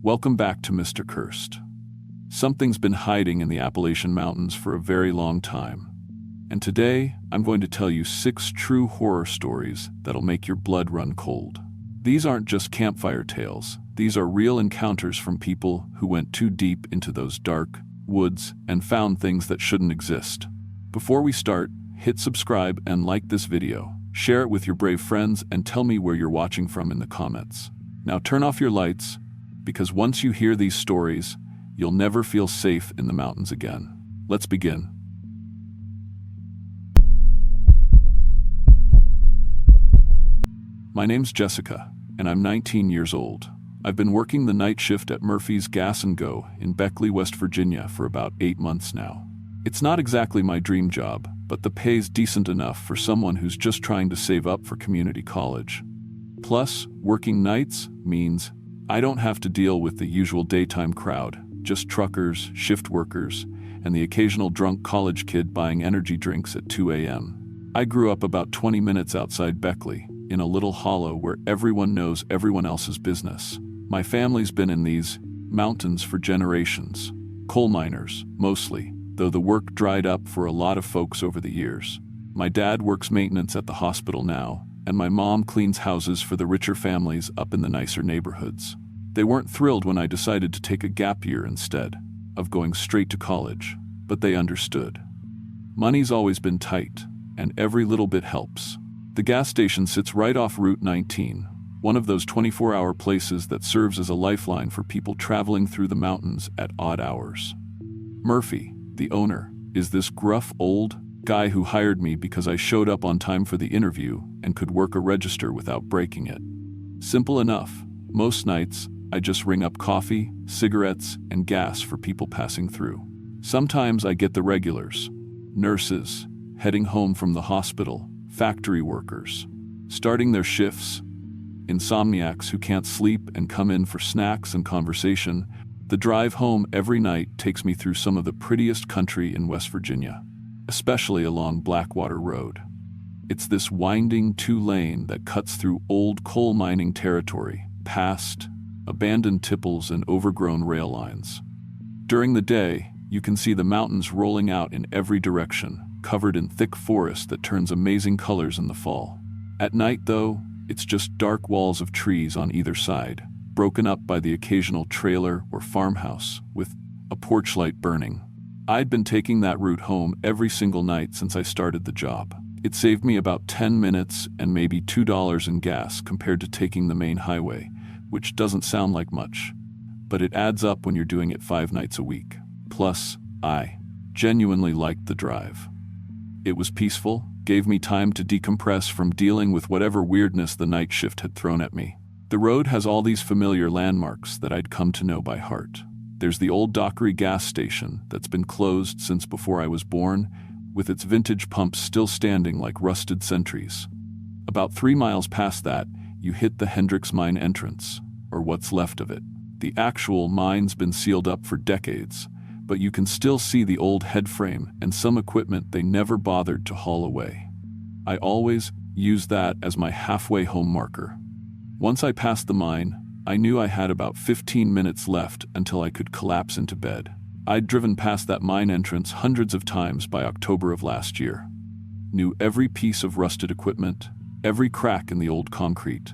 Welcome back to Mr. Cursed. Something's been hiding in the Appalachian Mountains for a very long time. And today, I'm going to tell you 6 true horror stories that'll make your blood run cold. These aren't just campfire tales. These are real encounters from people who went too deep into those dark woods and found things that shouldn't exist. Before we start, hit subscribe and like this video. Share it with your brave friends and tell me where you're watching from in the comments. Now turn off your lights, because once you hear these stories, you'll never feel safe in the mountains again. Let's begin. My name's Jessica, and I'm 19 years old. I've been working the night shift at Murphy's Gas & Go in Beckley, West Virginia for about 8 months now. It's not exactly my dream job, but the pay's decent enough for someone who's just trying to save up for community college. Plus, working nights means I don't have to deal with the usual daytime crowd, just truckers, shift workers, and the occasional drunk college kid buying energy drinks at 2 a.m. I grew up about 20 minutes outside Beckley, in a little hollow where everyone knows everyone else's business. My family's been in these mountains for generations. Coal miners, mostly, though the work dried up for a lot of folks over the years. My dad works maintenance at the hospital now, and my mom cleans houses for the richer families up in the nicer neighborhoods. They weren't thrilled when I decided to take a gap year instead of going straight to college, but they understood. Money's always been tight, and every little bit helps. The gas station sits right off Route 19, one of those 24-hour places that serves as a lifeline for people traveling through the mountains at odd hours. Murphy, the owner, is this gruff old guy who hired me because I showed up on time for the interview and could work a register without breaking it. Simple enough. Most nights, I just ring up coffee, cigarettes, and gas for people passing through. Sometimes I get the regulars, nurses, heading home from the hospital, factory workers, starting their shifts, insomniacs who can't sleep and come in for snacks and conversation. The drive home every night takes me through some of the prettiest country in West Virginia, especially along Blackwater Road. It's this winding 2-lane that cuts through old coal mining territory, past abandoned tipples and overgrown rail lines. During the day, you can see the mountains rolling out in every direction, covered in thick forest that turns amazing colors in the fall. At night, though, it's just dark walls of trees on either side, broken up by the occasional trailer or farmhouse with a porch light burning. I'd been taking that route home every single night since I started the job. It saved me about 10 minutes and maybe $2 in gas compared to taking the main highway, which doesn't sound like much, but it adds up when you're doing it 5 nights a week. Plus, I genuinely liked the drive. It was peaceful, gave me time to decompress from dealing with whatever weirdness the night shift had thrown at me. The road has all these familiar landmarks that I'd come to know by heart. There's the old Dockery gas station that's been closed since before I was born, with its vintage pumps still standing like rusted sentries. About 3 miles past that, you hit the Hendricks mine entrance, or what's left of it. The actual mine's been sealed up for decades, but you can still see the old headframe and some equipment they never bothered to haul away. I always use that as my halfway home marker. Once I passed the mine, I knew I had about 15 minutes left until I could collapse into bed. I'd driven past that mine entrance hundreds of times by October of last year. Knew every piece of rusted equipment, every crack in the old concrete.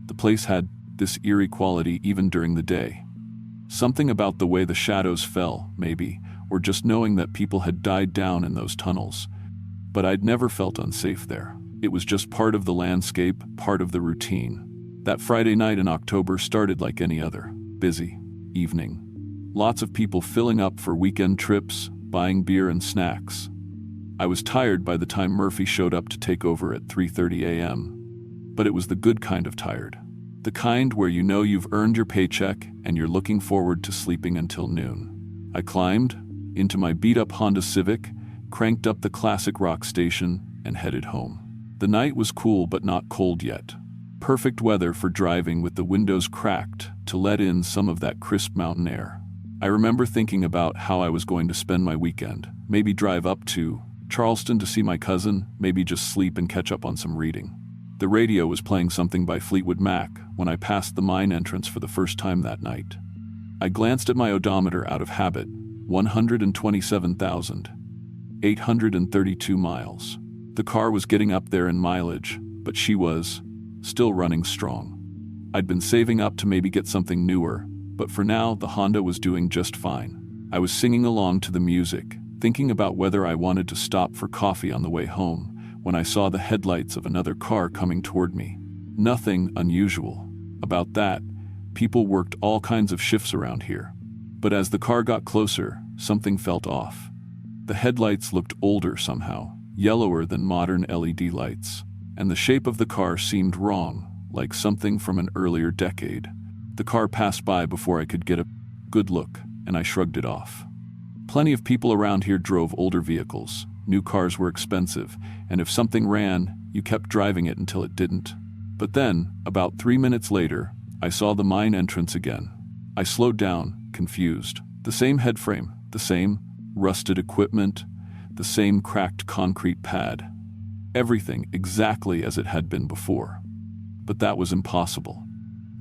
The place had this eerie quality even during the day. Something about the way the shadows fell, maybe, or just knowing that people had died down in those tunnels. But I'd never felt unsafe there. It was just part of the landscape, part of the routine. That Friday night in October started like any other. Busy evening. Lots of people filling up for weekend trips, buying beer and snacks. I was tired by the time Murphy showed up to take over at 3:30 a.m. But it was the good kind of tired. The kind where you know you've earned your paycheck and you're looking forward to sleeping until noon. I climbed into my beat-up Honda Civic, cranked up the classic rock station, and headed home. The night was cool but not cold yet. Perfect weather for driving with the windows cracked to let in some of that crisp mountain air. I remember thinking about how I was going to spend my weekend. Maybe drive up to Charleston to see my cousin, maybe just sleep and catch up on some reading. The radio was playing something by Fleetwood Mac when I passed the mine entrance for the first time that night. I glanced at my odometer out of habit. 127,832 miles. The car was getting up there in mileage, but she was still running strong. I'd been saving up to maybe get something newer, but for now the Honda was doing just fine. I was singing along to the music, thinking about whether I wanted to stop for coffee on the way home, when I saw the headlights of another car coming toward me. Nothing unusual about that. People worked all kinds of shifts around here. But as the car got closer, something felt off. The headlights looked older somehow, yellower than modern LED lights, and the shape of the car seemed wrong, like something from an earlier decade. The car passed by before I could get a good look, and I shrugged it off. Plenty of people around here drove older vehicles. New cars were expensive, and if something ran, you kept driving it until it didn't. But then, about 3 minutes later, I saw the mine entrance again. I slowed down, confused. The same headframe, the same rusted equipment, the same cracked concrete pad. Everything exactly as it had been before. But that was impossible.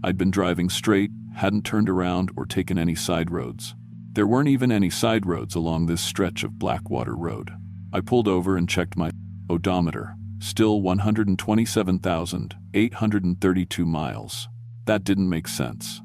I'd been driving straight, hadn't turned around or taken any side roads. There weren't even any side roads along this stretch of Blackwater Road. I pulled over and checked my odometer. Still 127,832 miles. That didn't make sense.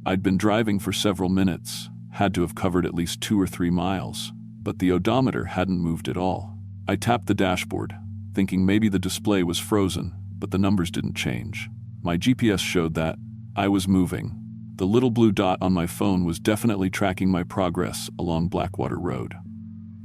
I'd been driving for several minutes, had to have covered at least 2 or 3 miles, but the odometer hadn't moved at all. I tapped the dashboard, thinking maybe the display was frozen, but the numbers didn't change. My GPS showed that I was moving. The little blue dot on my phone was definitely tracking my progress along Blackwater Road.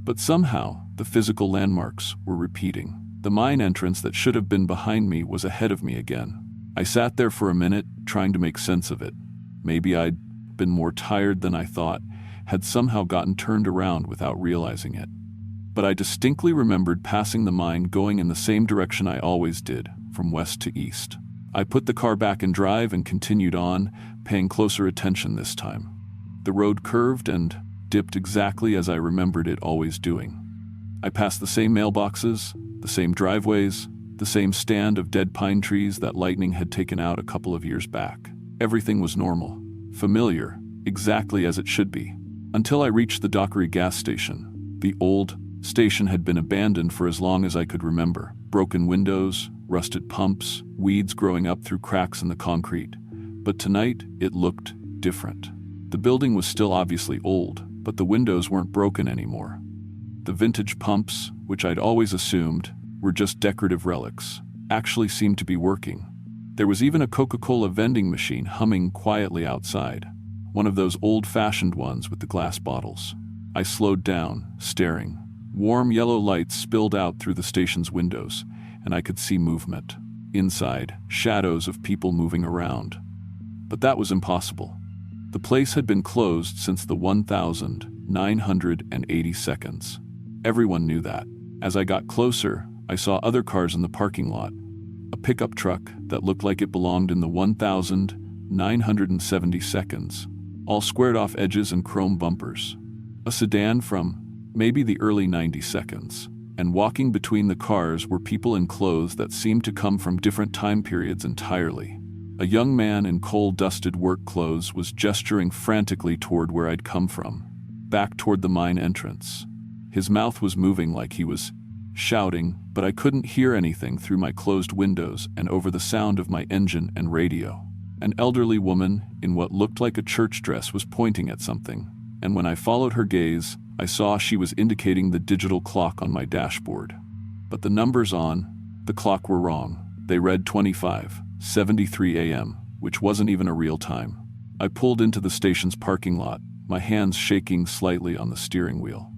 But somehow, the physical landmarks were repeating. The mine entrance that should have been behind me was ahead of me again. I sat there for a minute, trying to make sense of it. Maybe I'd been more tired than I thought, had somehow gotten turned around without realizing it. But I distinctly remembered passing the mine going in the same direction I always did, from west to east. I put the car back in drive and continued on, paying closer attention this time. The road curved and dipped exactly as I remembered it always doing. I passed the same mailboxes, the same driveways, the same stand of dead pine trees that lightning had taken out a couple of years back. Everything was normal, familiar, exactly as it should be, until I reached the Dockery gas station. The old station had been abandoned for as long as I could remember. Broken windows, rusted pumps, weeds growing up through cracks in the concrete. But tonight, it looked different. The building was still obviously old, but the windows weren't broken anymore. The vintage pumps, which I'd always assumed were just decorative relics, actually seemed to be working. There was even a Coca-Cola vending machine humming quietly outside, one of those old-fashioned ones with the glass bottles. I slowed down, staring. Warm yellow lights spilled out through the station's windows, and I could see movement. Inside, shadows of people moving around. But that was impossible. The place had been closed since the 1,980 seconds. Everyone knew that. As I got closer, I saw other cars in the parking lot. A pickup truck that looked like it belonged in the 1,970 seconds, all squared off edges and chrome bumpers. A sedan from maybe the early 90 seconds. And walking between the cars were people in clothes that seemed to come from different time periods entirely. A young man in coal-dusted work clothes was gesturing frantically toward where I'd come from, back toward the mine entrance. His mouth was moving like he was shouting, but I couldn't hear anything through my closed windows and over the sound of my engine and radio. An elderly woman in what looked like a church dress was pointing at something, and when I followed her gaze, I saw she was indicating the digital clock on my dashboard. But the numbers on the clock were wrong. They read 25:73 a.m., which wasn't even a real time. I pulled into the station's parking lot, my hands shaking slightly on the steering wheel.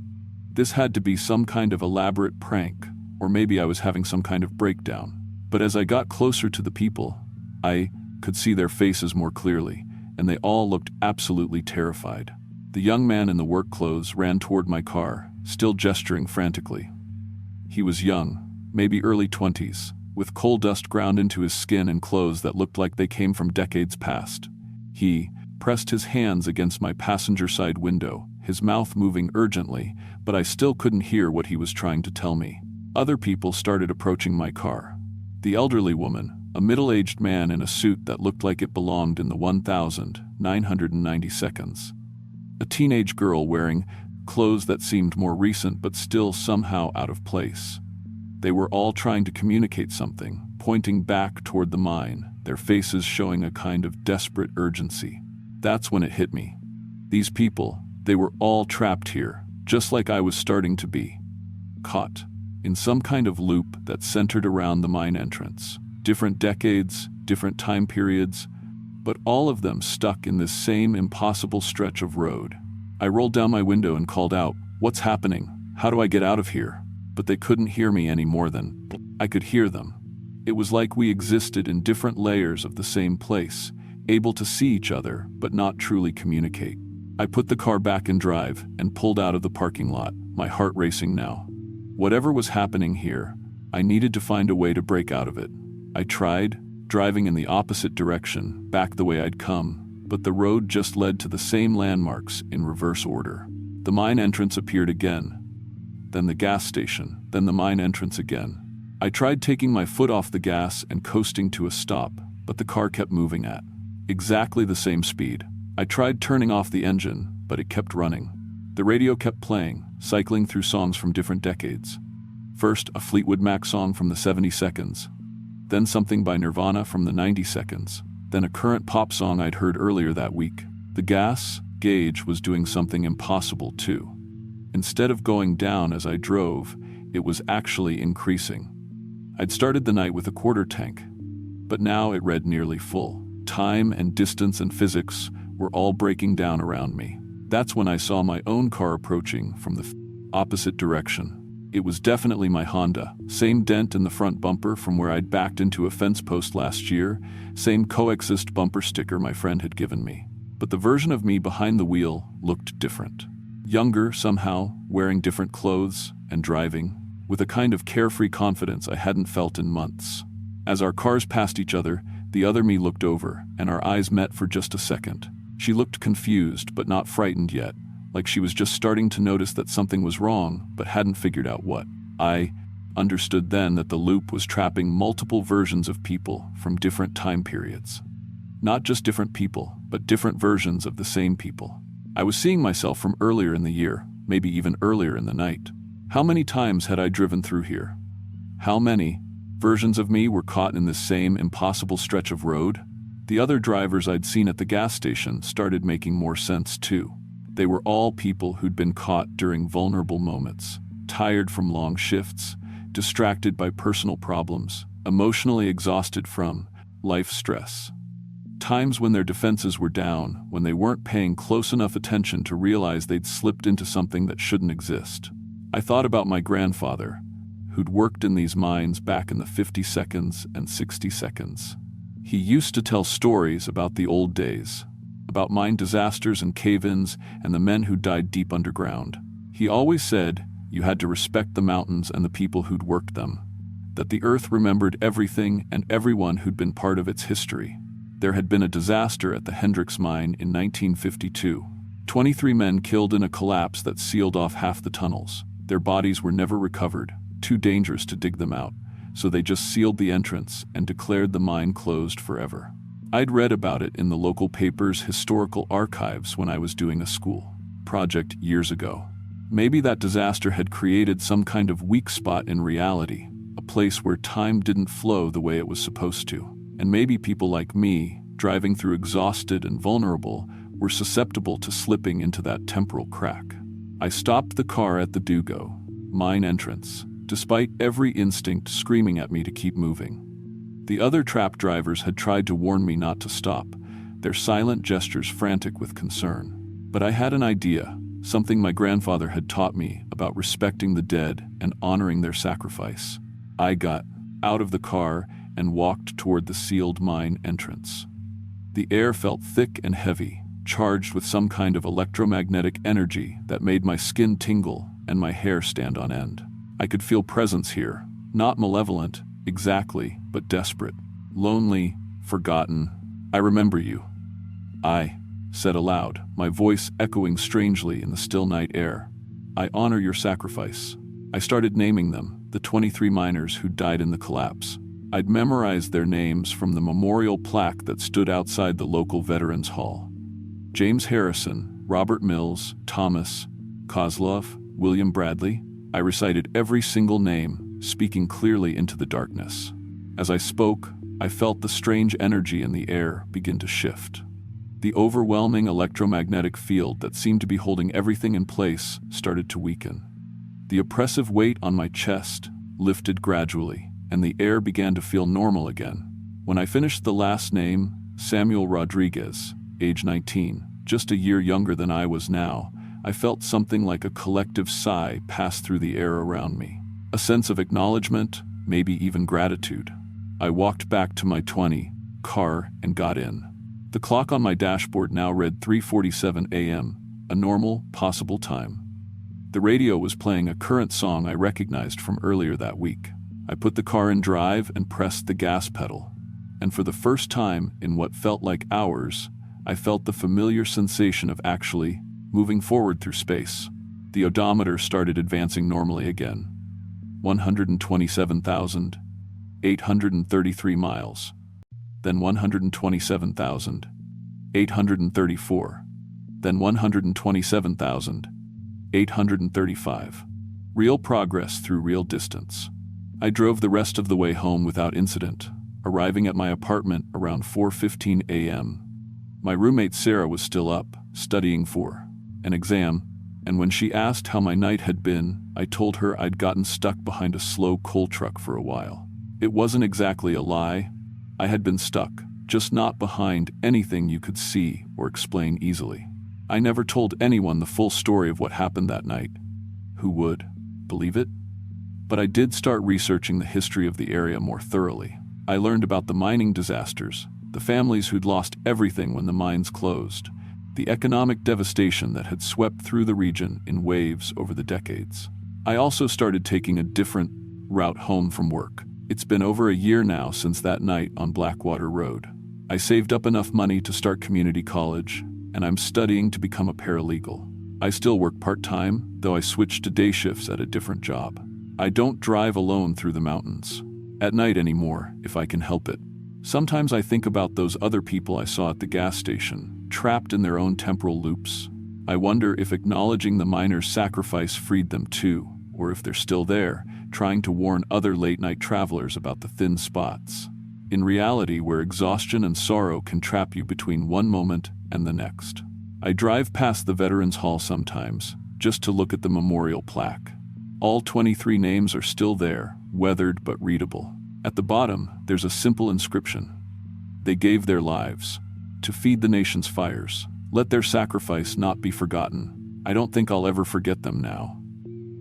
This had to be some kind of elaborate prank, or maybe I was having some kind of breakdown. But as I got closer to the people, I could see their faces more clearly, and they all looked absolutely terrified. The young man in the work clothes ran toward my car, still gesturing frantically. He was young, maybe early 20s, with coal dust ground into his skin and clothes that looked like they came from decades past. He pressed his hands against my passenger side window, his mouth moving urgently, but I still couldn't hear what he was trying to tell me. Other people started approaching my car. The elderly woman, A middle-aged man in a suit that looked like it belonged in the 1990 seconds. A teenage girl wearing clothes that seemed more recent but still somehow out of place. They were all trying to communicate something, pointing back toward the mine, their faces showing a kind of desperate urgency. That's when it hit me. These people, they were all trapped here, just like I was starting to be. Caught in some kind of loop that centered around the mine entrance. Different decades, different time periods, but all of them stuck in this same impossible stretch of road. I rolled down my window and called out, "What's happening? How do I get out of here?" But they couldn't hear me any more than I could hear them. It was like we existed in different layers of the same place, able to see each other but not truly communicate. I put the car back in drive and pulled out of the parking lot, my heart racing now. Whatever was happening here, I needed to find a way to break out of it. I tried, driving in the opposite direction, back the way I'd come, but the road just led to the same landmarks in reverse order. The mine entrance appeared again, then the gas station, then the mine entrance again. I tried taking my foot off the gas and coasting to a stop, but the car kept moving at exactly the same speed. I tried turning off the engine, but it kept running. The radio kept playing, cycling through songs from different decades. First, a Fleetwood Mac song from the 70 seconds, then something by Nirvana from the 90 seconds, then a current pop song I'd heard earlier that week. The gas gauge was doing something impossible too. Instead of going down as I drove, it was actually increasing. I'd started the night with a quarter tank, but now it read nearly full. Time and distance and physics were all breaking down around me. That's when I saw my own car approaching from the opposite direction. It was definitely my Honda. Same dent in the front bumper from where I'd backed into a fence post last year, same coexist bumper sticker my friend had given me. But the version of me behind the wheel looked different. Younger somehow, wearing different clothes and driving with a kind of carefree confidence I hadn't felt in months. As our cars passed each other, the other me looked over, and our eyes met for just a second. She looked confused but not frightened yet, like she was just starting to notice that something was wrong but hadn't figured out what. I understood then that the loop was trapping multiple versions of people from different time periods. Not just different people, but different versions of the same people. I was seeing myself from earlier in the year, maybe even earlier in the night. How many times had I driven through here? How many versions of me were caught in this same impossible stretch of road? The other drivers I'd seen at the gas station started making more sense too. They were all people who'd been caught during vulnerable moments, tired from long shifts, distracted by personal problems, emotionally exhausted from life stress. Times when their defenses were down, when they weren't paying close enough attention to realize they'd slipped into something that shouldn't exist. I thought about my grandfather, who'd worked in these mines back in the 50 seconds and 60 seconds. He used to tell stories about the old days, about mine disasters and cave-ins and the men who died deep underground. He always said you had to respect the mountains and the people who'd worked them, that the earth remembered everything and everyone who'd been part of its history. There had been a disaster at the Hendrix mine in 1952. 23 men killed in a collapse that sealed off half the tunnels. Their bodies were never recovered, too dangerous to dig them out, so they just sealed the entrance and declared the mine closed forever. I'd read about it in the local paper's historical archives when I was doing a school project years ago. Maybe that disaster had created some kind of weak spot in reality, a place where time didn't flow the way it was supposed to. And maybe people like me, driving through exhausted and vulnerable, were susceptible to slipping into that temporal crack. I stopped the car at the Dugo mine entrance, despite every instinct screaming at me to keep moving. The other trap drivers had tried to warn me not to stop, their silent gestures frantic with concern. But I had an idea, something my grandfather had taught me about respecting the dead and honoring their sacrifice. I got out of the car and walked toward the sealed mine entrance. The air felt thick and heavy, charged with some kind of electromagnetic energy that made my skin tingle and my hair stand on end. I could feel presence here, not malevolent, exactly, but desperate. Lonely, forgotten. I remember you. I said aloud, my voice echoing strangely in the still night air. I honor your sacrifice. I started naming them, the 23 miners who died in the collapse. I'd memorized their names from the memorial plaque that stood outside the local Veterans Hall. James Harrison, Robert Mills, Thomas Kozlov, William Bradley. I recited every single name, speaking clearly into the darkness. As I spoke, I felt the strange energy in the air begin to shift. The overwhelming electromagnetic field that seemed to be holding everything in place started to weaken. The oppressive weight on my chest lifted gradually, and the air began to feel normal again. When I finished the last name, Samuel Rodriguez, age 19, just a year younger than I was now, I felt something like a collective sigh pass through the air around me. A sense of acknowledgement, maybe even gratitude. I walked back to my car and got in. The clock on my dashboard now read 3:47 a.m., a normal, possible time. The radio was playing a current song I recognized from earlier that week. I put the car in drive and pressed the gas pedal. And for the first time in what felt like hours, I felt the familiar sensation of actually moving forward through space. The odometer started advancing normally again. 127,833 miles. Then 127,834. Then 127,835. Real progress through real distance. I drove the rest of the way home without incident, arriving at my apartment around 4:15 a.m. My roommate Sarah was still up, studying for an exam, and when she asked how my night had been, I told her I'd gotten stuck behind a slow coal truck for a while. It wasn't exactly a lie. I had been stuck, just not behind anything you could see or explain easily. I never told anyone the full story of what happened that night. Who would believe it? But I did start researching the history of the area more thoroughly. I learned about the mining disasters, the families who'd lost everything when the mines closed, the economic devastation that had swept through the region in waves over the decades. I also started taking a different route home from work. It's been over a year now since that night on Blackwater Road. I saved up enough money to start community college, and I'm studying to become a paralegal. I still work part-time, though I switched to day shifts at a different job. I don't drive alone through the mountains at night anymore, if I can help it. Sometimes I think about those other people I saw at the gas station, trapped in their own temporal loops. I wonder if acknowledging the miners' sacrifice freed them too, or if they're still there, trying to warn other late-night travelers about the thin spots. In reality, where exhaustion and sorrow can trap you between one moment and the next. I drive past the Veterans Hall sometimes, just to look at the memorial plaque. All 23 names are still there, weathered but readable. At the bottom, there's a simple inscription. They gave their lives to feed the nation's fires. Let their sacrifice not be forgotten. I don't think I'll ever forget them now.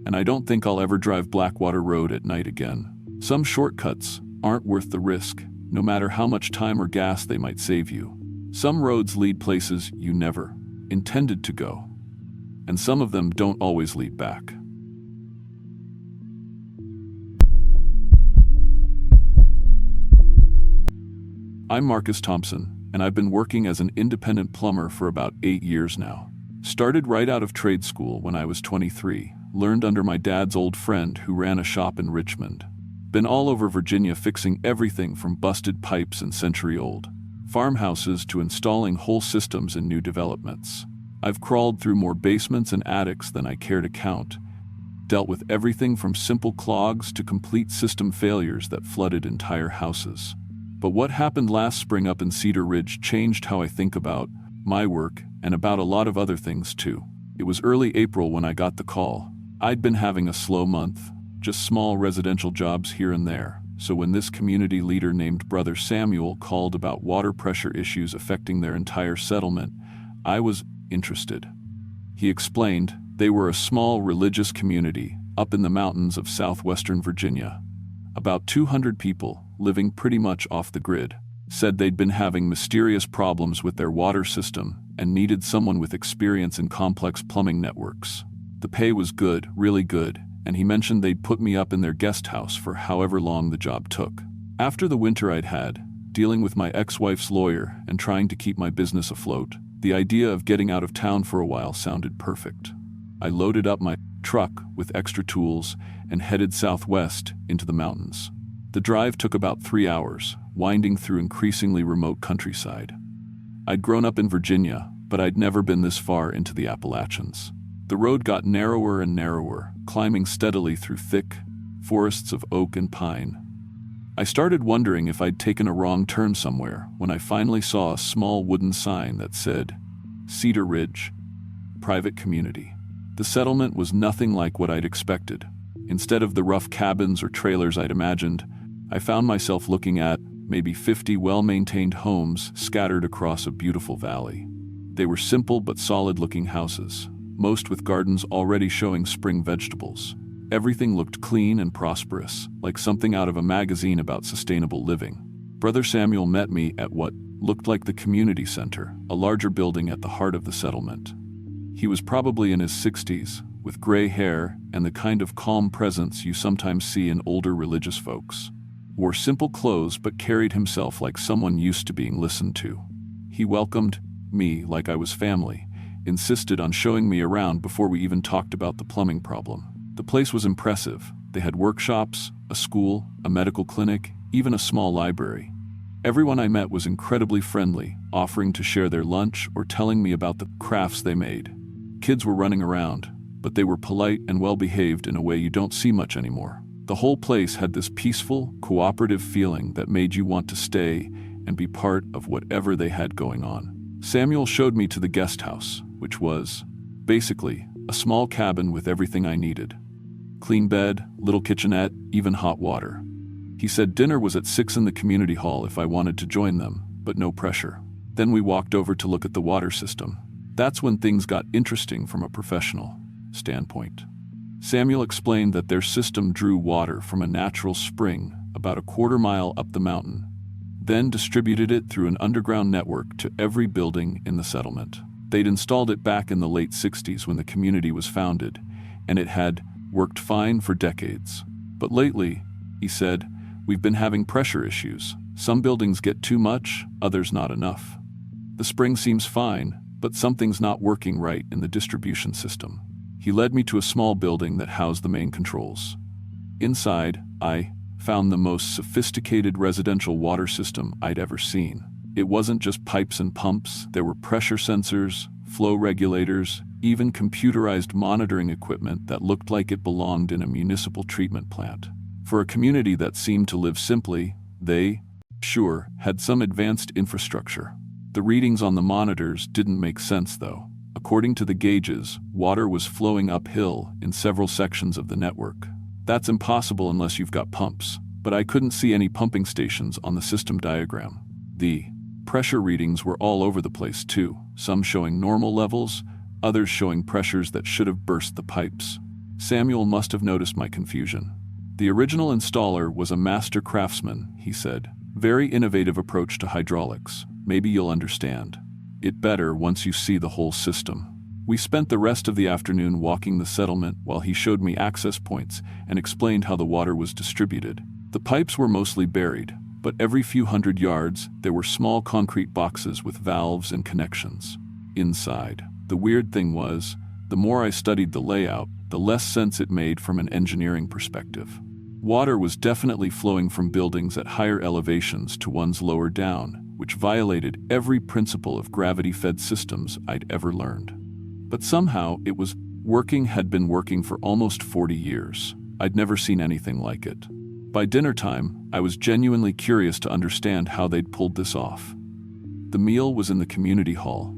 And I don't think I'll ever drive Blackwater Road at night again. Some shortcuts aren't worth the risk, no matter how much time or gas they might save you. Some roads lead places you never intended to go. And some of them don't always lead back. I'm Marcus Thompson, and I've been working as an independent plumber for about 8 years now. Started right out of trade school when I was 23, learned under my dad's old friend who ran a shop in Richmond. Been all over Virginia fixing everything from busted pipes and century-old farmhouses to installing whole systems in new developments. I've crawled through more basements and attics than I care to count, dealt with everything from simple clogs to complete system failures that flooded entire houses. But what happened last spring up in Cedar Ridge changed how I think about my work and about a lot of other things too. It was early April when I got the call. I'd been having a slow month, just small residential jobs here and there. So when this community leader named Brother Samuel called about water pressure issues affecting their entire settlement, I was interested. He explained they were a small religious community up in the mountains of southwestern Virginia. About 200 people, living pretty much off the grid, said they'd been having mysterious problems with their water system and needed someone with experience in complex plumbing networks. The pay was good, really good, and he mentioned they'd put me up in their guest house for however long the job took. After the winter I'd had, dealing with my ex-wife's lawyer and trying to keep my business afloat, the idea of getting out of town for a while sounded perfect. I loaded up my truck with extra tools and headed southwest into the mountains. The drive took about 3 hours, winding through increasingly remote countryside. I'd grown up in Virginia, but I'd never been this far into the Appalachians. The road got narrower and narrower, climbing steadily through thick forests of oak and pine. I started wondering if I'd taken a wrong turn somewhere when I finally saw a small wooden sign that said, Cedar Ridge, Private Community. The settlement was nothing like what I'd expected. Instead of the rough cabins or trailers I'd imagined, I found myself looking at maybe 50 well-maintained homes scattered across a beautiful valley. They were simple but solid-looking houses, most with gardens already showing spring vegetables. Everything looked clean and prosperous, like something out of a magazine about sustainable living. Brother Samuel met me at what looked like the community center, a larger building at the heart of the settlement. He was probably in his 60s, with gray hair and the kind of calm presence you sometimes see in older religious folks. Wore simple clothes but carried himself like someone used to being listened to. He welcomed me like I was family, insisted on showing me around before we even talked about the plumbing problem. The place was impressive. They had workshops, a school, a medical clinic, even a small library. Everyone I met was incredibly friendly, offering to share their lunch or telling me about the crafts they made. Kids were running around, but they were polite and well-behaved in a way you don't see much anymore. The whole place had this peaceful, cooperative feeling that made you want to stay and be part of whatever they had going on. Samuel showed me to the guest house, which was, basically, a small cabin with everything I needed. Clean bed, little kitchenette, even hot water. He said dinner was at 6 in the community hall if I wanted to join them, but no pressure. Then we walked over to look at the water system. That's when things got interesting from a professional standpoint. Samuel explained that their system drew water from a natural spring about a quarter-mile up the mountain, then distributed it through an underground network to every building in the settlement. They'd installed it back in the late 60s when the community was founded, and it had worked fine for decades. But lately, he said, we've been having pressure issues. Some buildings get too much, others not enough. The spring seems fine, but something's not working right in the distribution system. He led me to a small building that housed the main controls. Inside, I found the most sophisticated residential water system I'd ever seen. It wasn't just pipes and pumps. There were pressure sensors, flow regulators, even computerized monitoring equipment that looked like it belonged in a municipal treatment plant. For a community that seemed to live simply, they, sure, had some advanced infrastructure. The readings on the monitors didn't make sense, though. According to the gauges, water was flowing uphill in several sections of the network. That's impossible unless you've got pumps, but I couldn't see any pumping stations on the system diagram. The pressure readings were all over the place too, some showing normal levels, others showing pressures that should have burst the pipes. Samuel must have noticed my confusion. The original installer was a master craftsman, he said. Very innovative approach to hydraulics. Maybe you'll understand it better once you see the whole system. We spent the rest of the afternoon walking the settlement while he showed me access points and explained how the water was distributed. The pipes were mostly buried, but every few hundred yards there were small concrete boxes with valves and connections. Inside, the weird thing was, the more I studied the layout, the less sense it made from an engineering perspective. Water was definitely flowing from buildings at higher elevations to ones lower down, which violated every principle of gravity-fed systems I'd ever learned. But somehow had been working for almost 40 years. I'd never seen anything like it. By dinner time, I was genuinely curious to understand how they'd pulled this off. The meal was in the community hall,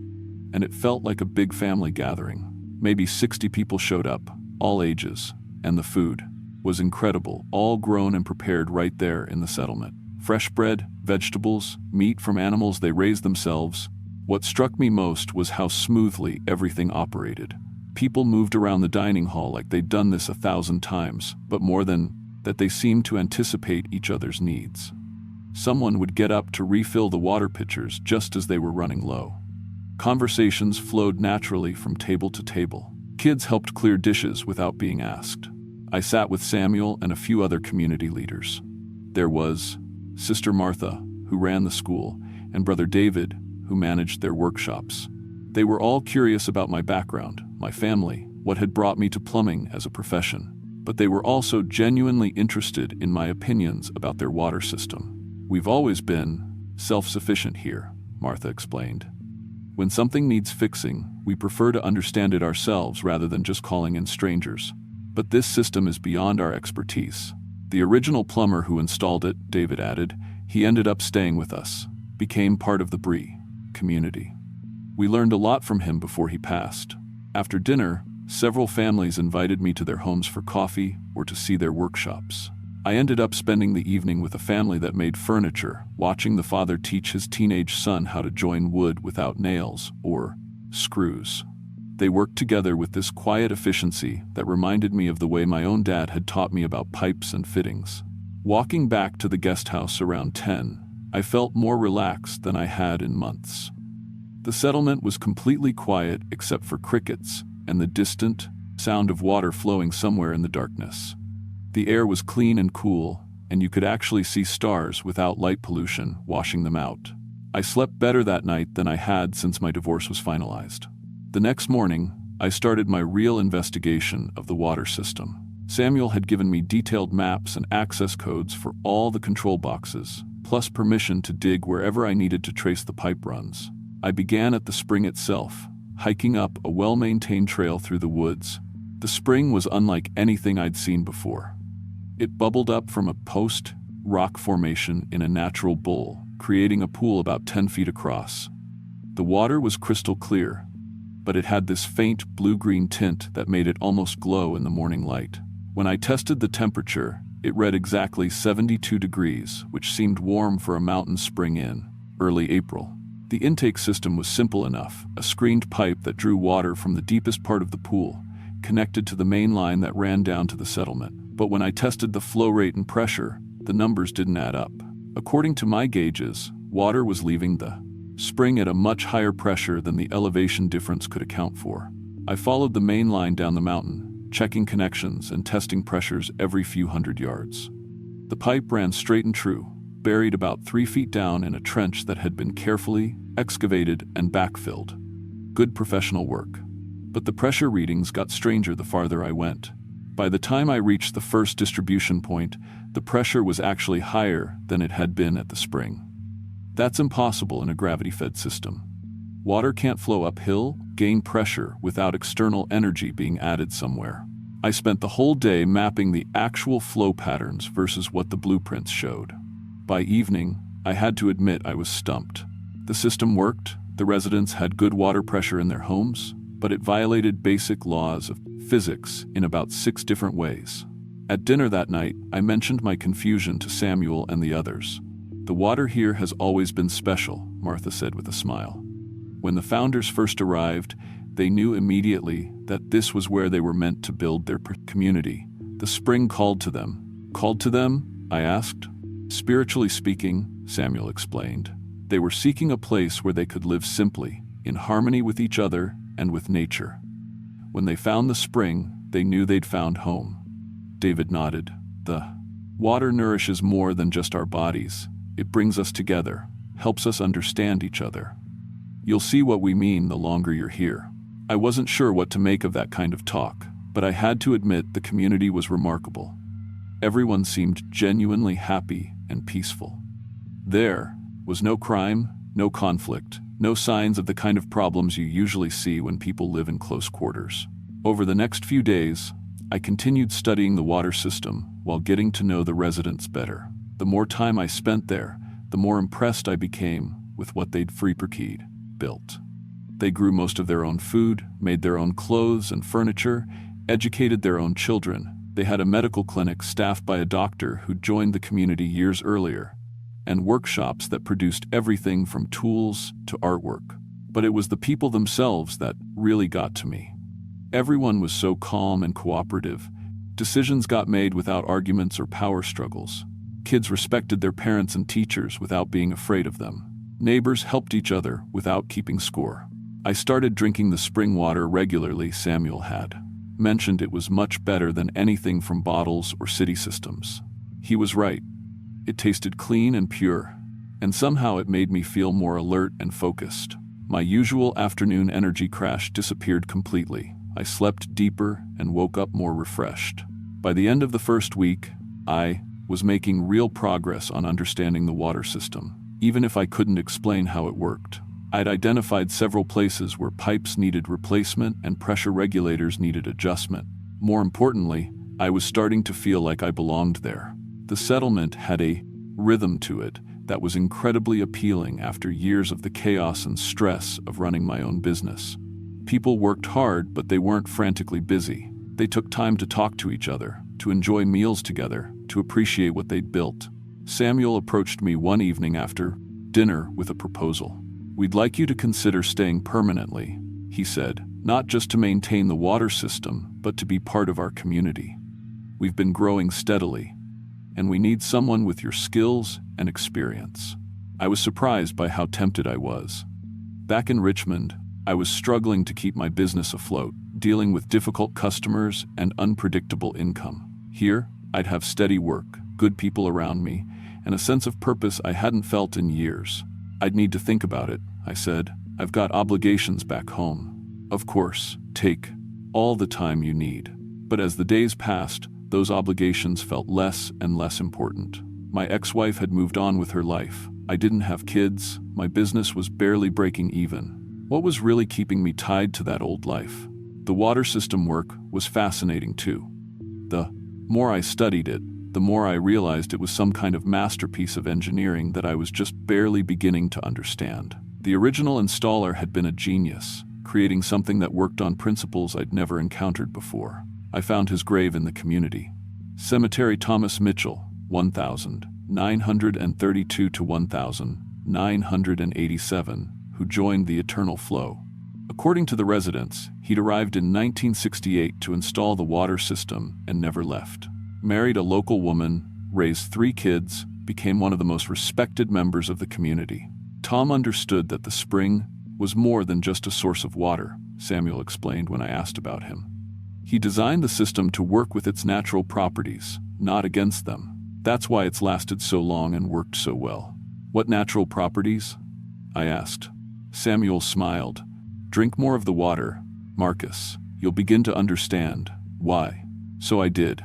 and it felt like a big family gathering. Maybe 60 people showed up, all ages, and the food was incredible, all grown and prepared right there in the settlement. Fresh bread, vegetables, meat from animals they raised themselves. What struck me most was how smoothly everything operated. People moved around the dining hall like they'd done this 1,000 times, but more than that, they seemed to anticipate each other's needs. Someone would get up to refill the water pitchers just as they were running low. Conversations flowed naturally from table to table. Kids helped clear dishes without being asked. I sat with Samuel and a few other community leaders. There was Sister Martha, who ran the school, and Brother David, who managed their workshops. They were all curious about my background, my family, what had brought me to plumbing as a profession. but they were also genuinely interested in my opinions about their water system. "We've always been self-sufficient here," Martha explained. "When something needs fixing, we prefer to understand it ourselves rather than just calling in strangers. But this system is beyond our expertise. The original plumber who installed it," David added, "he ended up staying with us, became part of the Bree community. We learned a lot from him before he passed. After dinner, several families invited me to their homes for coffee or to see their workshops. I ended up spending the evening with a family that made furniture, watching the father teach his teenage son how to join wood without nails or screws. They worked together with this quiet efficiency that reminded me of the way my own dad had taught me about pipes and fittings. Walking back to the guest house around 10, I felt more relaxed than I had in months. The settlement was completely quiet except for crickets and the distant sound of water flowing somewhere in the darkness. The air was clean and cool, and you could actually see stars without light pollution washing them out. I slept better that night than I had since my divorce was finalized. The next morning, I started my real investigation of the water system. Samuel had given me detailed maps and access codes for all the control boxes, plus permission to dig wherever I needed to trace the pipe runs. I began at the spring itself, hiking up a well-maintained trail through the woods. The spring was unlike anything I'd seen before. It bubbled up from a post-rock formation in a natural bowl, creating a pool about 10 feet across. The water was crystal clear, but it had this faint blue-green tint that made it almost glow in the morning light. When I tested the temperature, it read exactly 72 degrees, which seemed warm for a mountain spring in early April. The intake system was simple enough, a screened pipe that drew water from the deepest part of the pool, connected to the main line that ran down to the settlement. But when I tested the flow rate and pressure, the numbers didn't add up. According to my gauges, water was leaving the spring at a much higher pressure than the elevation difference could account for. I followed the main line down the mountain, checking connections and testing pressures every few hundred yards. The pipe ran straight and true, buried about 3 feet down in a trench that had been carefully excavated and backfilled. Good professional work. But the pressure readings got stranger the farther I went. By the time I reached the first distribution point, the pressure was actually higher than it had been at the spring. That's impossible in a gravity-fed system. Water can't flow uphill, gain pressure without external energy being added somewhere. I spent the whole day mapping the actual flow patterns versus what the blueprints showed. By evening, I had to admit I was stumped. The system worked, the residents had good water pressure in their homes, but it violated basic laws of physics in about 6 different ways. At dinner that night, I mentioned my confusion to Samuel and the others. "The water here has always been special," Martha said with a smile. "When the founders first arrived, they knew immediately that this was where they were meant to build their community. The spring called to them." "Called to them?" I asked. "Spiritually speaking," Samuel explained. "They were seeking a place where they could live simply, in harmony with each other and with nature. When they found the spring, they knew they'd found home." David nodded. "The water nourishes more than just our bodies. It brings us together, helps us understand each other. You'll see what we mean the longer you're here." I wasn't sure what to make of that kind of talk, but I had to admit the community was remarkable. Everyone seemed genuinely happy and peaceful. There was no crime, no conflict, no signs of the kind of problems you usually see when people live in close quarters. Over the next few days, I continued studying the water system while getting to know the residents better. The more time I spent there, the more impressed I became with what they'd built. They grew most of their own food, made their own clothes and furniture, educated their own children. They had a medical clinic staffed by a doctor who joined the community years earlier, and workshops that produced everything from tools to artwork. But it was the people themselves that really got to me. Everyone was so calm and cooperative. Decisions got made without arguments or power struggles. Kids respected their parents and teachers without being afraid of them. Neighbors helped each other without keeping score. I started drinking the spring water regularly. Samuel had mentioned it was much better than anything from bottles or city systems. He was right. It tasted clean and pure, and somehow it made me feel more alert and focused. My usual afternoon energy crash disappeared completely. I slept deeper and woke up more refreshed. By the end of the first week, I was making real progress on understanding the water system, even if I couldn't explain how it worked. I'd identified several places where pipes needed replacement and pressure regulators needed adjustment. More importantly, I was starting to feel like I belonged there. The settlement had a rhythm to it that was incredibly appealing after years of the chaos and stress of running my own business. People worked hard, but they weren't frantically busy. They took time to talk to each other, to enjoy meals together, to appreciate what they'd built. Samuel approached me one evening after dinner with a proposal. "We'd like you to consider staying permanently," he said, "not just to maintain the water system, but to be part of our community. We've been growing steadily, and we need someone with your skills and experience." I was surprised by how tempted I was. Back in Richmond, I was struggling to keep my business afloat, dealing with difficult customers and unpredictable income. Here, I'd have steady work, good people around me, and a sense of purpose I hadn't felt in years. "I'd need to think about it," I said. "I've got obligations back home." "Of course, take all the time you need." But as the days passed, those obligations felt less and less important. My ex-wife had moved on with her life. I didn't have kids. My business was barely breaking even. What was really keeping me tied to that old life? The water system work was fascinating too. The more I studied it, the more I realized it was some kind of masterpiece of engineering that I was just barely beginning to understand. The original installer had been a genius, creating something that worked on principles I'd never encountered before. I found his grave in the community. Cemetery Thomas Mitchell, 1932 to 1987, who joined the eternal flow. According to the residents, he'd arrived in 1968 to install the water system and never left. Married a local woman, raised 3 kids, became one of the most respected members of the community. Tom understood that the spring was more than just a source of water, Samuel explained when I asked about him. He designed the system to work with its natural properties, not against them. That's why it's lasted so long and worked so well. "What natural properties?" I asked. Samuel smiled. "Drink more of the water, Marcus. You'll begin to understand why." So I did.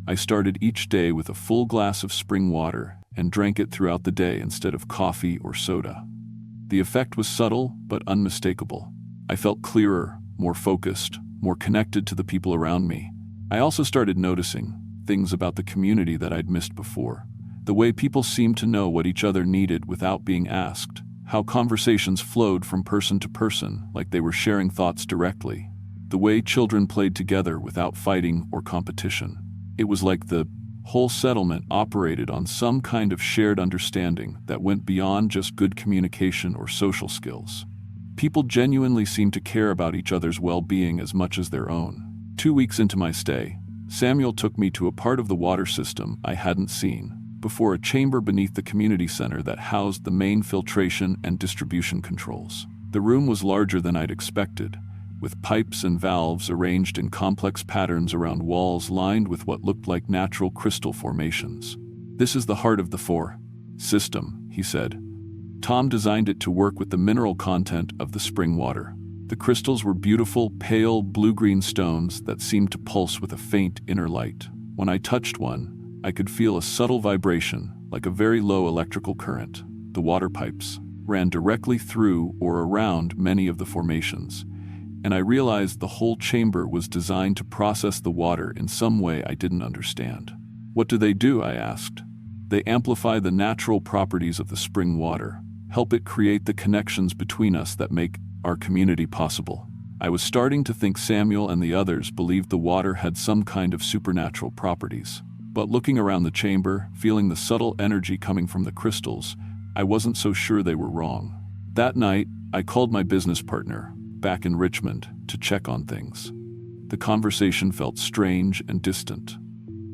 I started each day with a full glass of spring water and drank it throughout the day instead of coffee or soda. The effect was subtle but unmistakable. I felt clearer, more focused, more connected to the people around me. I also started noticing things about the community that I'd missed before. The way people seemed to know what each other needed without being asked. How conversations flowed from person to person, like they were sharing thoughts directly. The way children played together without fighting or competition. It was like the whole settlement operated on some kind of shared understanding that went beyond just good communication or social skills. People genuinely seemed to care about each other's well-being as much as their own. 2 weeks into my stay, Samuel took me to a part of the water system I hadn't seen before, a chamber beneath the community center that housed the main filtration and distribution controls. The room was larger than I'd expected, with pipes and valves arranged in complex patterns around walls lined with what looked like natural crystal formations. "This is the heart of the system," he said. Tom designed it to work with the mineral content of the spring water. The crystals were beautiful, pale, blue-green stones that seemed to pulse with a faint inner light. When I touched one, I could feel a subtle vibration, like a very low electrical current. The water pipes ran directly through or around many of the formations, and I realized the whole chamber was designed to process the water in some way I didn't understand. "What do they do?" I asked. "They amplify the natural properties of the spring water, help it create the connections between us that make our community possible." I was starting to think Samuel and the others believed the water had some kind of supernatural properties. But looking around the chamber, feeling the subtle energy coming from the crystals, I wasn't so sure they were wrong. That night, I called my business partner, back in Richmond, to check on things. The conversation felt strange and distant.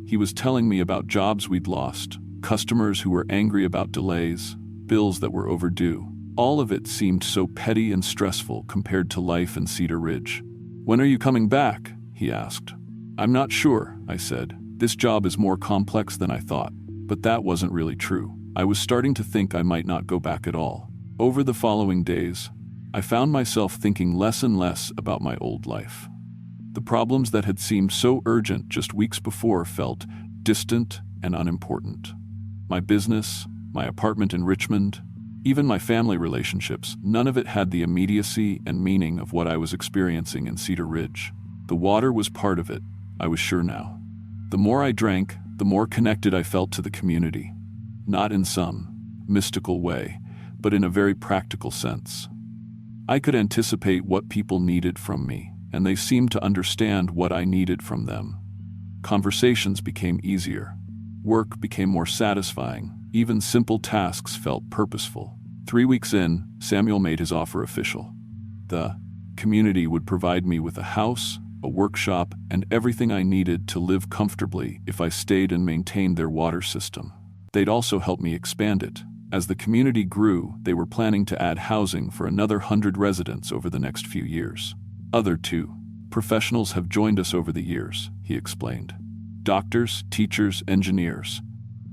He was telling me about jobs we'd lost, customers who were angry about delays, bills that were overdue. All of it seemed so petty and stressful compared to life in Cedar Ridge. "When are you coming back?" he asked. "I'm not sure," I said. "This job is more complex than I thought." But that wasn't really true. I was starting to think I might not go back at all. Over the following days, I found myself thinking less and less about my old life. The The problems that had seemed so urgent just weeks before felt distant and unimportant. My business, my apartment in Richmond, even my family relationships, none of it had the immediacy and meaning of what I was experiencing in Cedar Ridge. The water was part of it, I was sure now. The more I drank, the more connected I felt to the community. Not in some mystical way, but in a very practical sense. I could anticipate what people needed from me, and they seemed to understand what I needed from them. Conversations became easier. Work became more satisfying. Even simple tasks felt purposeful. 3 weeks in, Samuel made his offer official. The community would provide me with a house, a workshop, and everything I needed to live comfortably if I stayed and maintained their water system. They'd also help me expand it. As the community grew, they were planning to add housing for another 100 residents over the next few years. Other two professionals have joined us over the years, he explained. Doctors, teachers, engineers.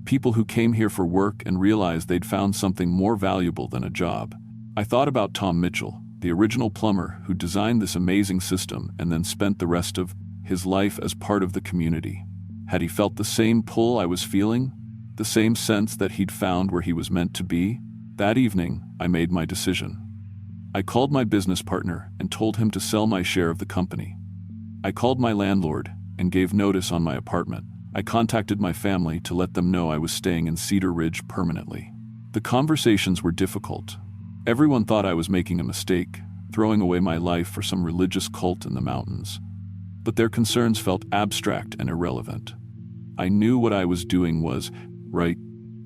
People who came here for work and realized they'd found something more valuable than a job. I thought about Tom Mitchell, the original plumber who designed this amazing system and then spent the rest of his life as part of the community. Had he felt the same pull I was feeling? The same sense that he'd found where he was meant to be? That evening, I made my decision. I called my business partner and told him to sell my share of the company. I called my landlord and gave notice on my apartment. I contacted my family to let them know I was staying in Cedar Ridge permanently. The conversations were difficult. Everyone thought I was making a mistake, throwing away my life for some religious cult in the mountains. But their concerns felt abstract and irrelevant. I knew what I was doing was right.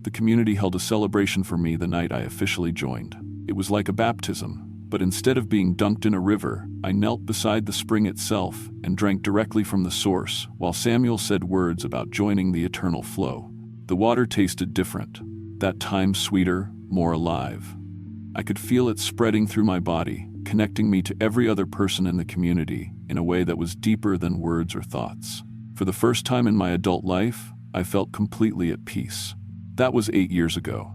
The community held a celebration for me the night I officially joined. It was like a baptism, but instead of being dunked in a river, I knelt beside the spring itself and drank directly from the source, while Samuel said words about joining the eternal flow. The water tasted different, that time sweeter, more alive. I could feel it spreading through my body, connecting me to every other person in the community in a way that was deeper than words or thoughts. For the first time in my adult life, I felt completely at peace. That was 8 years ago.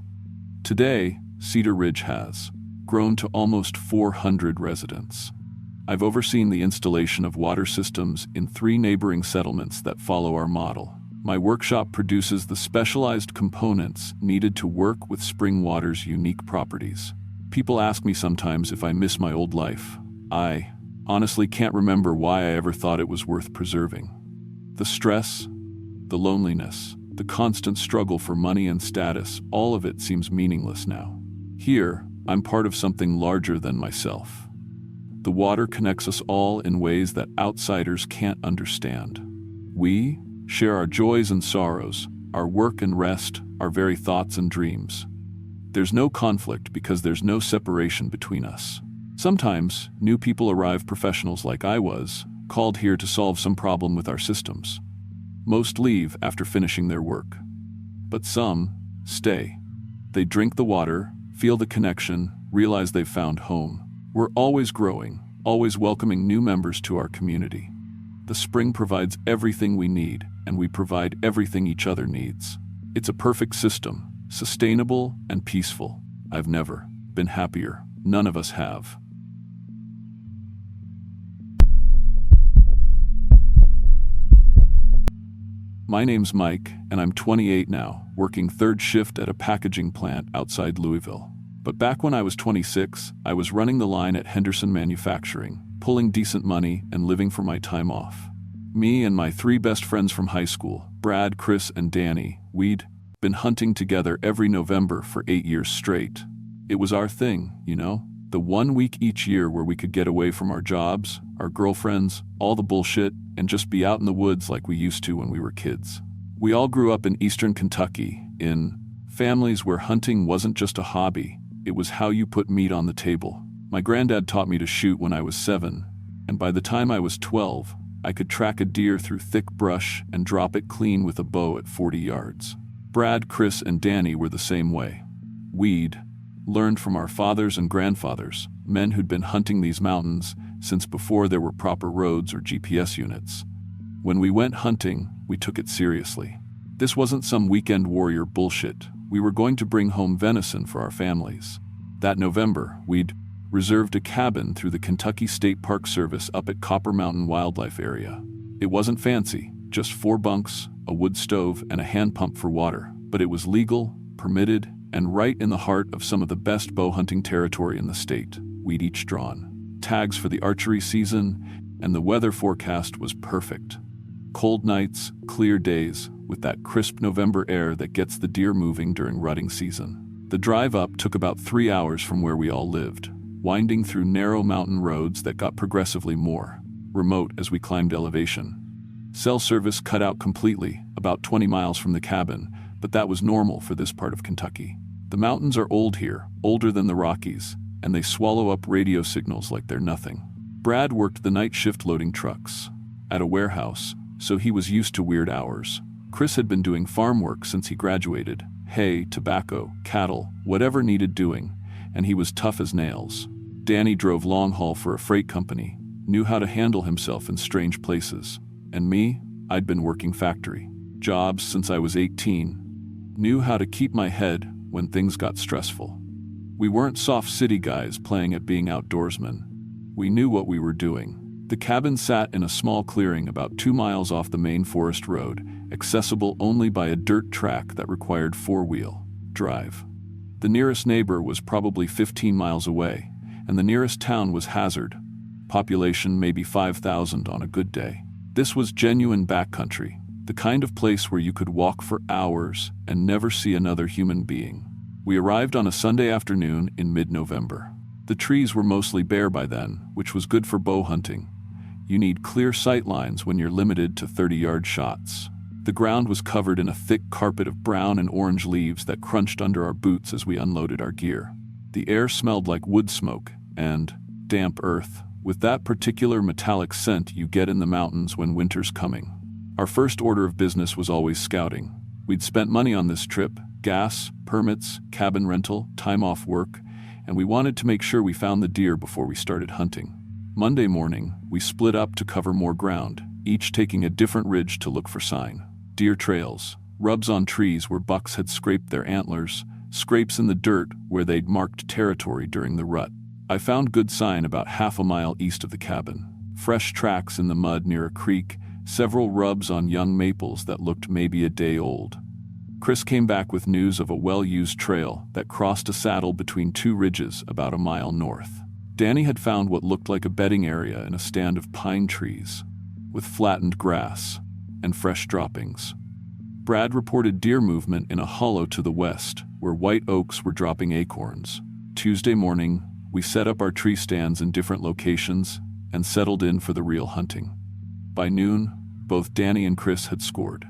Today, Cedar Ridge has grown to almost 400 residents. I've overseen the installation of water systems in 3 neighboring settlements that follow our model. My workshop produces the specialized components needed to work with spring water's unique properties. People ask me sometimes if I miss my old life. I honestly can't remember why I ever thought it was worth preserving. The stress, the loneliness, the constant struggle for money and status, all of it seems meaningless now. Here, I'm part of something larger than myself. The water connects us all in ways that outsiders can't understand. We share our joys and sorrows, our work and rest, our very thoughts and dreams. There's no conflict because there's no separation between us. Sometimes, new people arrive, professionals like I was, called here to solve some problem with our systems. Most leave after finishing their work. But some stay. They drink the water, feel the connection, realize they've found home. We're always growing, always welcoming new members to our community. The spring provides everything we need, and we provide everything each other needs. It's a perfect system, sustainable and peaceful. I've never been happier. None of us have. My name's Mike, and I'm 28 now, working third shift at a packaging plant outside Louisville. But back when I was 26, I was running the line at Henderson Manufacturing, pulling decent money and living for my time off. Me and my 3 best friends from high school, Brad, Chris, and Danny, we'd been hunting together every November for 8 years straight. It was our thing, you know? The 1 week each year where we could get away from our jobs, our girlfriends, all the bullshit, and just be out in the woods like we used to when we were kids. We all grew up in eastern Kentucky, in families where hunting wasn't just a hobby, it was how you put meat on the table. My granddad taught me to shoot when I was 7, and by the time I was 12, I could track a deer through thick brush and drop it clean with a bow at 40 yards. Brad, Chris, and Danny were the same way. We'd learned from our fathers and grandfathers, men who'd been hunting these mountains since before there were proper roads or GPS units. When we went hunting, we took it seriously. This wasn't some weekend warrior bullshit. We were going to bring home venison for our families. That November, we'd reserved a cabin through the Kentucky State Park Service up at Copper Mountain Wildlife Area. It wasn't fancy, just 4 bunks, a wood stove, and a hand pump for water, but it was legal, permitted, and right in the heart of some of the best bow hunting territory in the state. We'd each drawn tags for the archery season, and the weather forecast was perfect. Cold nights, clear days, with that crisp November air that gets the deer moving during rutting season. The drive up took about 3 hours from where we all lived, winding through narrow mountain roads that got progressively more remote as we climbed elevation. Cell service cut out completely, about 20 miles from the cabin, but that was normal for this part of Kentucky. The mountains are old here, older than the Rockies, and they swallow up radio signals like they're nothing. Brad worked the night shift loading trucks at a warehouse, so he was used to weird hours. Chris had been doing farm work since he graduated, hay, tobacco, cattle, whatever needed doing, and he was tough as nails. Danny drove long haul for a freight company, knew how to handle himself in strange places. And me, I'd been working factory jobs since I was 18, knew how to keep my head when things got stressful. We weren't soft city guys playing at being outdoorsmen. We knew what we were doing. The cabin sat in a small clearing about 2 miles off the main forest road, accessible only by a dirt track that required 4-wheel drive. The nearest neighbor was probably 15 miles away, and the nearest town was Hazard, population maybe 5,000 on a good day. This was genuine backcountry, the kind of place where you could walk for hours and never see another human being. We arrived on a Sunday afternoon in mid-November. The trees were mostly bare by then, which was good for bow hunting. You need clear sight lines when you're limited to 30-yard shots. The ground was covered in a thick carpet of brown and orange leaves that crunched under our boots as we unloaded our gear. The air smelled like wood smoke and damp earth, with that particular metallic scent you get in the mountains when winter's coming. Our first order of business was always scouting. We'd spent money on this trip, gas, permits, cabin rental, time off work, and we wanted to make sure we found the deer before we started hunting. Monday morning, we split up to cover more ground, each taking a different ridge to look for sign. Deer trails, rubs on trees where bucks had scraped their antlers, scrapes in the dirt where they'd marked territory during the rut. I found good sign about half a mile east of the cabin. Fresh tracks in the mud near a creek, several rubs on young maples that looked maybe a day old. Chris came back with news of a well-used trail that crossed a saddle between 2 ridges about a mile north. Danny had found what looked like a bedding area in a stand of pine trees, with flattened grass and fresh droppings. Brad reported deer movement in a hollow to the west, where white oaks were dropping acorns. Tuesday morning, we set up our tree stands in different locations and settled in for the real hunting. By noon, both Danny and Chris had scored.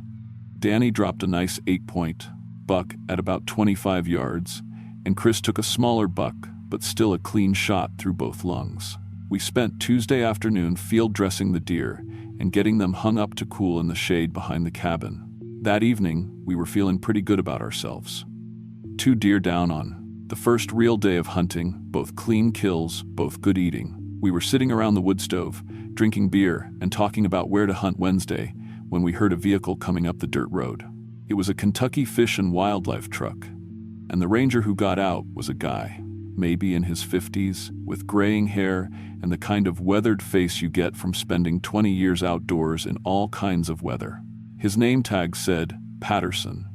Danny dropped a nice 8-point buck at about 25 yards, and Chris took a smaller buck, but still a clean shot through both lungs. We spent Tuesday afternoon field dressing the deer and getting them hung up to cool in the shade behind the cabin. That evening, we were feeling pretty good about ourselves. 2 deer down on the first real day of hunting, both clean kills, both good eating. We were sitting around the wood stove, drinking beer and talking about where to hunt Wednesday when we heard a vehicle coming up the dirt road. It was a Kentucky Fish and Wildlife truck, and the ranger who got out was a guy, maybe in his 50s, with graying hair and the kind of weathered face you get from spending 20 years outdoors in all kinds of weather. His name tag said Patterson,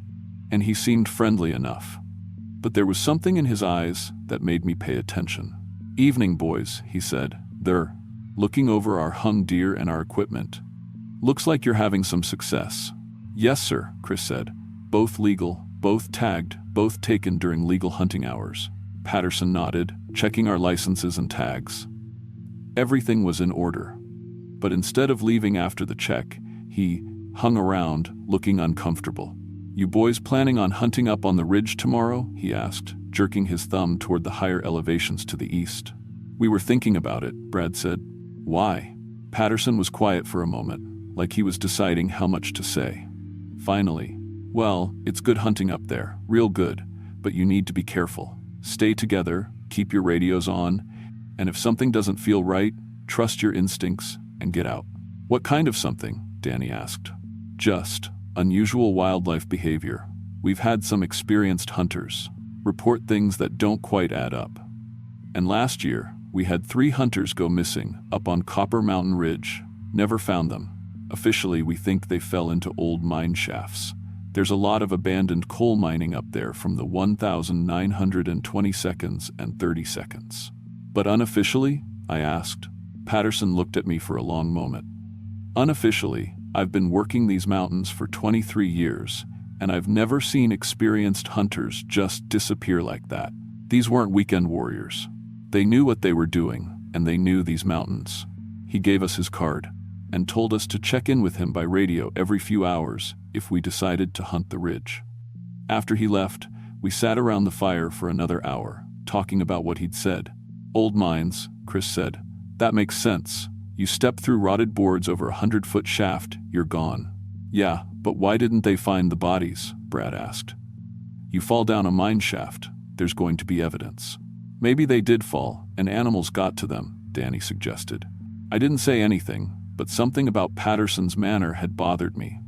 and he seemed friendly enough. But there was something in his eyes that made me pay attention. "Evening, boys," he said. "They're looking over our hung deer and our equipment. Looks like you're having some success." "Yes, sir," Chris said. "Both legal, both tagged, both taken during legal hunting hours." Patterson nodded, checking our licenses and tags. Everything was in order. But instead of leaving after the check, he hung around, looking uncomfortable. "You boys planning on hunting up on the ridge tomorrow?" he asked, jerking his thumb toward the higher elevations to the east. "We were thinking about it," Brad said. "Why?" Patterson was quiet for a moment, like he was deciding how much to say. Finally, "Well, it's good hunting up there, real good, but you need to be careful. Stay together, keep your radios on, and if something doesn't feel right, trust your instincts and get out." "What kind of something?" Danny asked. "Just unusual wildlife behavior. We've had some experienced hunters report things that don't quite add up." And last year, we had 3 hunters go missing up on Copper Mountain Ridge. Never found them. Officially, we think they fell into old mine shafts. There's a lot of abandoned coal mining up there from the 1922nd and 32nd. But unofficially? I asked. Patterson looked at me for a long moment. Unofficially, I've been working these mountains for 23 years, and I've never seen experienced hunters just disappear like that. These weren't weekend warriors. They knew what they were doing, and they knew these mountains. He gave us his card and told us to check in with him by radio every few hours if we decided to hunt the ridge. After he left, we sat around the fire for another hour, talking about what he'd said. Old mines, Chris said. That makes sense. You step through rotted boards over a 100-foot shaft, you're gone. Yeah, but why didn't they find the bodies? Brad asked. You fall down a mine shaft, there's going to be evidence. Maybe they did fall, and animals got to them, Danny suggested. I didn't say anything, but something about Patterson's manner had bothered me.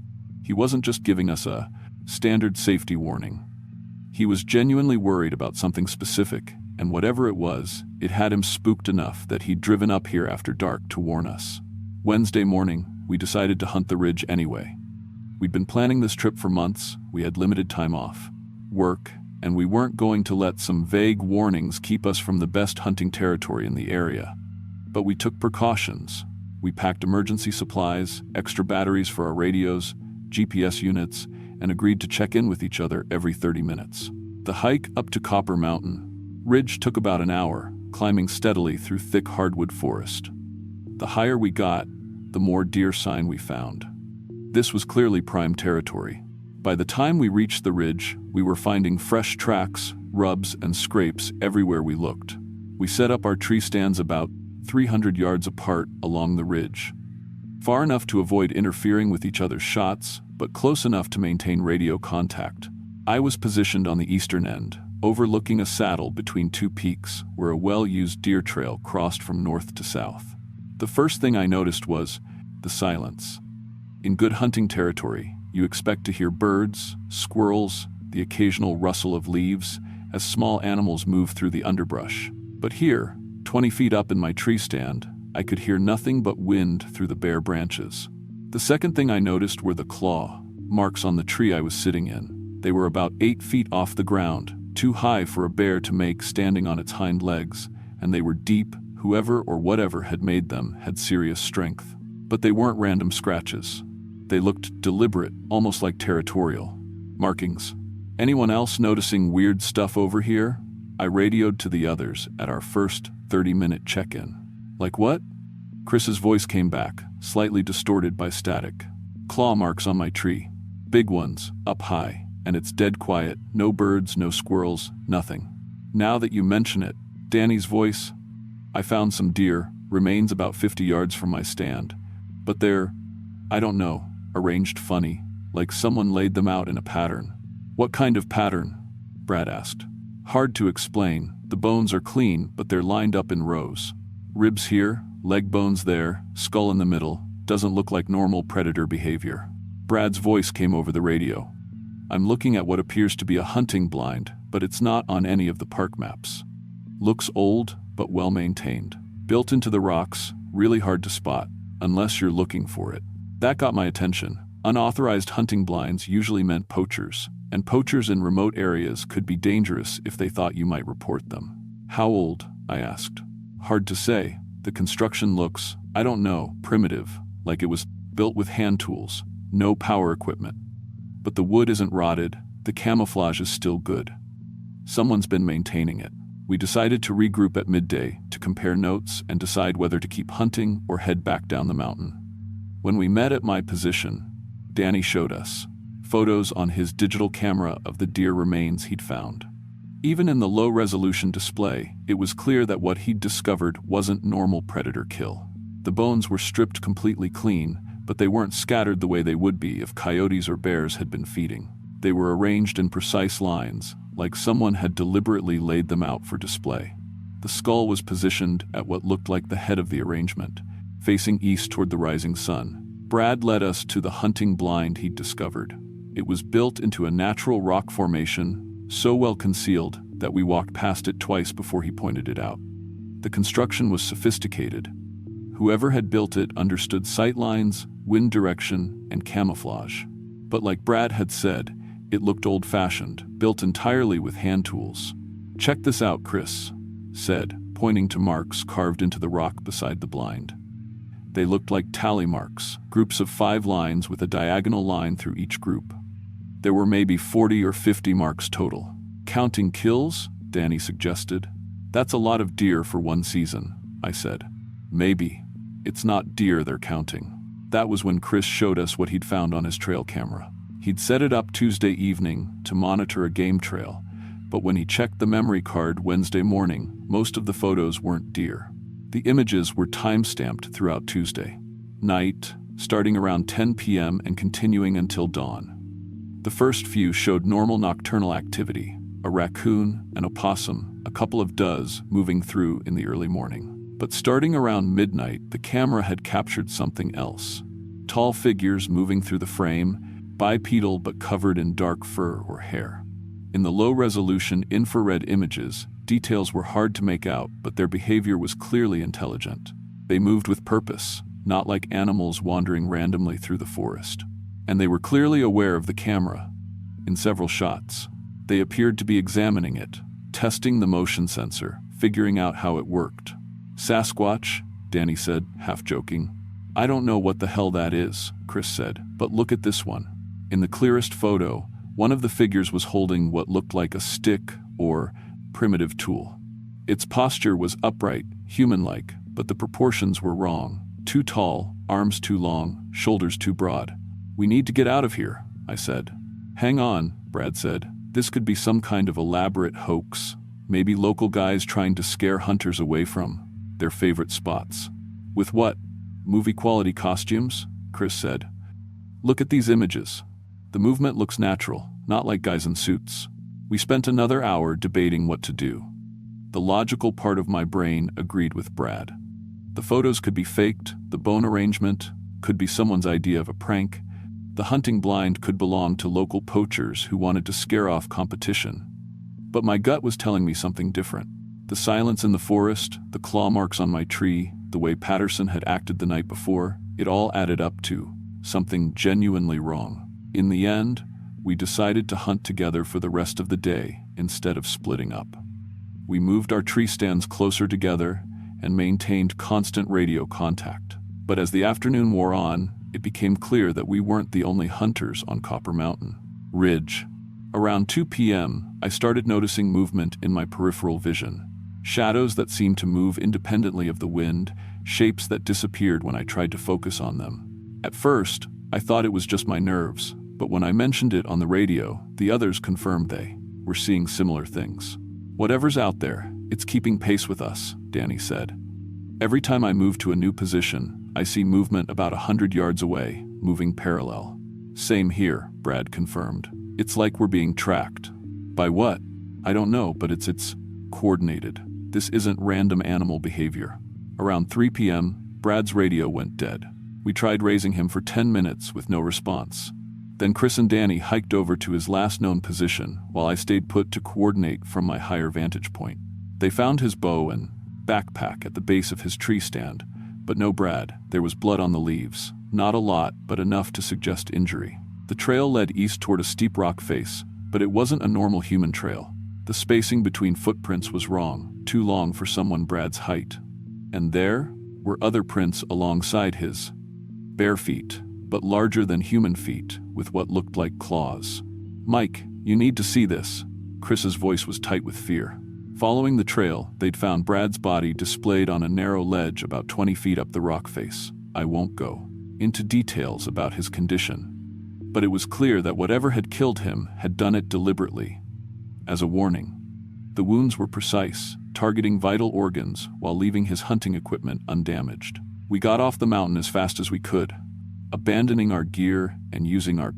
He wasn't just giving us a standard safety warning. He was genuinely worried about something specific, and whatever it was, it had him spooked enough that he'd driven up here after dark to warn us. Wednesday morning, we decided to hunt the ridge anyway. We'd been planning this trip for months, we had limited time off, work, and we weren't going to let some vague warnings keep us from the best hunting territory in the area. But we took precautions. We packed emergency supplies, extra batteries for our radios, GPS units, and agreed to check in with each other every 30 minutes. The hike up to Copper Mountain Ridge took about an hour, climbing steadily through thick hardwood forest. The higher we got, the more deer sign we found. This was clearly prime territory. By the time we reached the ridge, we were finding fresh tracks, rubs, and scrapes everywhere we looked. We set up our tree stands about 300 yards apart along the ridge. Far enough to avoid interfering with each other's shots, but close enough to maintain radio contact. I was positioned on the eastern end, overlooking a saddle between 2 peaks where a well-used deer trail crossed from north to south. The first thing I noticed was the silence. In good hunting territory, you expect to hear birds, squirrels, the occasional rustle of leaves as small animals move through the underbrush. But here, 20 feet up in my tree stand, I could hear nothing but wind through the bare branches. The second thing I noticed were the claw marks on the tree I was sitting in. They were about 8 feet off the ground, too high for a bear to make standing on its hind legs, and they were deep. Whoever or whatever had made them had serious strength. But they weren't random scratches. They looked deliberate, almost like territorial markings. Anyone else noticing weird stuff over here? I radioed to the others at our first 30-minute check-in. Like what? Chris's voice came back, slightly distorted by static. Claw marks on my tree. Big ones, up high, and it's dead quiet. No birds, no squirrels, nothing. Now that you mention it, Danny's voice. I found some deer, remains about 50 yards from my stand. But they're, I don't know, arranged funny, like someone laid them out in a pattern. What kind of pattern? Brad asked. Hard to explain. The bones are clean, but they're lined up in rows. Ribs here, leg bones there, skull in the middle. Doesn't look like normal predator behavior. Brad's voice came over the radio. I'm looking at what appears to be a hunting blind, but it's not on any of the park maps. Looks old, but well maintained. Built into the rocks, really hard to spot, unless you're looking for it. That got my attention. Unauthorized hunting blinds usually meant poachers, and poachers in remote areas could be dangerous if they thought you might report them. How old? I asked. Hard to say. The construction looks, I don't know, primitive, like it was built with hand tools, no power equipment. But the wood isn't rotted, the camouflage is still good. Someone's been maintaining it. We decided to regroup at midday to compare notes and decide whether to keep hunting or head back down the mountain. When we met at my position, Danny showed us photos on his digital camera of the deer remains he'd found. Even in the low-resolution display, it was clear that what he'd discovered wasn't normal predator kill. The bones were stripped completely clean, but they weren't scattered the way they would be if coyotes or bears had been feeding. They were arranged in precise lines, like someone had deliberately laid them out for display. The skull was positioned at what looked like the head of the arrangement, facing east toward the rising sun. Brad led us to the hunting blind he'd discovered. It was built into a natural rock formation, so well concealed that we walked past it twice before he pointed it out. The construction was sophisticated. Whoever had built it understood sightlines, wind direction, and camouflage. But like Brad had said, it looked old-fashioned, built entirely with hand tools. "Check this out," Chris said, pointing to marks carved into the rock beside the blind. They looked like tally marks, groups of 5 lines with a diagonal line through each group. There were maybe 40 or 50 marks total. "Counting kills?" Danny suggested. "That's a lot of deer for one season," I said. "Maybe. It's not deer they're counting." That was when Chris showed us what he'd found on his trail camera. He'd set it up Tuesday evening to monitor a game trail, but when he checked the memory card Wednesday morning, most of the photos weren't deer. The images were time-stamped throughout Tuesday night, starting around 10 p.m. and continuing until dawn. The first few showed normal nocturnal activity, a raccoon, an opossum, a couple of does moving through in the early morning. But starting around midnight, the camera had captured something else. Tall figures moving through the frame, bipedal but covered in dark fur or hair. In the low-resolution infrared images, details were hard to make out, but their behavior was clearly intelligent. They moved with purpose, not like animals wandering randomly through the forest. And they were clearly aware of the camera. In several shots, they appeared to be examining it, testing the motion sensor, figuring out how it worked. "Sasquatch," Danny said, half joking. "I don't know what the hell that is," Chris said, "but look at this one." In the clearest photo, one of the figures was holding what looked like a stick or primitive tool. Its posture was upright, human-like, but the proportions were wrong. Too tall, arms too long, shoulders too broad. "We need to get out of here," I said. "Hang on," Brad said. "This could be some kind of elaborate hoax. Maybe local guys trying to scare hunters away from their favorite spots." "With what? Movie-quality costumes?" Chris said. "Look at these images. The movement looks natural, not like guys in suits." We spent another hour debating what to do. The logical part of my brain agreed with Brad. The photos could be faked, the bone arrangement could be someone's idea of a prank, the hunting blind could belong to local poachers who wanted to scare off competition. But my gut was telling me something different. The silence in the forest, the claw marks on my tree, the way Patterson had acted the night before, it all added up to something genuinely wrong. In the end, we decided to hunt together for the rest of the day instead of splitting up. We moved our tree stands closer together and maintained constant radio contact. But as the afternoon wore on, it became clear that we weren't the only hunters on Copper Mountain Ridge. Around 2 p.m., I started noticing movement in my peripheral vision. Shadows that seemed to move independently of the wind, shapes that disappeared when I tried to focus on them. At first, I thought it was just my nerves, but when I mentioned it on the radio, the others confirmed they were seeing similar things. "Whatever's out there, it's keeping pace with us," Danny said. "Every time I move to a new position, I see movement about 100 yards away, moving parallel." "Same here," Brad confirmed. "It's like we're being tracked." "By what?" "I don't know, but it's coordinated. This isn't random animal behavior." Around 3 p.m., Brad's radio went dead. We tried raising him for 10 minutes with no response. Then Chris and Danny hiked over to his last known position, while I stayed put to coordinate from my higher vantage point. They found his bow and backpack at the base of his tree stand, but no Brad. There was blood on the leaves. Not a lot, but enough to suggest injury. The trail led east toward a steep rock face, but it wasn't a normal human trail. The spacing between footprints was wrong, too long for someone Brad's height. And there were other prints alongside his. Bare feet, but larger than human feet, with what looked like claws. "Mike, you need to see this." Chris's voice was tight with fear. Following the trail, they'd found Brad's body displayed on a narrow ledge about 20 feet up the rock face. I won't go into details about his condition, but it was clear that whatever had killed him had done it deliberately. As a warning, the wounds were precise, targeting vital organs while leaving his hunting equipment undamaged. We got off the mountain as fast as we could, abandoning our gear and using our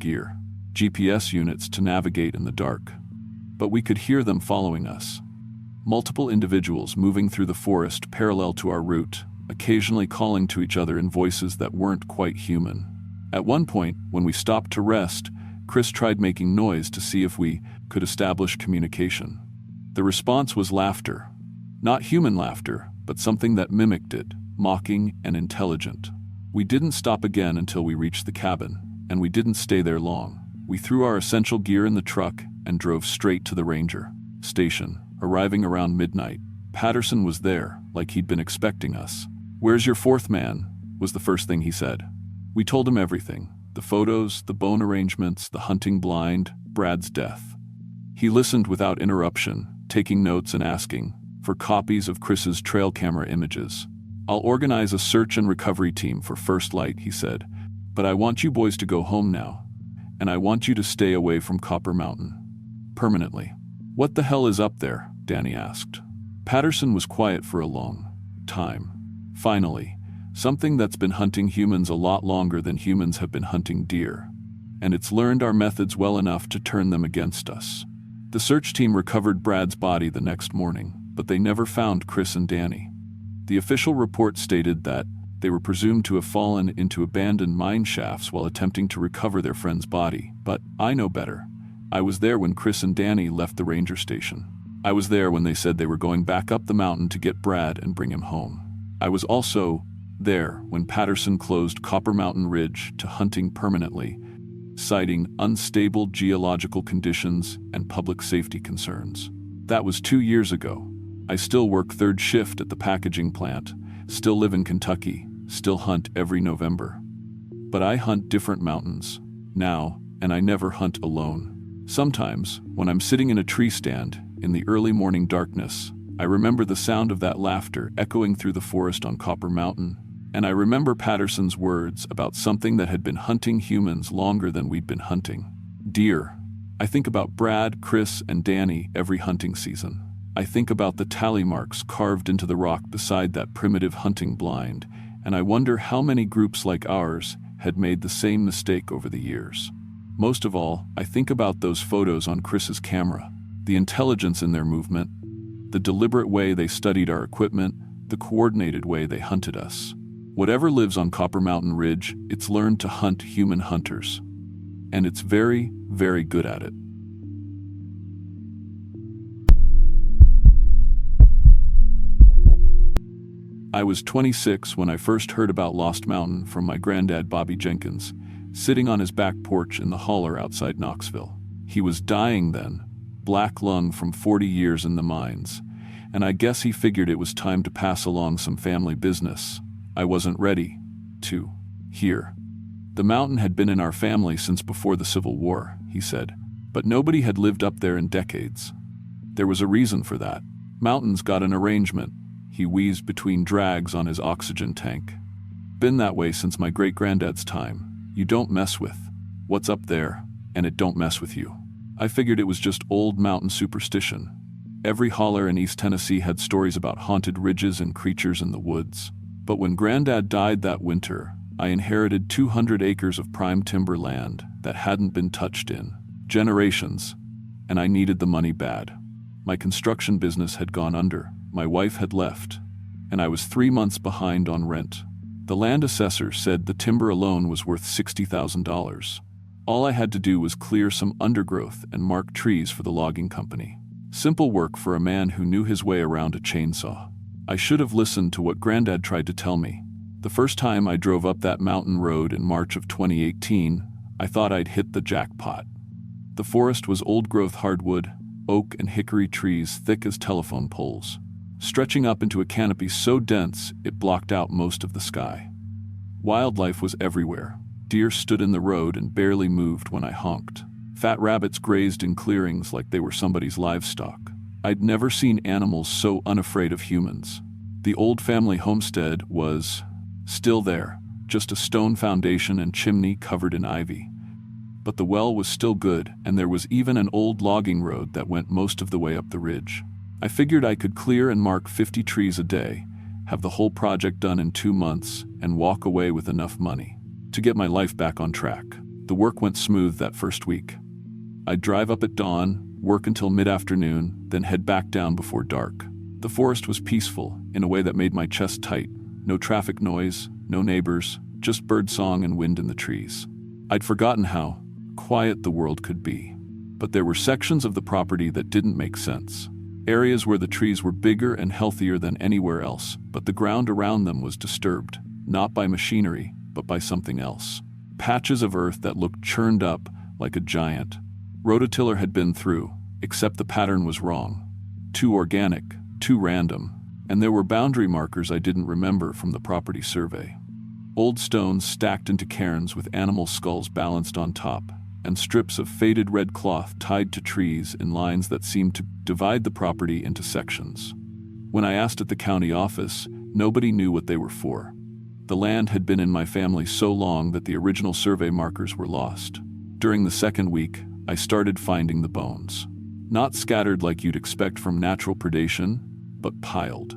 GPS units to navigate in the dark. But we could hear them following us. Multiple individuals moving through the forest parallel to our route, occasionally calling to each other in voices that weren't quite human. At one point, when we stopped to rest, Chris tried making noise to see if we could establish communication. The response was laughter. Not human laughter, but something that mimicked it, mocking and intelligent. We didn't stop again until we reached the cabin, and we didn't stay there long. We threw our essential gear in the truck and drove straight to the ranger station. Arriving around midnight, Patterson was there, like he'd been expecting us. "Where's your fourth man?" was the first thing he said. We told him everything: the photos, the bone arrangements, the hunting blind, Brad's death. He listened without interruption, taking notes and asking for copies of Chris's trail camera images. "I'll organize a search and recovery team for First Light," he said, "but I want you boys to go home now, and I want you to stay away from Copper Mountain. Permanently." "What the hell is up there?" Danny asked. Patterson was quiet for a long time. Finally, "Something that's been hunting humans a lot longer than humans have been hunting deer, and it's learned our methods well enough to turn them against us." The search team recovered Brad's body the next morning, but they never found Chris and Danny. The official report stated that they were presumed to have fallen into abandoned mine shafts while attempting to recover their friend's body. But I know better. I was there when Chris and Danny left the ranger station. I was there when they said they were going back up the mountain to get Brad and bring him home. I was also there when Patterson closed Copper Mountain Ridge to hunting permanently, citing unstable geological conditions and public safety concerns. That was 2 years ago. I still work third shift at the packaging plant, still live in Kentucky, still hunt every November. But I hunt different mountains now, and I never hunt alone. Sometimes, when I'm sitting in a tree stand in the early morning darkness, I remember the sound of that laughter echoing through the forest on Copper Mountain, and I remember Patterson's words about something that had been hunting humans longer than we'd been hunting deer. I think about Brad, Chris, and Danny every hunting season. I think about the tally marks carved into the rock beside that primitive hunting blind, and I wonder how many groups like ours had made the same mistake over the years. Most of all, I think about those photos on Chris's camera, the intelligence in their movement, the deliberate way they studied our equipment, the coordinated way they hunted us. Whatever lives on Copper Mountain Ridge, it's learned to hunt human hunters. And it's very, very good at it. I was 26 when I first heard about Lost Mountain from my granddad Bobby Jenkins, sitting on his back porch in the holler outside Knoxville. He was dying then, black lung from 40 years in the mines, and I guess he figured it was time to pass along some family business. I wasn't ready to hear. The mountain had been in our family since before the Civil War, he said, but nobody had lived up there in decades. There was a reason for that. Mountains got an arrangement. He wheezed between drags on his oxygen tank. Been that way since my great-granddad's time. You don't mess with what's up there, and it don't mess with you. I figured it was just old mountain superstition. Every holler in East Tennessee had stories about haunted ridges and creatures in the woods. But when Granddad died that winter, I inherited 200 acres of prime timber land that hadn't been touched in generations, and I needed the money bad. My construction business had gone under, my wife had left, and I was 3 months behind on rent. The land assessor said the timber alone was worth $60,000. All I had to do was clear some undergrowth and mark trees for the logging company. Simple work for a man who knew his way around a chainsaw. I should have listened to what Granddad tried to tell me. The first time I drove up that mountain road in March of 2018, I thought I'd hit the jackpot. The forest was old-growth hardwood, oak and hickory trees thick as telephone poles, stretching up into a canopy so dense it blocked out most of the sky. Wildlife was everywhere. Deer stood in the road and barely moved when I honked. Fat rabbits grazed in clearings like they were somebody's livestock. I'd never seen animals so unafraid of humans. The old family homestead was still there, just a stone foundation and chimney covered in ivy. But the well was still good, and there was even an old logging road that went most of the way up the ridge. I figured I could clear and mark 50 trees a day, have the whole project done in 2 months, and walk away with enough money to get my life back on track. The work went smooth that first week. I'd drive up at dawn, work until mid-afternoon, then head back down before dark. The forest was peaceful in a way that made my chest tight. No traffic noise, no neighbors, just birdsong and wind in the trees. I'd forgotten how quiet the world could be. But there were sections of the property that didn't make sense. Areas where the trees were bigger and healthier than anywhere else, but the ground around them was disturbed, not by machinery, but by something else. Patches of earth that looked churned up like a giant rototiller had been through, except the pattern was wrong. Too organic, too random, and there were boundary markers I didn't remember from the property survey. Old stones stacked into cairns with animal skulls balanced on top, and strips of faded red cloth tied to trees in lines that seemed to divide the property into sections. When I asked at the county office, nobody knew what they were for. The land had been in my family so long that the original survey markers were lost. During the second week, I started finding the bones. Not scattered like you'd expect from natural predation, but piled.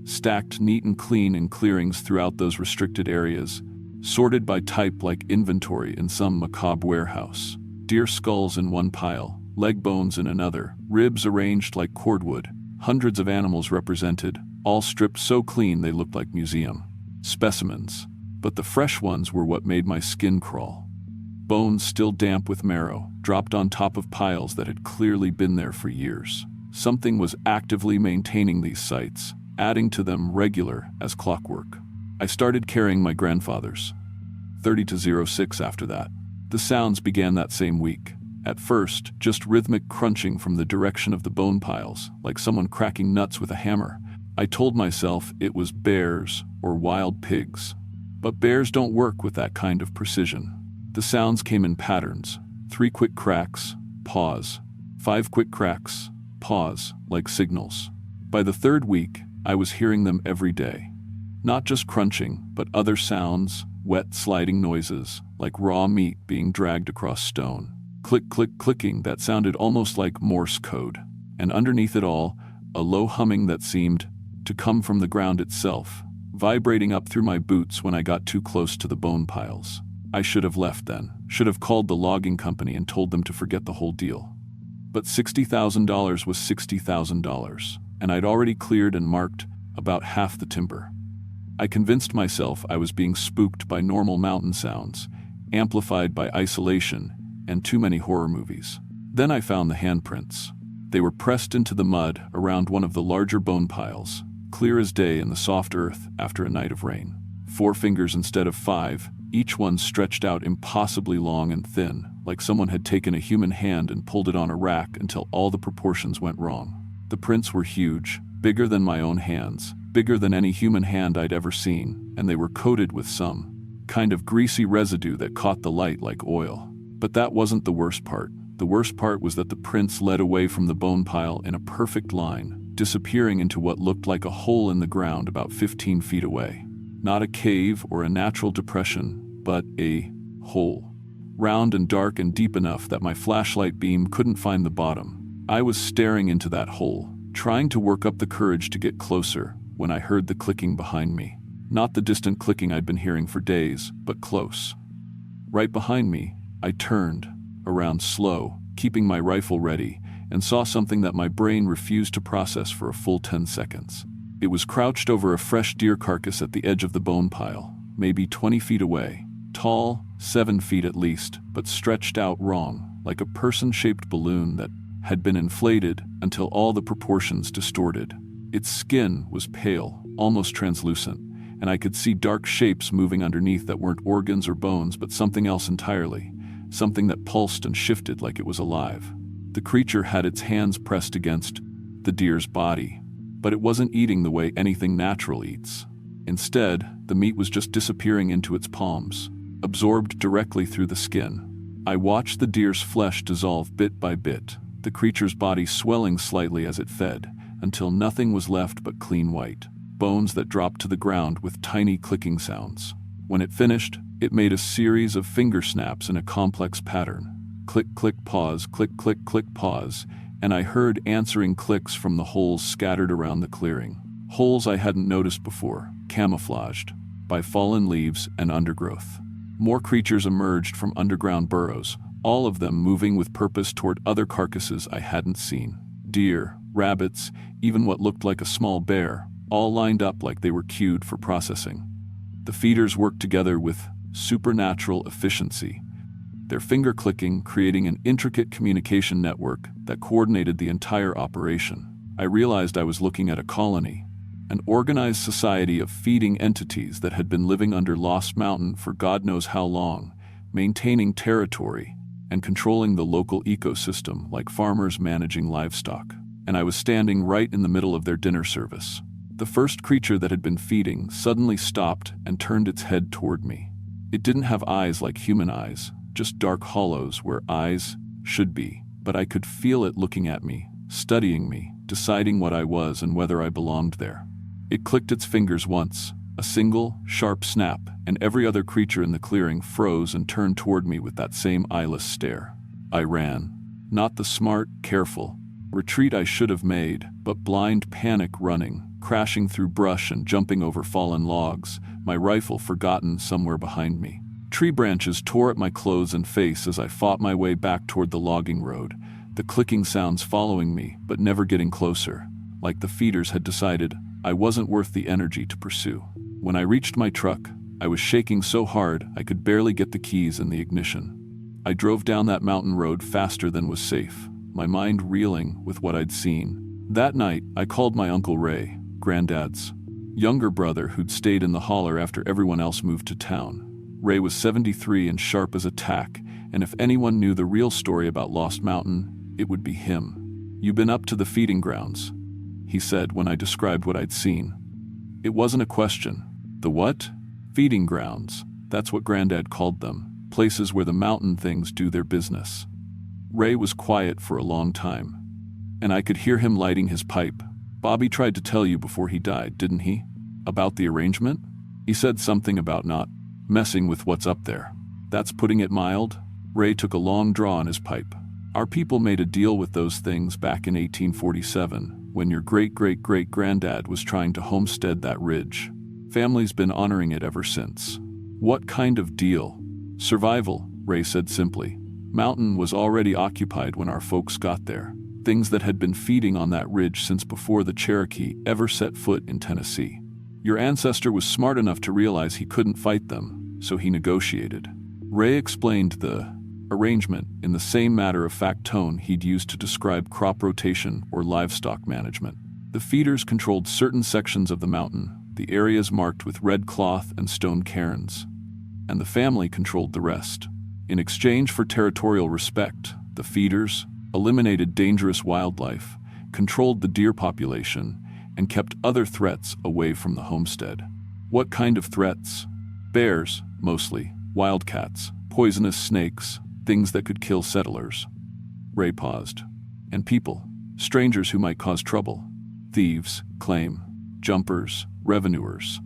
Stacked neat and clean in clearings throughout those restricted areas, sorted by type like inventory in some macabre warehouse. Deer skulls in one pile, leg bones in another, ribs arranged like cordwood, hundreds of animals represented, all stripped so clean they looked like museum specimens. But the fresh ones were what made my skin crawl. Bones still damp with marrow, dropped on top of piles that had clearly been there for years. Something was actively maintaining these sites, adding to them regular as clockwork. I started carrying my grandfather's 30-06 after that. The sounds began that same week. At first, just rhythmic crunching from the direction of the bone piles, like someone cracking nuts with a hammer. I told myself it was bears or wild pigs. But bears don't work with that kind of precision. The sounds came in patterns. 3 quick cracks, pause. 5 quick cracks, pause, like signals. By the third week, I was hearing them every day. Not just crunching, but other sounds, wet sliding noises, like raw meat being dragged across stone. Click, click, clicking that sounded almost like Morse code. And underneath it all, a low humming that seemed to come from the ground itself, vibrating up through my boots when I got too close to the bone piles. I should have left then, should have called the logging company and told them to forget the whole deal. But $60,000 was $60,000, and I'd already cleared and marked about half the timber. I convinced myself I was being spooked by normal mountain sounds, amplified by isolation and too many horror movies. Then I found the handprints. They were pressed into the mud around one of the larger bone piles, clear as day in the soft earth after a night of rain. 4 fingers instead of 5, each one stretched out impossibly long and thin, like someone had taken a human hand and pulled it on a rack until all the proportions went wrong. The prints were huge, bigger than my own hands, bigger than any human hand I'd ever seen, and they were coated with some kind of greasy residue that caught the light like oil. But that wasn't the worst part. The worst part was that the prints led away from the bone pile in a perfect line, disappearing into what looked like a hole in the ground about 15 feet away. Not a cave or a natural depression, but a hole. Round and dark and deep enough that my flashlight beam couldn't find the bottom. I was staring into that hole, trying to work up the courage to get closer, when I heard the clicking behind me. Not the distant clicking I'd been hearing for days, but close. Right behind me, I turned around slow, keeping my rifle ready, and saw something that my brain refused to process for a full 10 seconds. It was crouched over a fresh deer carcass at the edge of the bone pile, maybe 20 feet away. Tall, 7 feet at least, but stretched out wrong, like a person-shaped balloon that had been inflated until all the proportions distorted. Its skin was pale, almost translucent, and I could see dark shapes moving underneath that weren't organs or bones but something else entirely, something that pulsed and shifted like it was alive. The creature had its hands pressed against the deer's body, but it wasn't eating the way anything natural eats. Instead, the meat was just disappearing into its palms, absorbed directly through the skin. I watched the deer's flesh dissolve bit by bit, the creature's body swelling slightly as it fed, until nothing was left but clean white bones that dropped to the ground with tiny clicking sounds. When it finished, it made a series of finger snaps in a complex pattern. Click, click, pause, click, click, click, pause, and I heard answering clicks from the holes scattered around the clearing. Holes I hadn't noticed before, camouflaged by fallen leaves and undergrowth. More creatures emerged from underground burrows, all of them moving with purpose toward other carcasses I hadn't seen. Deer, rabbits, even what looked like a small bear, all lined up like they were cued for processing. The feeders worked together with supernatural efficiency, their finger clicking creating an intricate communication network that coordinated the entire operation. I realized I was looking at a colony, an organized society of feeding entities that had been living under Lost Mountain for God knows how long, maintaining territory and controlling the local ecosystem like farmers managing livestock. And I was standing right in the middle of their dinner service. The first creature that had been feeding suddenly stopped and turned its head toward me. It didn't have eyes like human eyes, just dark hollows where eyes should be, but I could feel it looking at me, studying me, deciding what I was and whether I belonged there. It clicked its fingers once, a single, sharp snap, and every other creature in the clearing froze and turned toward me with that same eyeless stare. I ran. Not the smart, careful retreat I should have made, but blind panic running, crashing through brush and jumping over fallen logs, my rifle forgotten somewhere behind me. Tree branches tore at my clothes and face as I fought my way back toward the logging road, the clicking sounds following me but never getting closer, like the feeders had decided I wasn't worth the energy to pursue. When I reached my truck, I was shaking so hard I could barely get the keys in the ignition. I drove down that mountain road faster than was safe, my mind reeling with what I'd seen. That night, I called my Uncle Ray, Granddad's younger brother who'd stayed in the holler after everyone else moved to town. Ray was 73 and sharp as a tack, and if anyone knew the real story about Lost Mountain, it would be him. "You've been up to the feeding grounds," he said when I described what I'd seen. It wasn't a question. The what? Feeding grounds. That's what Granddad called them, places where the mountain things do their business. Ray was quiet for a long time, and I could hear him lighting his pipe. "Bobby tried to tell you before he died, didn't he? About the arrangement? He said something about not messing with what's up there. That's putting it mild." Ray took a long draw on his pipe. "Our people made a deal with those things back in 1847, when your great-great-great-granddad was trying to homestead that ridge. Family's been honoring it ever since." "What kind of deal?" "Survival," Ray said simply. "Mountain was already occupied when our folks got there. Things that had been feeding on that ridge since before the Cherokee ever set foot in Tennessee. Your ancestor was smart enough to realize he couldn't fight them, so he negotiated." Ray explained the arrangement in the same matter-of-fact tone he'd used to describe crop rotation or livestock management. The feeders controlled certain sections of the mountain, the areas marked with red cloth and stone cairns, and the family controlled the rest. In exchange for territorial respect, the feeders eliminated dangerous wildlife, controlled the deer population, and kept other threats away from the homestead. "What kind of threats?" "Bears, mostly, wildcats, poisonous snakes, things that could kill settlers." Ray paused. "And people, strangers who might cause trouble. Thieves, claim, jumpers, revenuers.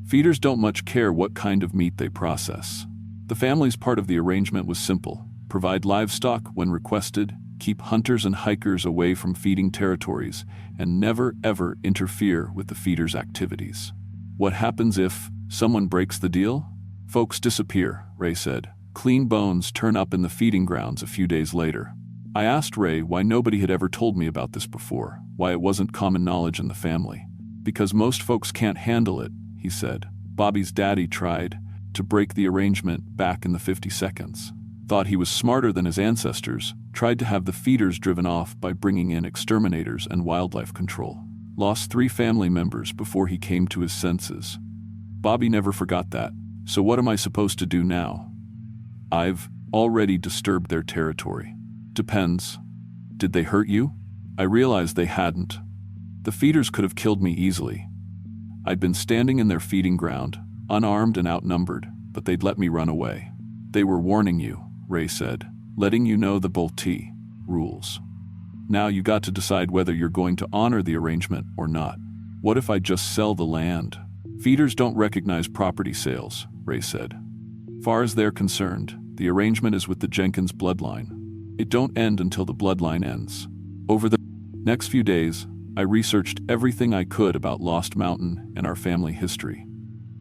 Feeders don't much care what kind of meat they process." The family's part of the arrangement was simple: provide livestock when requested, keep hunters and hikers away from feeding territories, and never ever interfere with the feeders' activities. "What happens if someone breaks the deal?" "Folks disappear," Ray said. "Clean bones turn up in the feeding grounds a few days later." I asked Ray why nobody had ever told me about this before, why it wasn't common knowledge in the family. "Because most folks can't handle it," he said. "Bobby's daddy tried to break the arrangement back in the 52nds. Thought he was smarter than his ancestors, tried to have the feeders driven off by bringing in exterminators and wildlife control. Lost 3 family members before he came to his senses. Bobby never forgot that. So what am I supposed to do now?" "I've already disturbed their territory." "Depends. Did they hurt you?" I realized they hadn't. The feeders could have killed me easily. I'd been standing in their feeding ground, unarmed and outnumbered, but they'd let me run away. "They were warning you," Ray said, "letting you know the Boltee rules. Now you got to decide whether you're going to honor the arrangement or not." "What if I just sell the land?" "Feeders don't recognize property sales," Ray said. "Far as they're concerned, the arrangement is with the Jenkins bloodline. It don't end until the bloodline ends." Over the next few days, I researched everything I could about Lost Mountain and our family history.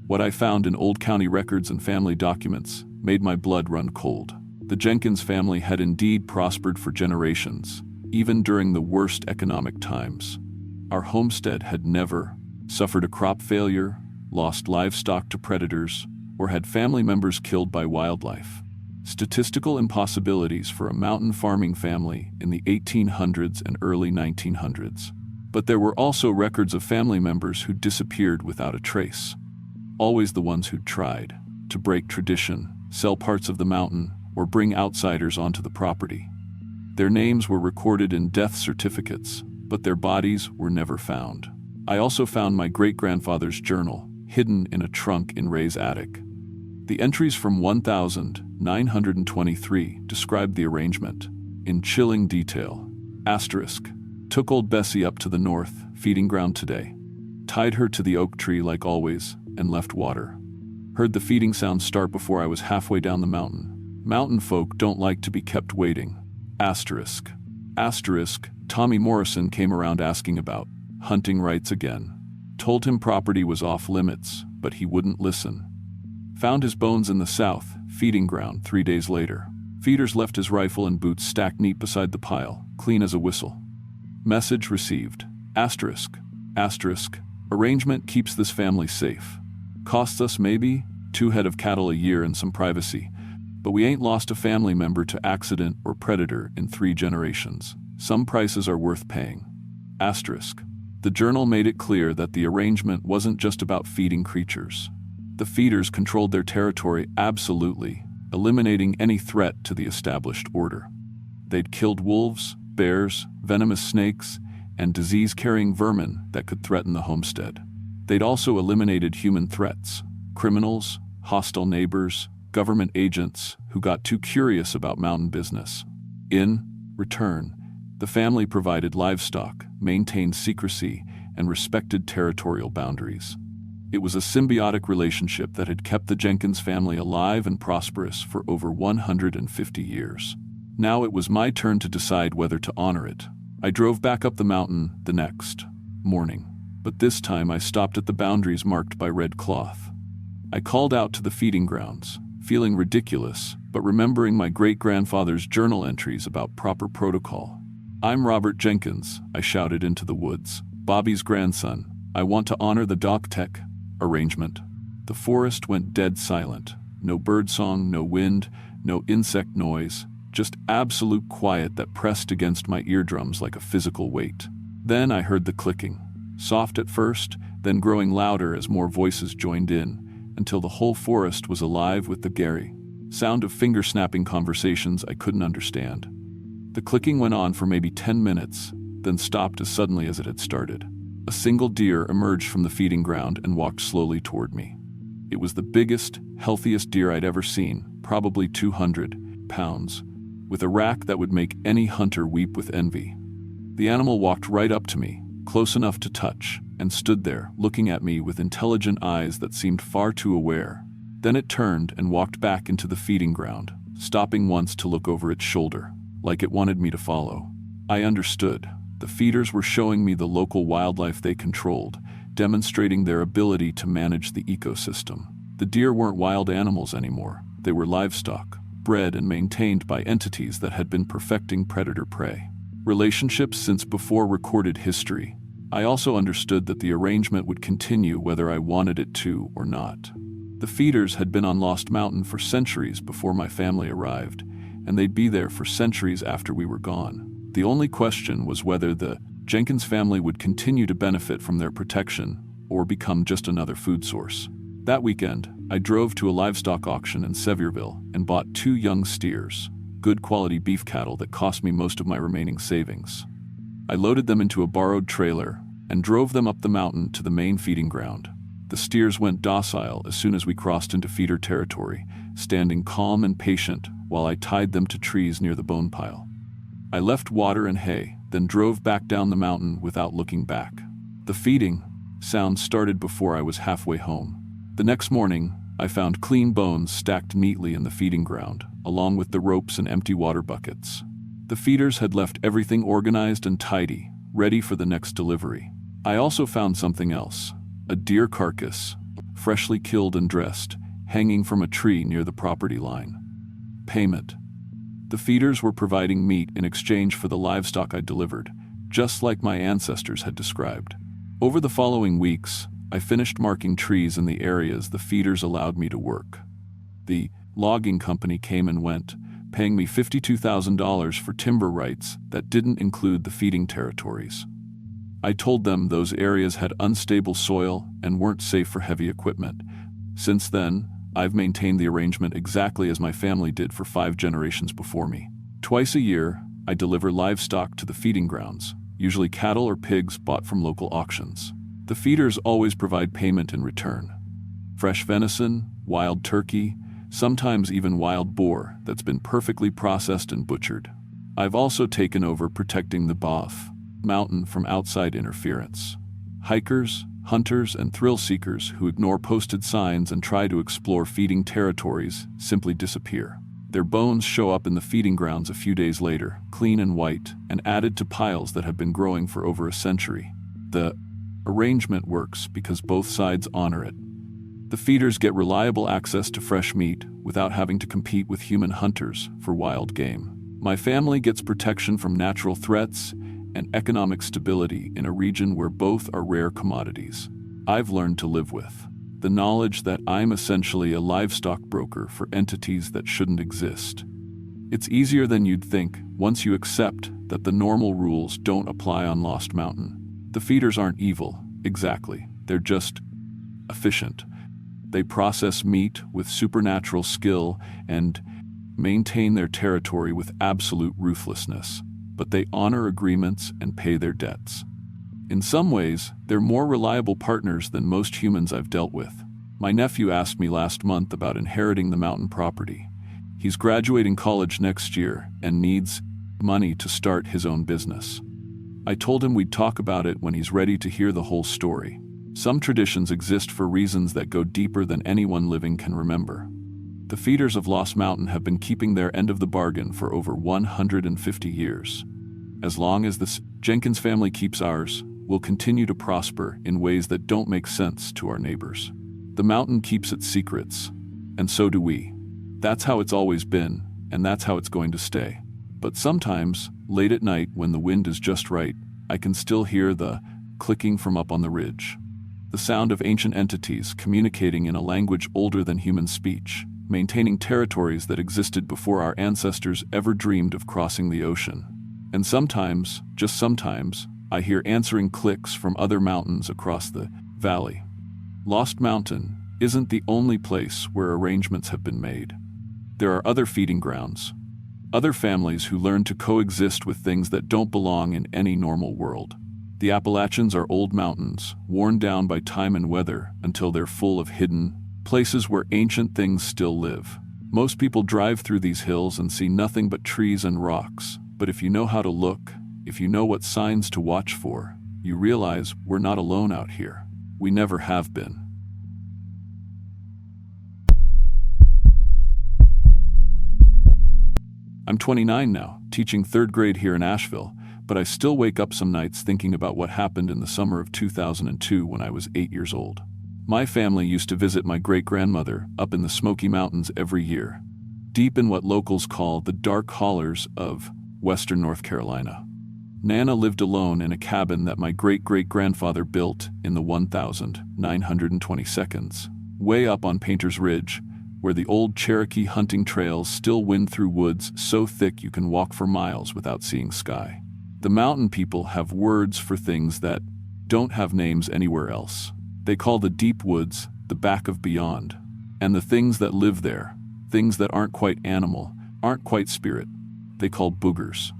What I found in old county records and family documents made my blood run cold. The Jenkins family had indeed prospered for generations, even during the worst economic times. Our homestead had never suffered a crop failure, lost livestock to predators, or had family members killed by wildlife. Statistical impossibilities for a mountain farming family in the 1800s and early 1900s. But there were also records of family members who disappeared without a trace. Always the ones who'd tried to break tradition, sell parts of the mountain, or bring outsiders onto the property. Their names were recorded in death certificates, but their bodies were never found. I also found my great-grandfather's journal, hidden in a trunk in Ray's attic. The entries from 1923 described the arrangement in chilling detail. Asterisk. Took old Bessie up to the north, feeding ground today. Tied her to the oak tree like always, and left water. Heard the feeding sound start before I was halfway down the mountain. Mountain folk don't like to be kept waiting. Asterisk. Asterisk. Tommy Morrison came around asking about hunting rights again. Told him property was off limits, but he wouldn't listen. Found his bones in the south, feeding ground 3 days later. Feeders left his rifle and boots stacked neat beside the pile, clean as a whistle. Message received. Asterisk. Asterisk. Arrangement keeps this family safe. Costs us maybe 2 head of cattle a year and some privacy, but we ain't lost a family member to accident or predator in 3 generations. Some prices are worth paying. Asterisk. The journal made it clear that the arrangement wasn't just about feeding creatures. The feeders controlled their territory absolutely, eliminating any threat to the established order. They'd killed wolves, bears, venomous snakes, and disease-carrying vermin that could threaten the homestead. They'd also eliminated human threats, criminals, hostile neighbors, government agents who got too curious about mountain business. In return, the family provided livestock, maintained secrecy, and respected territorial boundaries. It was a symbiotic relationship that had kept the Jenkins family alive and prosperous for over 150 years. Now it was my turn to decide whether to honor it. I drove back up the mountain the next morning, but this time I stopped at the boundaries marked by red cloth. I called out to the feeding grounds, feeling ridiculous, but remembering my great-grandfather's journal entries about proper protocol. "I'm Robert Jenkins," I shouted into the woods, "Bobby's grandson. I want to honor the Dog-Tech arrangement." The forest went dead silent. No birdsong, no wind, no insect noise, just absolute quiet that pressed against my eardrums like a physical weight. Then I heard the clicking, soft at first, then growing louder as more voices joined in, until the whole forest was alive with the Gary sound of finger-snapping conversations I couldn't understand. The clicking went on for maybe 10 minutes, then stopped as suddenly as it had started. A single deer emerged from the feeding ground and walked slowly toward me. It was the biggest, healthiest deer I'd ever seen, probably 200 pounds, with a rack that would make any hunter weep with envy. The animal walked right up to me, close enough to touch, and stood there, looking at me with intelligent eyes that seemed far too aware. Then it turned and walked back into the feeding ground, stopping once to look over its shoulder, like it wanted me to follow. I understood. The feeders were showing me the local wildlife they controlled, demonstrating their ability to manage the ecosystem. The deer weren't wild animals anymore. They were livestock, bred and maintained by entities that had been perfecting predator-prey relationships since before recorded history. I also understood that the arrangement would continue whether I wanted it to or not. The feeders had been on Lost Mountain for centuries before my family arrived, and they'd be there for centuries after we were gone. The only question was whether the Jenkins family would continue to benefit from their protection or become just another food source. That weekend, I drove to a livestock auction in Sevierville and bought 2 young steers, good quality beef cattle that cost me most of my remaining savings. I loaded them into a borrowed trailer and drove them up the mountain to the main feeding ground. The steers went docile as soon as we crossed into feeder territory, standing calm and patient while I tied them to trees near the bone pile. I left water and hay, then drove back down the mountain without looking back. The feeding sound started before I was halfway home. The next morning, I found clean bones stacked neatly in the feeding ground, along with the ropes and empty water buckets. The feeders had left everything organized and tidy, ready for the next delivery. I also found something else, a deer carcass, freshly killed and dressed, hanging from a tree near the property line. Payment. The feeders were providing meat in exchange for the livestock I delivered, just like my ancestors had described. Over the following weeks, I finished marking trees in the areas the feeders allowed me to work. The logging company came and went, paying me $52,000 for timber rights that didn't include the feeding territories. I told them those areas had unstable soil and weren't safe for heavy equipment. Since then, I've maintained the arrangement exactly as my family did for 5 generations before me. Twice a year, I deliver livestock to the feeding grounds, usually cattle or pigs bought from local auctions. The feeders always provide payment in return. Fresh venison, wild turkey, sometimes even wild boar that's been perfectly processed and butchered. I've also taken over protecting the Bath Mountain from outside interference. Hikers, hunters, and thrill seekers who ignore posted signs and try to explore feeding territories simply disappear. Their bones show up in the feeding grounds a few days later, clean and white, and added to piles that have been growing for over a century. The arrangement works because both sides honor it. The feeders get reliable access to fresh meat without having to compete with human hunters for wild game. My family gets protection from natural threats and economic stability in a region where both are rare commodities. I've learned to live with the knowledge that I'm essentially a livestock broker for entities that shouldn't exist. It's easier than you'd think once you accept that the normal rules don't apply on Lost Mountain. The feeders aren't evil, exactly. They're just efficient. They process meat with supernatural skill and maintain their territory with absolute ruthlessness, but they honor agreements and pay their debts. In some ways, they're more reliable partners than most humans I've dealt with. My nephew asked me last month about inheriting the mountain property. He's graduating college next year and needs money to start his own business. I told him we'd talk about it when he's ready to hear the whole story. Some traditions exist for reasons that go deeper than anyone living can remember. The feeders of Lost Mountain have been keeping their end of the bargain for over 150 years. As long as the Jenkins family keeps ours, we'll continue to prosper in ways that don't make sense to our neighbors. The mountain keeps its secrets, and so do we. That's how it's always been, and that's how it's going to stay. But sometimes, late at night when the wind is just right, I can still hear the clicking from up on the ridge. The sound of ancient entities communicating in a language older than human speech, maintaining territories that existed before our ancestors ever dreamed of crossing the ocean. And sometimes, just sometimes, I hear answering clicks from other mountains across the valley. Lost Mountain isn't the only place where arrangements have been made. There are other feeding grounds, other families who learn to coexist with things that don't belong in any normal world. The Appalachians are old mountains, worn down by time and weather until they're full of hidden places where ancient things still live. Most people drive through these hills and see nothing but trees and rocks, but if you know how to look, if you know what signs to watch for, you realize we're not alone out here. We never have been. I'm 29 now, teaching 3rd grade here in Asheville, but I still wake up some nights thinking about what happened in the summer of 2002 when I was 8 years old. My family used to visit my great-grandmother up in the Smoky Mountains every year, deep in what locals call the dark hollers of western North Carolina. Nana lived alone in a cabin that my great-great-grandfather built in the 1922, way up on Painter's Ridge, where the old Cherokee hunting trails still wind through woods so thick you can walk for miles without seeing sky. The mountain people have words for things that don't have names anywhere else. They call the deep woods the back of beyond. And the things that live there, things that aren't quite animal, aren't quite spirit, they call boogers.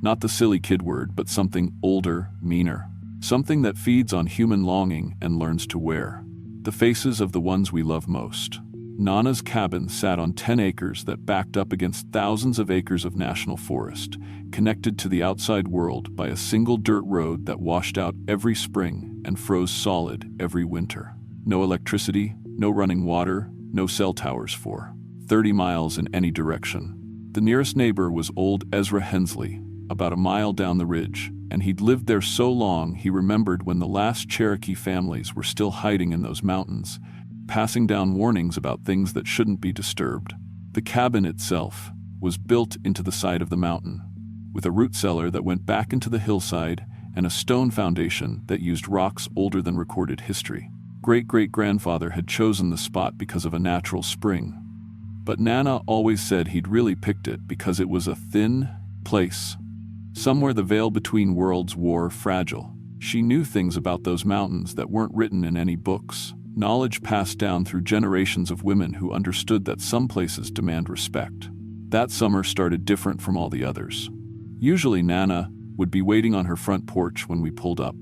Not the silly kid word, but something older, meaner. Something that feeds on human longing and learns to wear the faces of the ones we love most. Nana's cabin sat on 10 acres that backed up against thousands of acres of national forest, connected to the outside world by a single dirt road that washed out every spring and froze solid every winter. No electricity, no running water, no cell towers for 30 miles in any direction. The nearest neighbor was old Ezra Hensley, about a mile down the ridge, and he'd lived there so long he remembered when the last Cherokee families were still hiding in those mountains, passing down warnings about things that shouldn't be disturbed. The cabin itself was built into the side of the mountain, with a root cellar that went back into the hillside and a stone foundation that used rocks older than recorded history. Great-great-grandfather had chosen the spot because of a natural spring, but Nana always said he'd really picked it because it was a thin place, somewhere the veil between worlds wore fragile. She knew things about those mountains that weren't written in any books, knowledge passed down through generations of women who understood that some places demand respect. That summer started different from all the others. Usually Nana would be waiting on her front porch when we pulled up,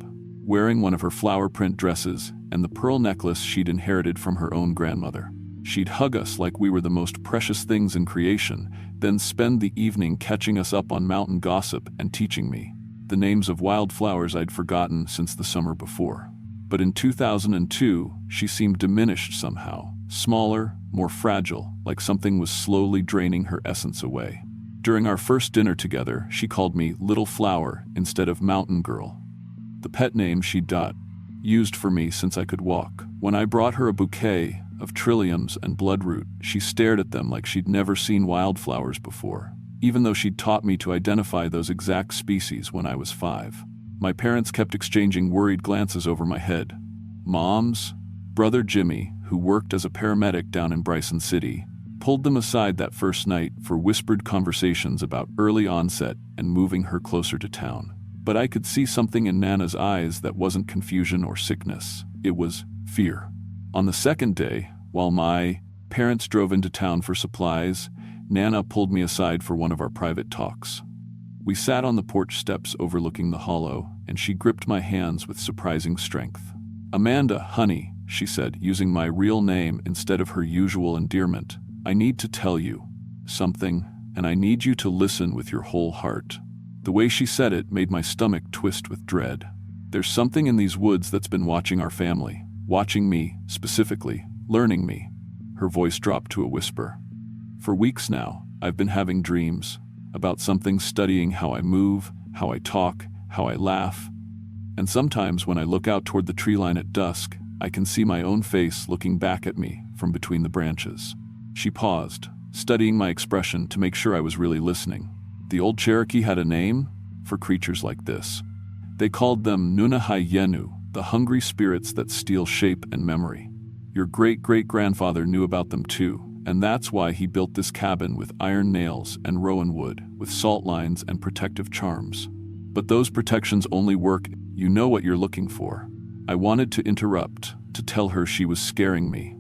wearing one of her flower print dresses and the pearl necklace she'd inherited from her own grandmother. She'd hug us like we were the most precious things in creation, then spend the evening catching us up on mountain gossip and teaching me the names of wildflowers I'd forgotten since the summer before. But in 2002, she seemed diminished somehow, smaller, more fragile, like something was slowly draining her essence away. During our first dinner together, she called me Little Flower instead of Mountain Girl, the pet name she'd used for me since I could walk. When I brought her a bouquet of trilliums and bloodroot, she stared at them like she'd never seen wildflowers before, even though she'd taught me to identify those exact species when I was 5. My parents kept exchanging worried glances over my head. Mom's brother Jimmy, who worked as a paramedic down in Bryson City, pulled them aside that first night for whispered conversations about early onset and moving her closer to town. But I could see something in Nana's eyes that wasn't confusion or sickness. It was fear. On the second day, while my parents drove into town for supplies, Nana pulled me aside for one of our private talks. We sat on the porch steps overlooking the hollow, and she gripped my hands with surprising strength. "Amanda, honey," she said, using my real name instead of her usual endearment, "I need to tell you something, and I need you to listen with your whole heart." The way she said it made my stomach twist with dread. There's something in these woods that's been watching our family, watching me, specifically, learning me. Her voice dropped to a whisper. For weeks now, I've been having dreams about something studying how I move, how I talk, how I laugh. And sometimes when I look out toward the tree line at dusk, I can see my own face looking back at me from between the branches. She paused, studying my expression to make sure I was really listening. The old Cherokee had a name for creatures like this. They called them Nunahai-Yenu, the hungry spirits that steal shape and memory. Your great-great-grandfather knew about them too, and that's why he built this cabin with iron nails and rowan wood, with salt lines and protective charms. But those protections only work, you know what you're looking for. I wanted to interrupt, to tell her she was scaring me.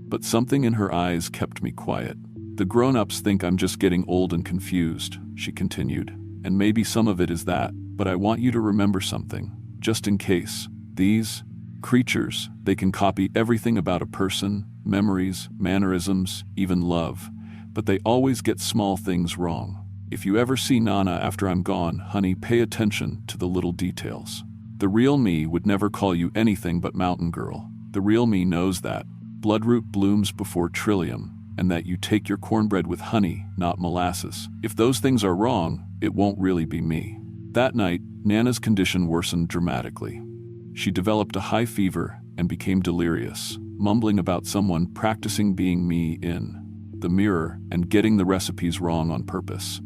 But something in her eyes kept me quiet. "The grown-ups think I'm just getting old and confused," she continued, "and maybe some of it is that, but I want you to remember something, just in case. These creatures, they can copy everything about a person, memories, mannerisms, even love, but they always get small things wrong. If you ever see Nana after I'm gone, honey, pay attention to the little details. The real me would never call you anything but Mountain Girl. The real me knows that bloodroot blooms before trillium, and that you take your cornbread with honey, not molasses. If those things are wrong, it won't really be me." That night, Nana's condition worsened dramatically. She developed a high fever and became delirious, mumbling about someone practicing being me in the mirror and getting the recipes wrong on purpose.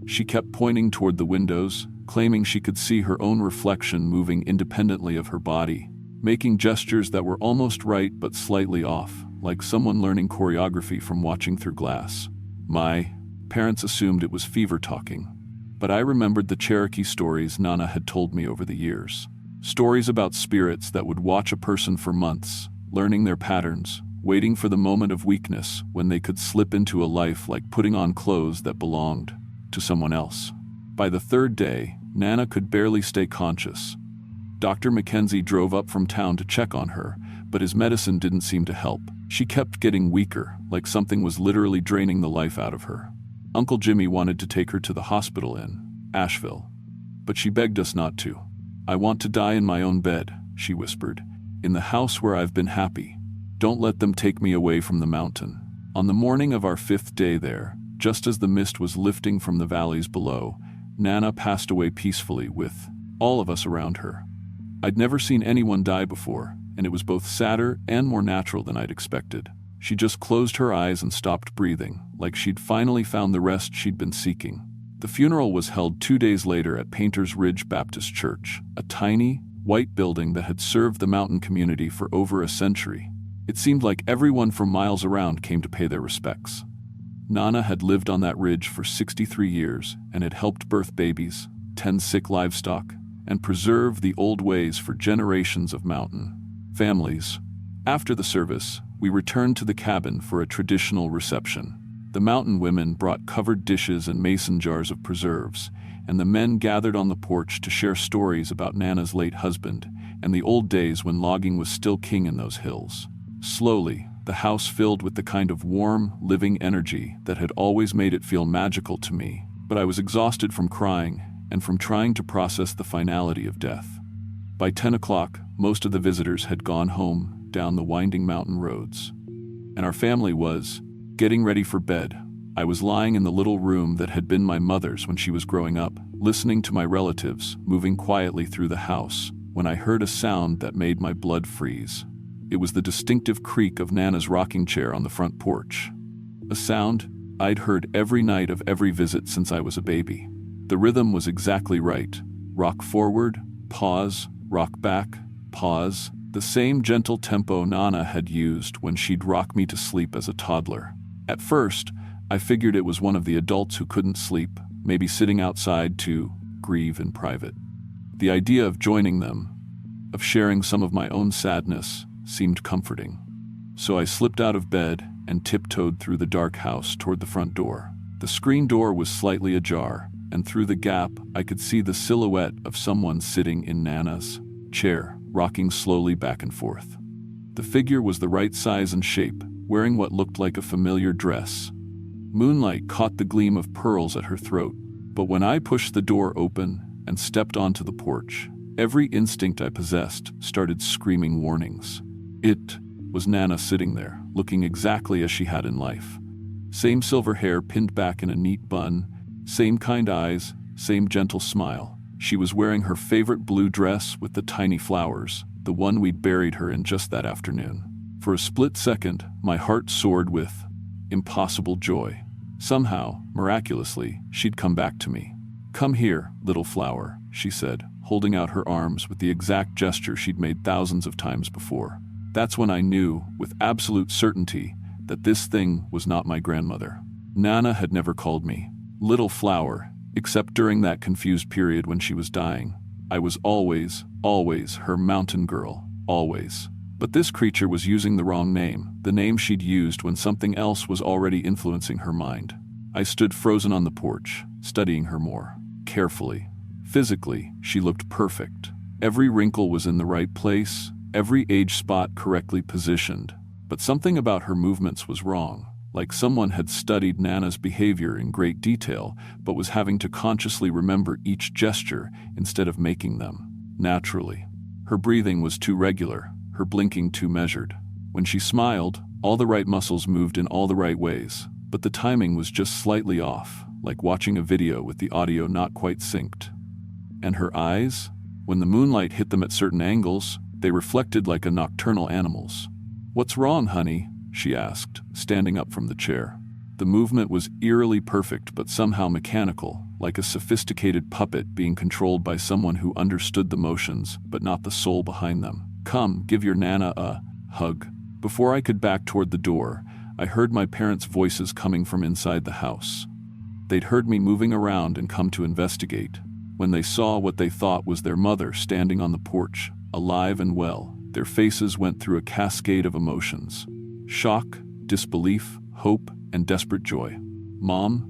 She kept pointing toward the windows, claiming she could see her own reflection moving independently of her body, making gestures that were almost right but slightly off, like someone learning choreography from watching through glass. My parents assumed it was fever talking, but I remembered the Cherokee stories Nana had told me over the years. Stories about spirits that would watch a person for months, learning their patterns, waiting for the moment of weakness when they could slip into a life like putting on clothes that belonged to someone else. By the third day, Nana could barely stay conscious. Dr. Mackenzie drove up from town to check on her, but his medicine didn't seem to help. She kept getting weaker, like something was literally draining the life out of her. Uncle Jimmy wanted to take her to the hospital in Asheville, but she begged us not to. "I want to die in my own bed," she whispered, "in the house where I've been happy. Don't let them take me away from the mountain." On the morning of our 5th day there, just as the mist was lifting from the valleys below, Nana passed away peacefully with all of us around her. I'd never seen anyone die before, and it was both sadder and more natural than I'd expected. She just closed her eyes and stopped breathing, like she'd finally found the rest she'd been seeking. The funeral was held 2 days later at Painter's Ridge Baptist Church, a tiny, white building that had served the mountain community for over a century. It seemed like everyone from miles around came to pay their respects. Nana had lived on that ridge for 63 years and had helped birth babies, tend sick livestock, and preserve the old ways for generations of mountain families. After the service, we returned to the cabin for a traditional reception. The mountain women brought covered dishes and mason jars of preserves, and the men gathered on the porch to share stories about Nana's late husband and the old days when logging was still king in those hills. Slowly, the house filled with the kind of warm, living energy that had always made it feel magical to me, but I was exhausted from crying and from trying to process the finality of death. By 10 o'clock, most of the visitors had gone home down the winding mountain roads, and our family was getting ready for bed. I was lying in the little room that had been my mother's when she was growing up, listening to my relatives moving quietly through the house, when I heard a sound that made my blood freeze. It was the distinctive creak of Nana's rocking chair on the front porch. A sound I'd heard every night of every visit since I was a baby. The rhythm was exactly right. Rock forward, pause, rock back, pause. The same gentle tempo Nana had used when she'd rock me to sleep as a toddler. At first, I figured it was one of the adults who couldn't sleep, maybe sitting outside to grieve in private. The idea of joining them, of sharing some of my own sadness, seemed comforting. So I slipped out of bed and tiptoed through the dark house toward the front door. The screen door was slightly ajar, and through the gap I could see the silhouette of someone sitting in Nana's chair, rocking slowly back and forth. The figure was the right size and shape, wearing what looked like a familiar dress. Moonlight caught the gleam of pearls at her throat, but when I pushed the door open and stepped onto the porch, every instinct I possessed started screaming warnings. It was Nana sitting there, looking exactly as she had in life. Same silver hair pinned back in a neat bun, same kind eyes, same gentle smile. She was wearing her favorite blue dress with the tiny flowers, the one we'd buried her in just that afternoon. For a split second, my heart soared with impossible joy. Somehow, miraculously, she'd come back to me. "Come here, little flower," she said, holding out her arms with the exact gesture she'd made thousands of times before. That's when I knew, with absolute certainty, that this thing was not my grandmother. Nana had never called me little flower, except during that confused period when she was dying. I was always her mountain girl, always. But this creature was using the wrong name, the name she'd used when something else was already influencing her mind. I stood frozen on the porch, studying her more carefully. Physically, she looked perfect. Every wrinkle was in the right place, every age spot correctly positioned. But something about her movements was wrong, like someone had studied Nana's behavior in great detail, but was having to consciously remember each gesture instead of making them naturally. Her breathing was too regular, her blinking too measured. When she smiled, all the right muscles moved in all the right ways, but the timing was just slightly off, like watching a video with the audio not quite synced. And her eyes? When the moonlight hit them at certain angles, they reflected like a nocturnal animal's. "What's wrong, honey?" she asked, standing up from the chair. The movement was eerily perfect but somehow mechanical, like a sophisticated puppet being controlled by someone who understood the motions but not the soul behind them. "Come, give your Nana a hug." Before I could back toward the door, I heard my parents' voices coming from inside the house. They'd heard me moving around and come to investigate. When they saw what they thought was their mother standing on the porch, alive and well, their faces went through a cascade of emotions. Shock, disbelief, hope, and desperate joy. "Mom?"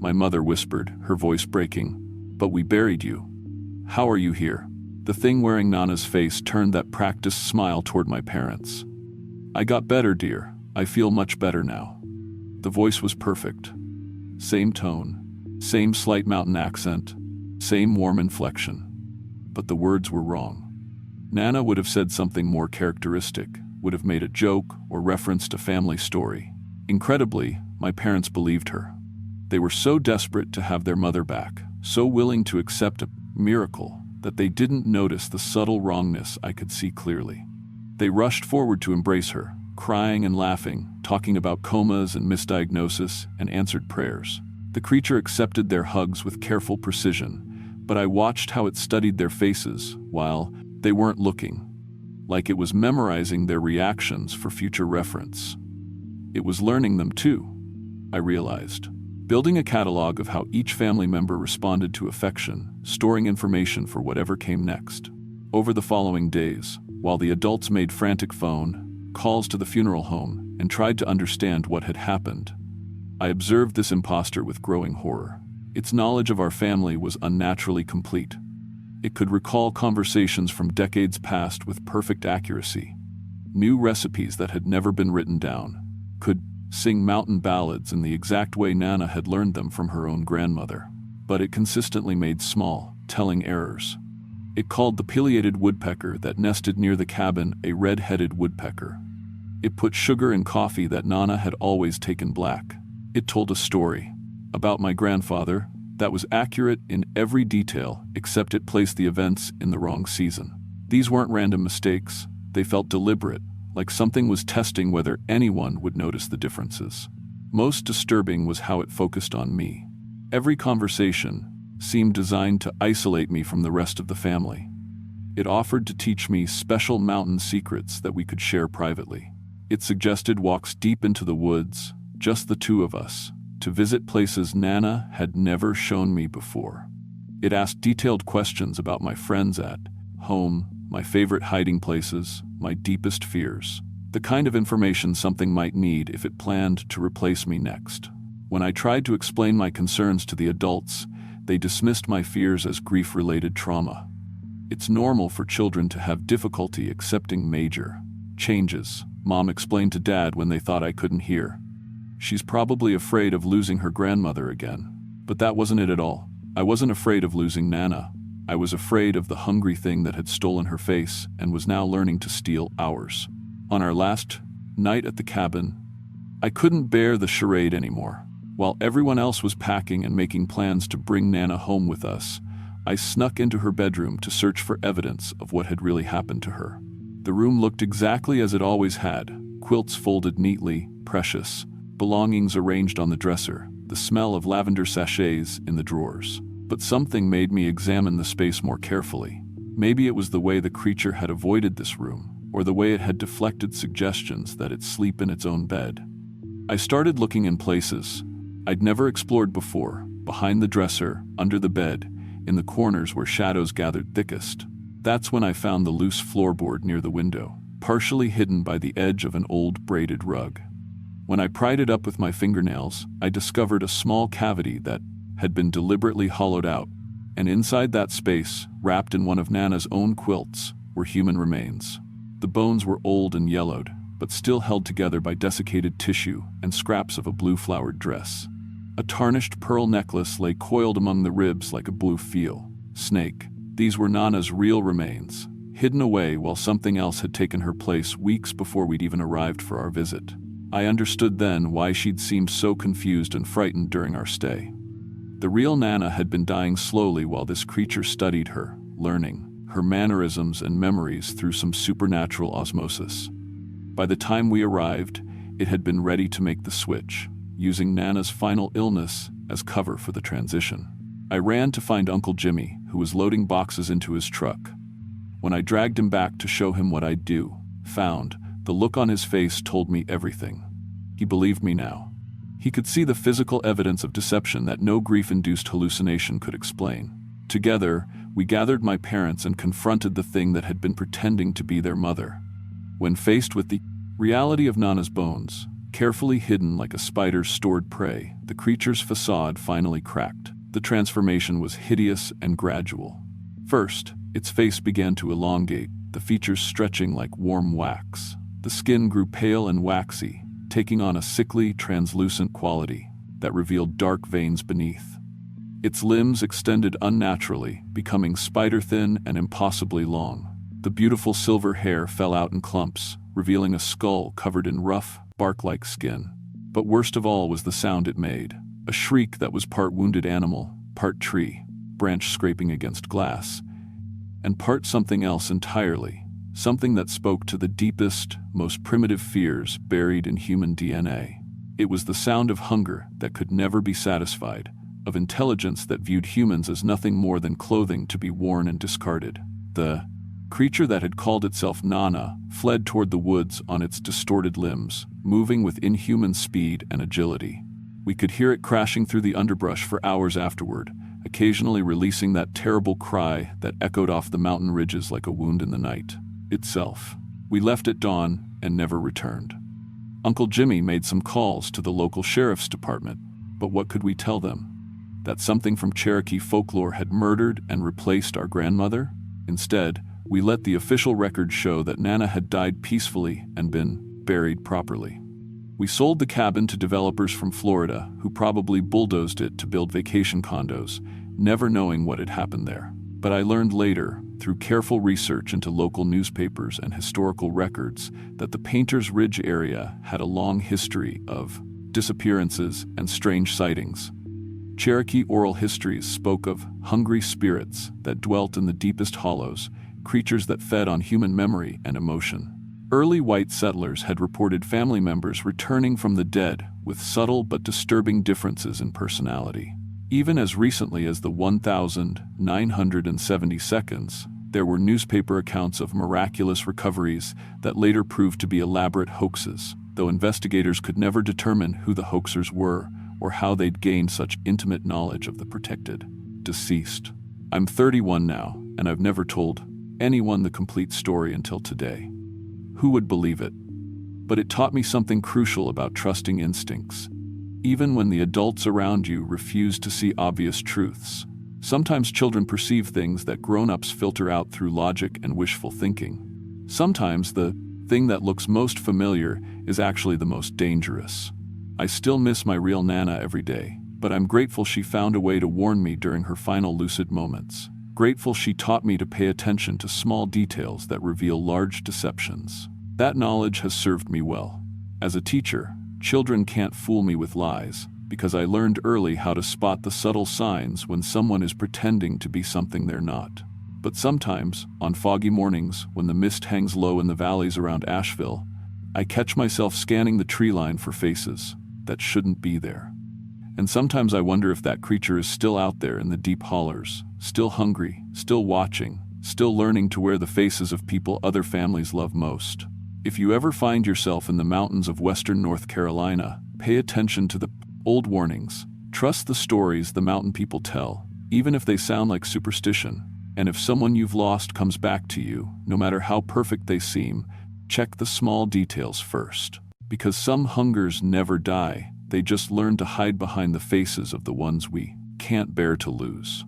my mother whispered, her voice breaking. "But we buried you. How are you here?" The thing wearing Nana's face turned that practiced smile toward my parents. "I got better, dear. I feel much better now." The voice was perfect. Same tone, same slight mountain accent, same warm inflection. But the words were wrong. Nana would have said something more characteristic, would have made a joke or referenced a family story. Incredibly, my parents believed her. They were so desperate to have their mother back, so willing to accept a miracle, that they didn't notice the subtle wrongness I could see clearly. They rushed forward to embrace her, crying and laughing, talking about comas and misdiagnosis and answered prayers. The creature accepted their hugs with careful precision, but I watched how it studied their faces while they weren't looking, like it was memorizing their reactions for future reference. It was learning them too, I realized. building a catalog of how each family member responded to affection, storing information for whatever came next. Over the following days, while the adults made frantic phone calls to the funeral home and tried to understand what had happened, I observed this imposter with growing horror. Its knowledge of our family was unnaturally complete. It could recall conversations from decades past with perfect accuracy, knew recipes that had never been written down, could sing mountain ballads in the exact way Nana had learned them from her own grandmother. But it consistently made small, telling errors. It called the pileated woodpecker that nested near the cabin a red-headed woodpecker. It put sugar in coffee that Nana had always taken black. It told a story about my grandfather that was accurate in every detail, except it placed the events in the wrong season. These weren't random mistakes. They felt deliberate, like something was testing whether anyone would notice the differences. Most disturbing was how it focused on me. Every conversation seemed designed to isolate me from the rest of the family. It offered to teach me special mountain secrets that we could share privately. It suggested walks deep into the woods, just the two of us, to visit places Nana had never shown me before. It asked detailed questions about my friends at home, my favorite hiding places, my deepest fears, the kind of information something might need if it planned to replace me next. When I tried to explain my concerns to the adults, they dismissed my fears as grief-related trauma. It's normal for children to have difficulty accepting major changes, Mom explained to Dad when they thought I couldn't hear. She's probably afraid of losing her grandmother again. But that wasn't it at all. I wasn't afraid of losing Nana. I was afraid of the hungry thing that had stolen her face and was now learning to steal ours. On our last night at the cabin, I couldn't bear the charade anymore. While everyone else was packing and making plans to bring Nana home with us, I snuck into her bedroom to search for evidence of what had really happened to her. The room looked exactly as it always had, quilts folded neatly, precious, belongings arranged on the dresser, the smell of lavender sachets in the drawers. But something made me examine the space more carefully. Maybe it was the way the creature had avoided this room, or the way it had deflected suggestions that it sleep in its own bed. I started looking in places I'd never explored before, behind the dresser, under the bed, in the corners where shadows gathered thickest. That's when I found the loose floorboard near the window, partially hidden by the edge of an old braided rug. When I pried it up with my fingernails, I discovered a small cavity that had been deliberately hollowed out, and inside that space, wrapped in one of Nana's own quilts, were human remains. The bones were old and yellowed, but still held together by desiccated tissue and scraps of a blue-flowered dress. A tarnished pearl necklace lay coiled among the ribs like a blue snake. These were Nana's real remains, hidden away while something else had taken her place weeks before we'd even arrived for our visit. I understood then why she'd seemed so confused and frightened during our stay. The real Nana had been dying slowly while this creature studied her, learning her mannerisms and memories through some supernatural osmosis. By the time we arrived, it had been ready to make the switch, using Nana's final illness as cover for the transition. I ran to find Uncle Jimmy, who was loading boxes into his truck. When I dragged him back to show him what I'd found, the look on his face told me everything. He believed me now. He could see the physical evidence of deception that no grief-induced hallucination could explain. Together, we gathered my parents and confronted the thing that had been pretending to be their mother. When faced with the reality of Nana's bones, carefully hidden like a spider's stored prey, the creature's facade finally cracked. The transformation was hideous and gradual. First, its face began to elongate, the features stretching like warm wax. The skin grew pale and waxy, taking on a sickly, translucent quality that revealed dark veins beneath. Its limbs extended unnaturally, becoming spider-thin and impossibly long. The beautiful silver hair fell out in clumps, revealing a skull covered in rough, bark-like skin. But worst of all was the sound it made, a shriek that was part wounded animal, part tree, branch scraping against glass, and part something else entirely, something that spoke to the deepest, most primitive fears buried in human DNA. It was the sound of hunger that could never be satisfied, of intelligence that viewed humans as nothing more than clothing to be worn and discarded. The creature that had called itself Nana fled toward the woods on its distorted limbs, moving with inhuman speed and agility. We could hear it crashing through the underbrush for hours afterward, occasionally releasing that terrible cry that echoed off the mountain ridges like a wound in the night itself. We left at dawn and never returned. Uncle Jimmy made some calls to the local sheriff's department, but what could we tell them? That something from Cherokee folklore had murdered and replaced our grandmother? Instead, we let the official record show that Nana had died peacefully and been buried properly. We sold the cabin to developers from Florida who probably bulldozed it to build vacation condos, never knowing what had happened there. But I learned later, through careful research into local newspapers and historical records, that the Painter's Ridge area had a long history of disappearances and strange sightings. Cherokee oral histories spoke of hungry spirits that dwelt in the deepest hollows, creatures that fed on human memory and emotion. Early white settlers had reported family members returning from the dead with subtle but disturbing differences in personality. Even as recently as the 1972nd, there were newspaper accounts of miraculous recoveries that later proved to be elaborate hoaxes, though investigators could never determine who the hoaxers were or how they'd gained such intimate knowledge of the protected deceased. I'm 31 now, and I've never told anyone the complete story until today. Who would believe it? But it taught me something crucial about trusting instincts. Even when the adults around you refuse to see obvious truths, sometimes children perceive things that grown-ups filter out through logic and wishful thinking. Sometimes the thing that looks most familiar is actually the most dangerous. I still miss my real Nana every day, but I'm grateful she found a way to warn me during her final lucid moments. Grateful she taught me to pay attention to small details that reveal large deceptions. That knowledge has served me well. As a teacher, children can't fool me with lies, because I learned early how to spot the subtle signs when someone is pretending to be something they're not. But sometimes, on foggy mornings, when the mist hangs low in the valleys around Asheville, I catch myself scanning the tree line for faces that shouldn't be there. And sometimes I wonder if that creature is still out there in the deep hollers, still hungry, still watching, still learning to wear the faces of people other families love most. If you ever find yourself in the mountains of western North Carolina, pay attention to the old warnings. Trust the stories the mountain people tell, even if they sound like superstition. And if someone you've lost comes back to you, no matter how perfect they seem, check the small details first. Because some hungers never die, they just learn to hide behind the faces of the ones we can't bear to lose.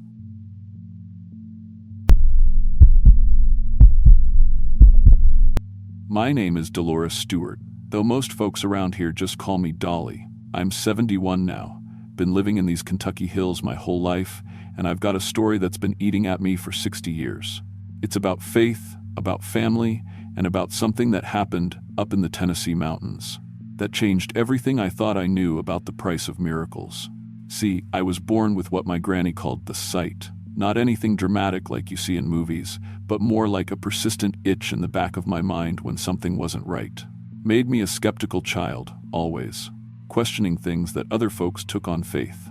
My name is Dolores Stewart, though most folks around here just call me Dolly. I'm 71 now, been living in these Kentucky hills my whole life, and I've got a story that's been eating at me for 60 years. It's about faith, about family, and about something that happened up in the Tennessee mountains that changed everything I thought I knew about the price of miracles. See, I was born with what my granny called the sight. Not anything dramatic like you see in movies, but more like a persistent itch in the back of my mind when something wasn't right. Made me a skeptical child, always, questioning things that other folks took on faith.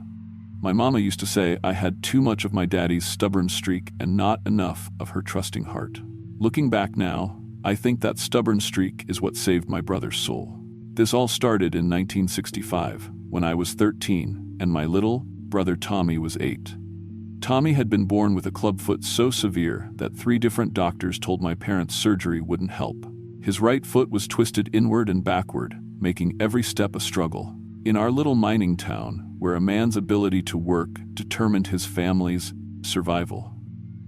My mama used to say I had too much of my daddy's stubborn streak and not enough of her trusting heart. Looking back now, I think that stubborn streak is what saved my brother's soul. This all started in 1965, when I was 13 and my little brother Tommy was 8. Tommy had been born with a clubfoot so severe that 3 different doctors told my parents surgery wouldn't help. His right foot was twisted inward and backward, making every step a struggle. In our little mining town, where a man's ability to work determined his family's survival,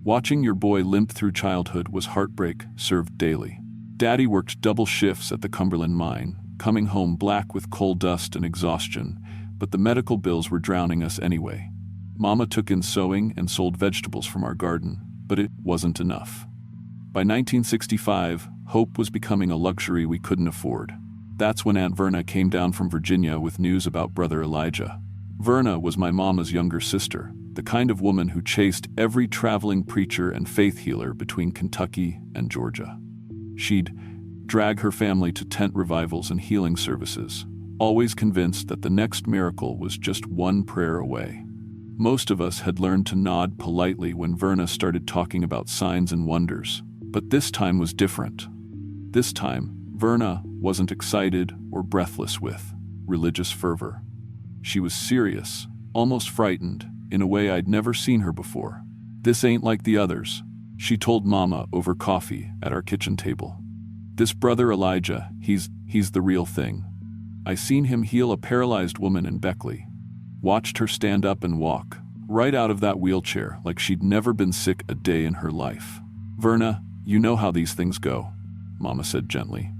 watching your boy limp through childhood was heartbreak served daily. Daddy worked double shifts at the Cumberland mine, coming home black with coal dust and exhaustion, but the medical bills were drowning us anyway. Mama took in sewing and sold vegetables from our garden, but it wasn't enough. By 1965, hope was becoming a luxury we couldn't afford. That's when Aunt Verna came down from Virginia with news about Brother Elijah. Verna was my mama's younger sister, the kind of woman who chased every traveling preacher and faith healer between Kentucky and Georgia. She'd drag her family to tent revivals and healing services, always convinced that the next miracle was just one prayer away. Most of us had learned to nod politely when Verna started talking about signs and wonders, but this time was different. This time, Verna wasn't excited or breathless with religious fervor. She was serious, almost frightened, in a way I'd never seen her before. "This ain't like the others," she told Mama over coffee at our kitchen table. "This brother Elijah, he's the real thing. I seen him heal a paralyzed woman in Beckley. Watched her stand up and walk, right out of that wheelchair like she'd never been sick a day in her life." "Verna, you know how these things go," Mama said gently.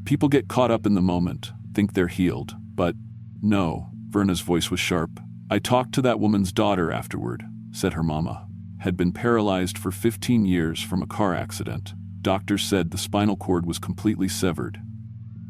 "People get caught up in the moment, think they're healed, but no." Verna's voice was sharp. "I talked to that woman's daughter afterward," said her mama. "Had been paralyzed for 15 years from a car accident. Doctors said the spinal cord was completely severed.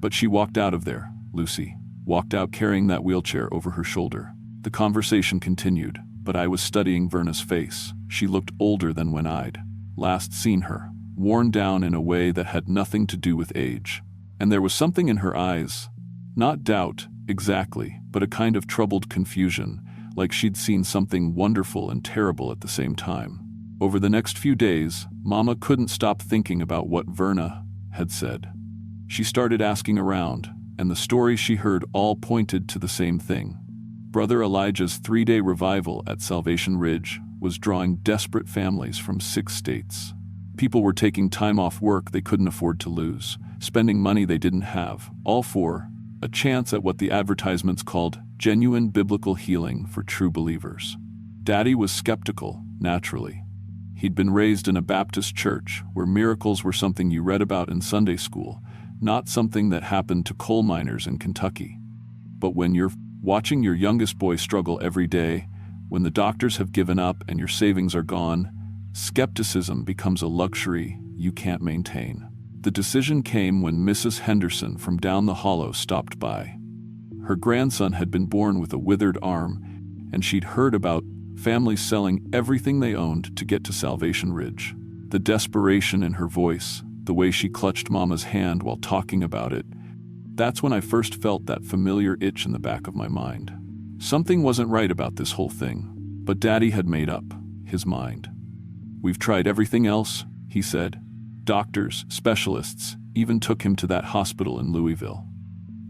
But she walked out of there, Lucy. Walked out carrying that wheelchair over her shoulder." The conversation continued, but I was studying Verna's face. She looked older than when I'd last seen her, worn down in a way that had nothing to do with age. And there was something in her eyes. Not doubt, exactly, but a kind of troubled confusion, like she'd seen something wonderful and terrible at the same time. Over the next few days, Mama couldn't stop thinking about what Verna had said. She started asking around, and the stories she heard all pointed to the same thing. Brother Elijah's 3-day revival at Salvation Ridge was drawing desperate families from 6 states. People were taking time off work they couldn't afford to lose, spending money they didn't have, all for a chance at what the advertisements called genuine biblical healing for true believers. Daddy was skeptical, naturally. He'd been raised in a Baptist church where miracles were something you read about in Sunday school, not something that happened to coal miners in Kentucky. But when you're watching your youngest boy struggle every day, when the doctors have given up and your savings are gone, skepticism becomes a luxury you can't maintain. The decision came when Mrs. Henderson from down the hollow stopped by. Her grandson had been born with a withered arm, and she'd heard about families selling everything they owned to get to Salvation Ridge. The desperation in her voice, the way she clutched Mama's hand while talking about it, that's when I first felt that familiar itch in the back of my mind. Something wasn't right about this whole thing, but Daddy had made up his mind. "We've tried everything else," he said. "Doctors, specialists, even took him to that hospital in Louisville.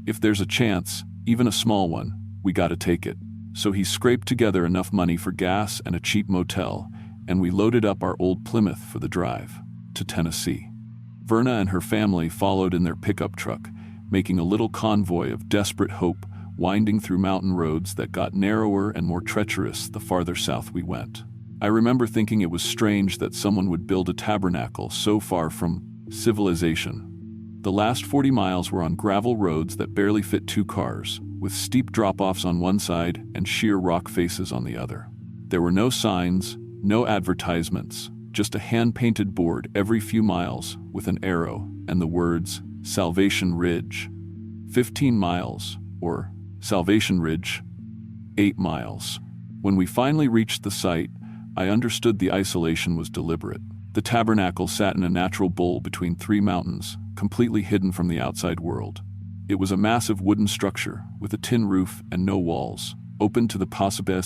If there's a chance, even a small one, we gotta take it." So he scraped together enough money for gas and a cheap motel, and we loaded up our old Plymouth for the drive to Tennessee. Verna and her family followed in their pickup truck, making a little convoy of desperate hope, winding through mountain roads that got narrower and more treacherous the farther south we went. I remember thinking it was strange that someone would build a tabernacle so far from civilization. The last 40 miles were on gravel roads that barely fit 2 cars, with steep drop-offs on one side and sheer rock faces on the other. There were no signs, no advertisements, just a hand-painted board every few miles with an arrow and the words, Salvation Ridge. 15 miles, or Salvation Ridge, 8 miles. When we finally reached the site, I understood the isolation was deliberate. The tabernacle sat in a natural bowl between 3 mountains, completely hidden from the outside world. It was a massive wooden structure with a tin roof and no walls, open to the possible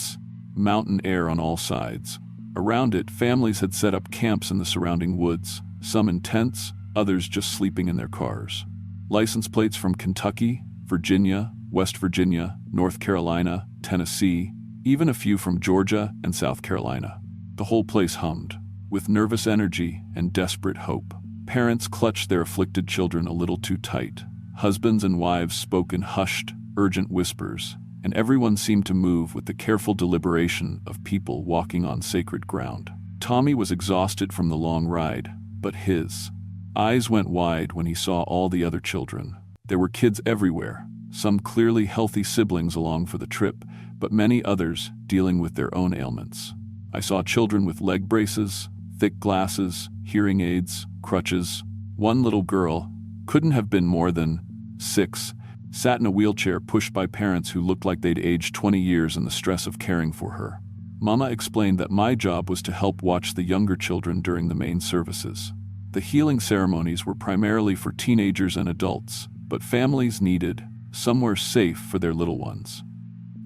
mountain air on all sides. Around it, families had set up camps in the surrounding woods, some in tents, others just sleeping in their cars. License plates from Kentucky, Virginia, West Virginia, North Carolina, Tennessee, even a few from Georgia and South Carolina. The whole place hummed with nervous energy and desperate hope. Parents clutched their afflicted children a little too tight. Husbands and wives spoke in hushed, urgent whispers, and everyone seemed to move with the careful deliberation of people walking on sacred ground. Tommy was exhausted from the long ride, but his eyes went wide when he saw all the other children. There were kids everywhere, some clearly healthy siblings along for the trip, but many others dealing with their own ailments. I saw children with leg braces, thick glasses, hearing aids, crutches. One little girl, couldn't have been more than 6, sat in a wheelchair pushed by parents who looked like they'd aged 20 years in the stress of caring for her. Mama explained that my job was to help watch the younger children during the main services. The healing ceremonies were primarily for teenagers and adults, but families needed somewhere safe for their little ones.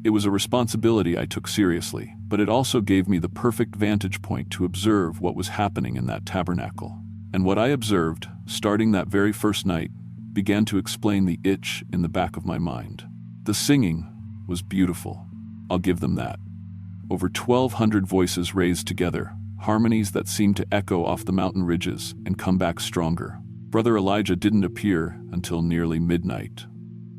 It was a responsibility I took seriously, but it also gave me the perfect vantage point to observe what was happening in that tabernacle. And what I observed, starting that very first night, began to explain the itch in the back of my mind. The singing was beautiful. I'll give them that. Over 1,200 voices raised together, harmonies that seemed to echo off the mountain ridges and come back stronger. Brother Elijah didn't appear until nearly midnight.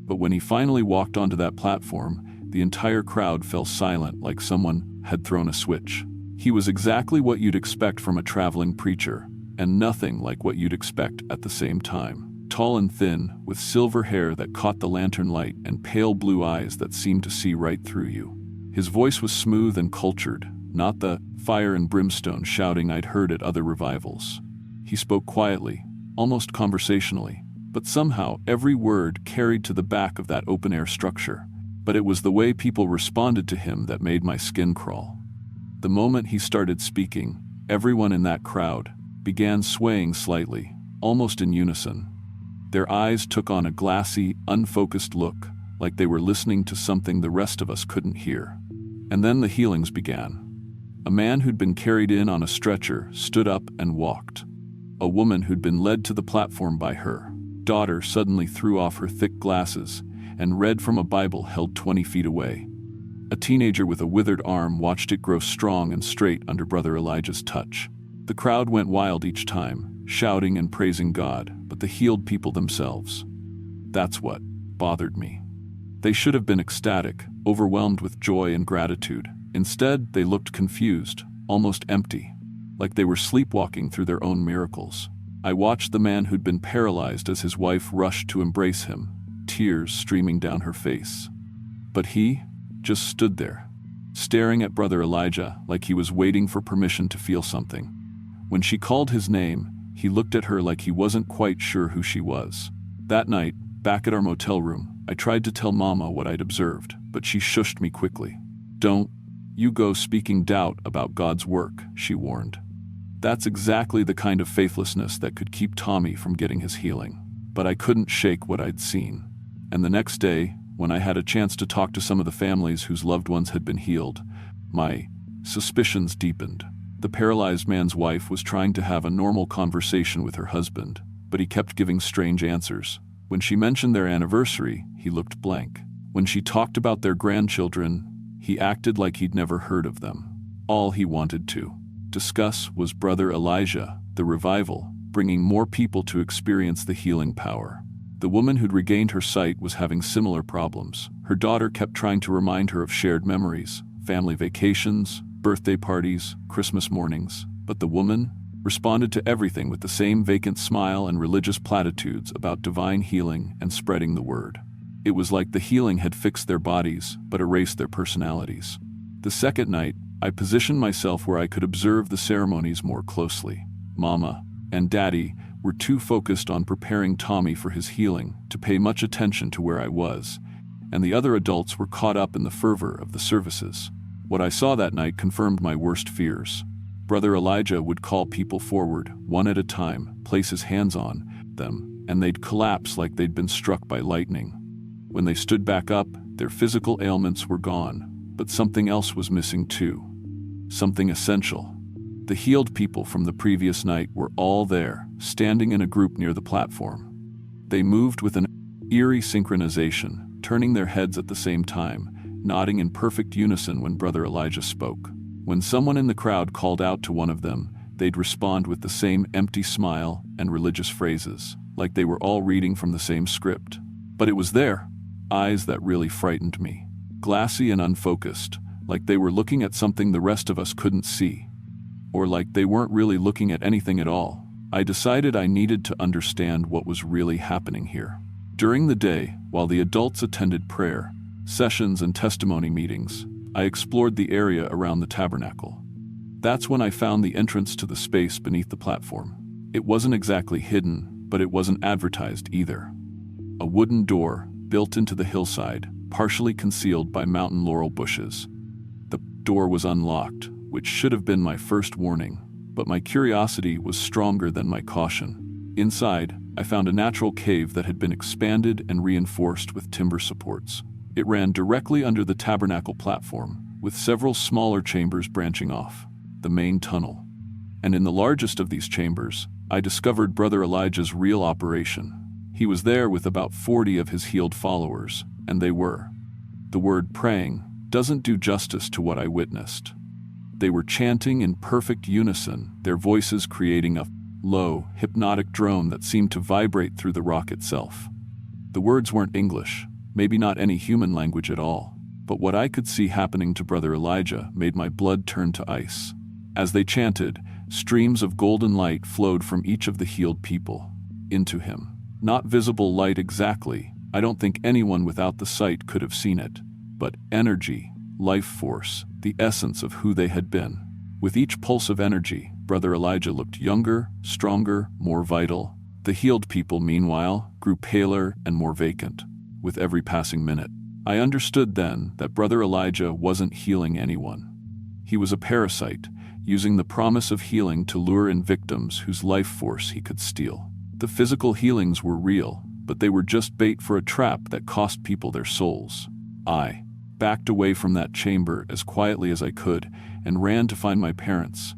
But when he finally walked onto that platform, the entire crowd fell silent like someone had thrown a switch. He was exactly what you'd expect from a traveling preacher, and nothing like what you'd expect at the same time. Tall and thin, with silver hair that caught the lantern light and pale blue eyes that seemed to see right through you. His voice was smooth and cultured, not the fire and brimstone shouting I'd heard at other revivals. He spoke quietly, almost conversationally, but somehow every word carried to the back of that open-air structure. But it was the way people responded to him that made my skin crawl. The moment he started speaking, everyone in that crowd began swaying slightly, almost in unison. Their eyes took on a glassy, unfocused look, like they were listening to something the rest of us couldn't hear. And then the healings began. A man who'd been carried in on a stretcher stood up and walked. A woman who'd been led to the platform by her daughter suddenly threw off her thick glasses and read from a Bible held 20 feet away. A teenager with a withered arm watched it grow strong and straight under Brother Elijah's touch. The crowd went wild each time, shouting and praising God, but the healed people themselves. That's what bothered me. They should have been ecstatic, overwhelmed with joy and gratitude. Instead, they looked confused, almost empty, like they were sleepwalking through their own miracles. I watched the man who'd been paralyzed as his wife rushed to embrace him, tears streaming down her face. But he just stood there, staring at Brother Elijah like he was waiting for permission to feel something. When she called his name, he looked at her like he wasn't quite sure who she was. That night, back at our motel room, I tried to tell Mama what I'd observed, but she shushed me quickly. "Don't you go speaking doubt about God's work," she warned. That's exactly the kind of faithlessness that could keep Tommy from getting his healing. But I couldn't shake what I'd seen. And the next day, when I had a chance to talk to some of the families whose loved ones had been healed, my suspicions deepened. The paralyzed man's wife was trying to have a normal conversation with her husband, but he kept giving strange answers. When she mentioned their anniversary, he looked blank. When she talked about their grandchildren, he acted like he'd never heard of them. All he wanted to discuss was Brother Elijah, the revival, bringing more people to experience the healing power. The woman who'd regained her sight was having similar problems. Her daughter kept trying to remind her of shared memories, family vacations, birthday parties, Christmas mornings, but the woman responded to everything with the same vacant smile and religious platitudes about divine healing and spreading the word. It was like the healing had fixed their bodies but erased their personalities. The second night, I positioned myself where I could observe the ceremonies more closely. Mama and Daddy were too focused on preparing Tommy for his healing to pay much attention to where I was, and the other adults were caught up in the fervor of the services. What I saw that night confirmed my worst fears. Brother Elijah would call people forward, one at a time, place his hands on them, and they'd collapse like they'd been struck by lightning. When they stood back up, their physical ailments were gone, but something else was missing too. Something essential. The healed people from the previous night were all there, standing in a group near the platform. They moved with an eerie synchronization, turning their heads at the same time, nodding in perfect unison when Brother Elijah spoke. When someone in the crowd called out to one of them, they'd respond with the same empty smile and religious phrases, like they were all reading from the same script. But it was their eyes that really frightened me. Glassy and unfocused, like they were looking at something the rest of us couldn't see. Or like they weren't really looking at anything at all. I decided I needed to understand what was really happening here. During the day, while the adults attended prayer, sessions and testimony meetings, I explored the area around the tabernacle. That's when I found the entrance to the space beneath the platform. It wasn't exactly hidden, but it wasn't advertised either. A wooden door, built into the hillside, partially concealed by mountain laurel bushes. The door was unlocked, which should have been my first warning, but my curiosity was stronger than my caution. Inside, I found a natural cave that had been expanded and reinforced with timber supports. It ran directly under the tabernacle platform, with several smaller chambers branching off, the main tunnel. And in the largest of these chambers, I discovered Brother Elijah's real operation. He was there with about 40 of his healed followers, and they were The word praying doesn't do justice to what I witnessed. They were chanting in perfect unison, their voices creating a low, hypnotic drone that seemed to vibrate through the rock itself. The words weren't English, maybe not any human language at all, but what I could see happening to Brother Elijah made my blood turn to ice. As they chanted, streams of golden light flowed from each of the healed people into him. Not visible light exactly, I don't think anyone without the sight could have seen it, but energy, life force, the essence of who they had been. With each pulse of energy, Brother Elijah looked younger, stronger, more vital. The healed people, meanwhile, grew paler and more vacant with every passing minute. I understood then that Brother Elijah wasn't healing anyone. He was a parasite, using the promise of healing to lure in victims whose life force he could steal. The physical healings were real, but they were just bait for a trap that cost people their souls. I backed away from that chamber as quietly as I could and ran to find my parents.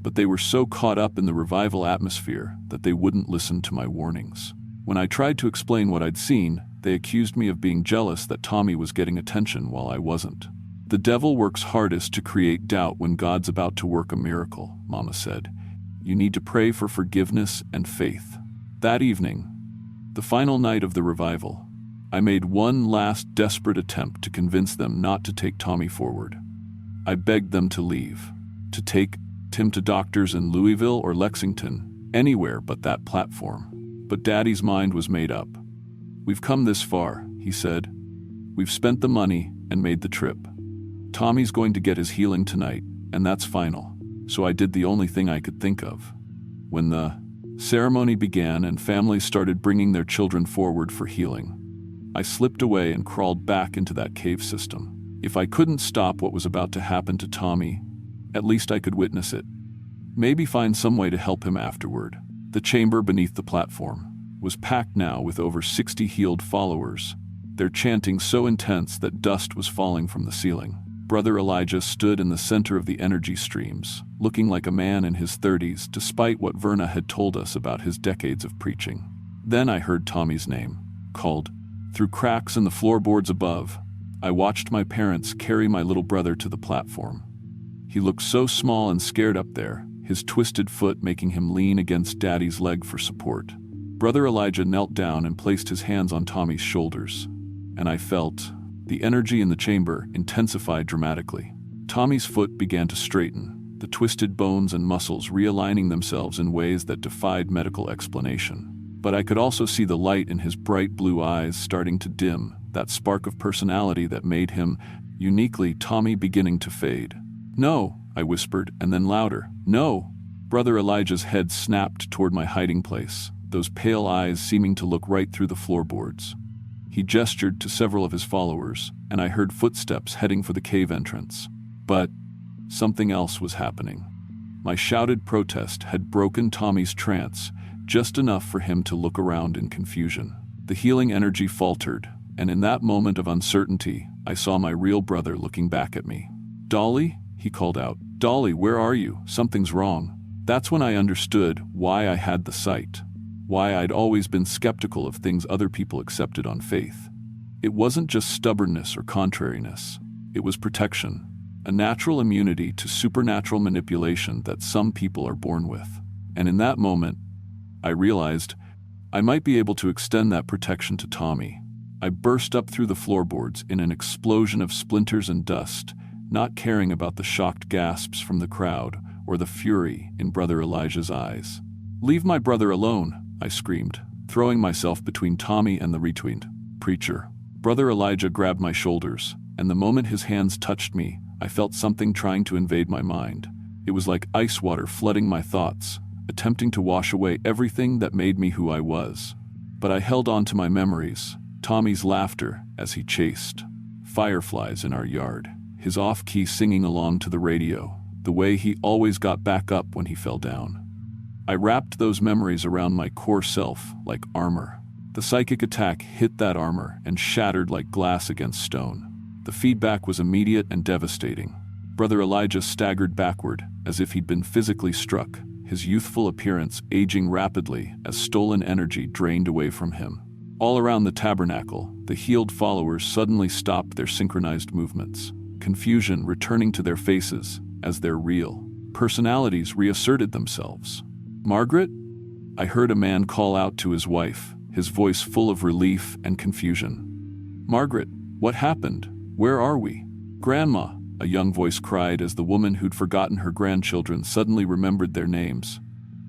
But they were so caught up in the revival atmosphere that they wouldn't listen to my warnings. When I tried to explain what I'd seen, they accused me of being jealous that Tommy was getting attention while I wasn't. The devil works hardest to create doubt when God's about to work a miracle, Mama said. You need to pray for forgiveness and faith. That evening, the final night of the revival, I made one last desperate attempt to convince them not to take Tommy forward. I begged them to leave, to take him to doctors in Louisville or Lexington, anywhere but that platform. But Daddy's mind was made up. We've come this far, he said. We've spent the money and made the trip. Tommy's going to get his healing tonight, and that's final. So I did the only thing I could think of. When the ceremony began and families started bringing their children forward for healing, I slipped away and crawled back into that cave system. If I couldn't stop what was about to happen to Tommy, at least I could witness it. Maybe find some way to help him afterward. The chamber beneath the platform was packed now with over 60 healed followers, their chanting so intense that dust was falling from the ceiling. Brother Elijah stood in the center of the energy streams, looking like a man in his 30s despite what Verna had told us about his decades of preaching. Then I heard Tommy's name, called. Through cracks in the floorboards above, I watched my parents carry my little brother to the platform. He looked so small and scared up there, his twisted foot making him lean against Daddy's leg for support. Brother Elijah knelt down and placed his hands on Tommy's shoulders, and I felt the energy in the chamber intensified dramatically. Tommy's foot began to straighten, the twisted bones and muscles realigning themselves in ways that defied medical explanation. But I could also see the light in his bright blue eyes starting to dim, that spark of personality that made him uniquely Tommy beginning to fade. No, I whispered, and then louder, no. Brother Elijah's head snapped toward my hiding place, those pale eyes seeming to look right through the floorboards. He gestured to several of his followers, and I heard footsteps heading for the cave entrance. But something else was happening. My shouted protest had broken Tommy's trance, just enough for him to look around in confusion. The healing energy faltered, and in that moment of uncertainty, I saw my real brother looking back at me. "Dolly?" he called out. "Dolly, where are you? Something's wrong." That's when I understood why I had the sight, why I'd always been skeptical of things other people accepted on faith. It wasn't just stubbornness or contrariness. It was protection, a natural immunity to supernatural manipulation that some people are born with. And in that moment, I realized I might be able to extend that protection to Tommy. I burst up through the floorboards in an explosion of splinters and dust, not caring about the shocked gasps from the crowd or the fury in Brother Elijah's eyes. "Leave my brother alone," I screamed, throwing myself between Tommy and the retweet preacher. Brother Elijah grabbed my shoulders, and the moment his hands touched me, I felt something trying to invade my mind. It was like ice water flooding my thoughts, attempting to wash away everything that made me who I was. But I held on to my memories, Tommy's laughter as he chased fireflies in our yard, his off-key singing along to the radio, the way he always got back up when he fell down. I wrapped those memories around my core self like armor. The psychic attack hit that armor and shattered like glass against stone. The feedback was immediate and devastating. Brother Elijah staggered backward as if he'd been physically struck, his youthful appearance aging rapidly as stolen energy drained away from him. All around the tabernacle, the healed followers suddenly stopped their synchronized movements, confusion returning to their faces as their real personalities reasserted themselves. "Margaret?" I heard a man call out to his wife, his voice full of relief and confusion. "Margaret, what happened? Where are we?" "Grandma," a young voice cried as the woman who'd forgotten her grandchildren suddenly remembered their names.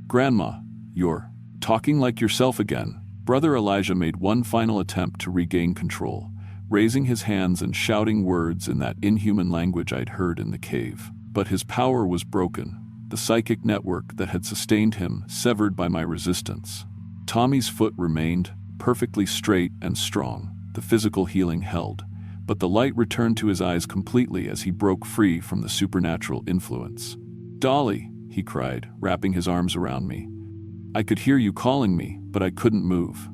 "Grandma, you're talking like yourself again." Brother Elijah made one final attempt to regain control, raising his hands and shouting words in that inhuman language I'd heard in the cave. But his power was broken, the psychic network that had sustained him severed by my resistance. Tommy's foot remained perfectly straight and strong, the physical healing held, but the light returned to his eyes completely as he broke free from the supernatural influence. "Dolly," he cried, wrapping his arms around me. "I could hear you calling me, but I couldn't move."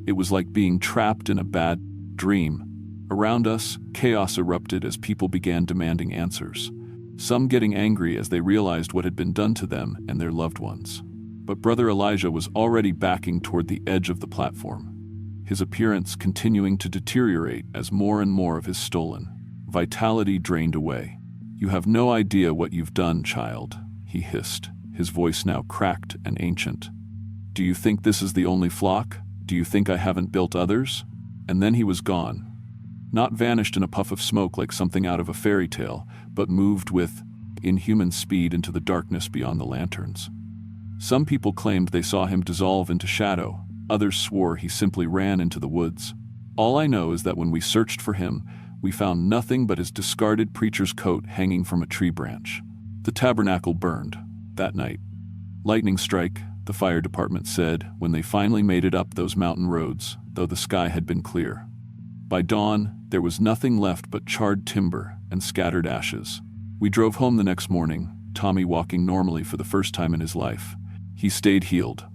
It was like being trapped in a bad dream. Around us, chaos erupted as people began demanding answers, some getting angry as they realized what had been done to them and their loved ones. But Brother Elijah was already backing toward the edge of the platform, his appearance continuing to deteriorate as more and more of his stolen vitality drained away. "You have no idea what you've done, child," he hissed, his voice now cracked and ancient. "Do you think this is the only flock? Do you think I haven't built others?" And then he was gone. Not vanished in a puff of smoke like something out of a fairy tale, but moved with inhuman speed into the darkness beyond the lanterns. Some people claimed they saw him dissolve into shadow, others swore he simply ran into the woods. All I know is that when we searched for him, we found nothing but his discarded preacher's coat hanging from a tree branch. The tabernacle burned that night. Lightning strike, the fire department said, when they finally made it up those mountain roads, though the sky had been clear. By dawn, there was nothing left but charred timber and scattered ashes. We drove home the next morning, Tommy walking normally for the first time in his life. He stayed healed,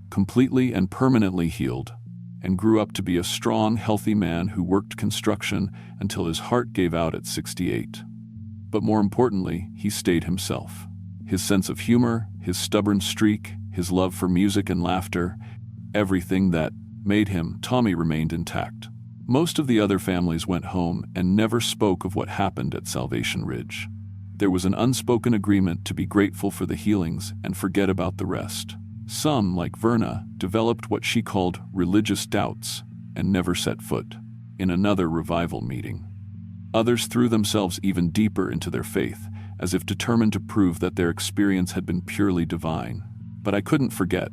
completely and permanently healed, and grew up to be a strong, healthy man who worked construction until his heart gave out at 68. But more importantly, he stayed himself. His sense of humor, his stubborn streak, his love for music and laughter, everything that made him Tommy remained intact. Most of the other families went home and never spoke of what happened at Salvation Ridge. There was an unspoken agreement to be grateful for the healings and forget about the rest. Some, like Verna, developed what she called religious doubts and never set foot in another revival meeting. Others threw themselves even deeper into their faith, as if determined to prove that their experience had been purely divine. But I couldn't forget.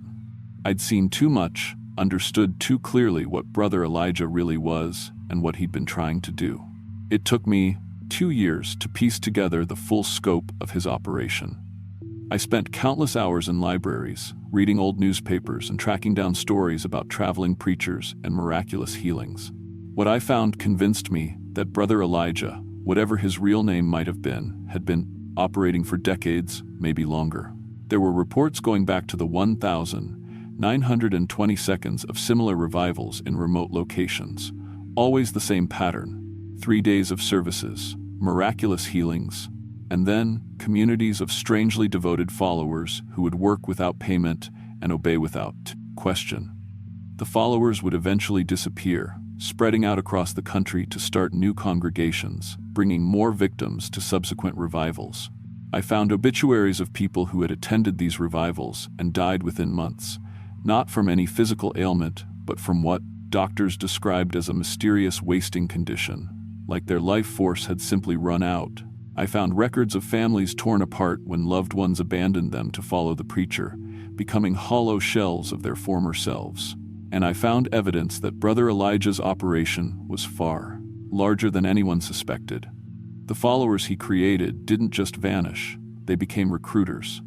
I'd seen too much, understood too clearly what Brother Elijah really was and what he'd been trying to do. It took me 2 years to piece together the full scope of his operation. I spent countless hours in libraries, reading old newspapers and tracking down stories about traveling preachers and miraculous healings. What I found convinced me that Brother Elijah, whatever his real name might have been, had been operating for decades, maybe longer. There were reports going back to the 1,920 seconds of similar revivals in remote locations. Always the same pattern: 3 days of services, miraculous healings, and then communities of strangely devoted followers who would work without payment and obey without question. The followers would eventually disappear, spreading out across the country to start new congregations, bringing more victims to subsequent revivals. I found obituaries of people who had attended these revivals and died within months, not from any physical ailment, but from what doctors described as a mysterious wasting condition, like their life force had simply run out. I found records of families torn apart when loved ones abandoned them to follow the preacher, becoming hollow shells of their former selves. And I found evidence that Brother Elijah's operation was far larger than anyone suspected. The followers he created didn't just vanish, they became recruiters,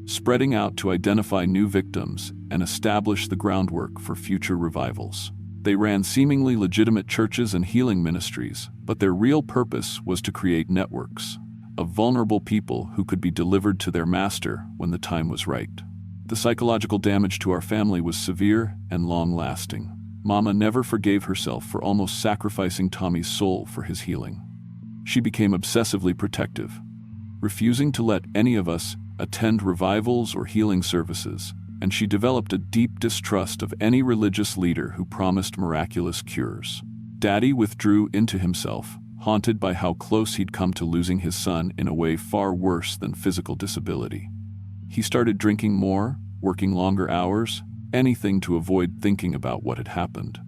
spreading out to identify new victims and establish the groundwork for future revivals. They ran seemingly legitimate churches and healing ministries, but their real purpose was to create networks of vulnerable people who could be delivered to their master when the time was right. The psychological damage to our family was severe and long-lasting. Mama never forgave herself for almost sacrificing Tommy's soul for his healing. She became obsessively protective, refusing to let any of us attend revivals or healing services, and she developed a deep distrust of any religious leader who promised miraculous cures. Daddy withdrew into himself, haunted by how close he'd come to losing his son in a way far worse than physical disability. He started drinking more, working longer hours, anything to avoid thinking about what had happened.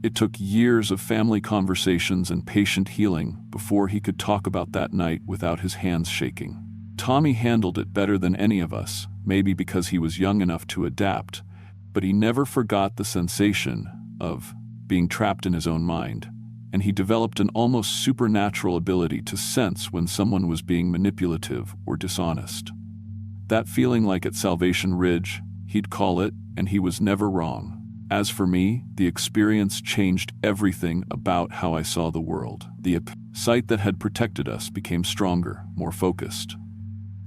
It took years of family conversations and patient healing before he could talk about that night without his hands shaking. Tommy handled it better than any of us, maybe because he was young enough to adapt, but he never forgot the sensation of being trapped in his own mind, and he developed an almost supernatural ability to sense when someone was being manipulative or dishonest. That feeling, like at Salvation Ridge, he'd call it, and he was never wrong. As for me, the experience changed everything about how I saw the world. The sight that had protected us became stronger, more focused.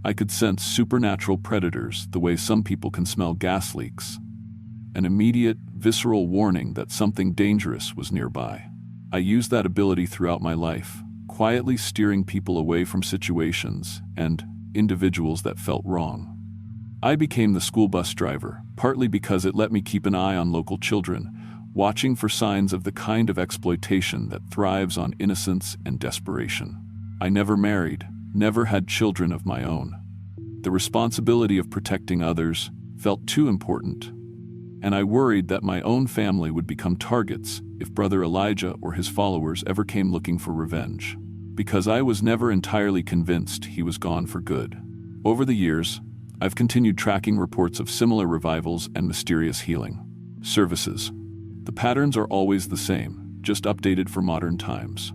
I could sense supernatural predators the way some people can smell gas leaks. An immediate, visceral warning that something dangerous was nearby. I used that ability throughout my life, quietly steering people away from situations and individuals that felt wrong. I became the school bus driver, partly because it let me keep an eye on local children, watching for signs of the kind of exploitation that thrives on innocence and desperation. I never married, never had children of my own. The responsibility of protecting others felt too important, and I worried that my own family would become targets if Brother Elijah or his followers ever came looking for revenge, because I was never entirely convinced he was gone for good. Over the years, I've continued tracking reports of similar revivals and mysterious healing services. The patterns are always the same, just updated for modern times.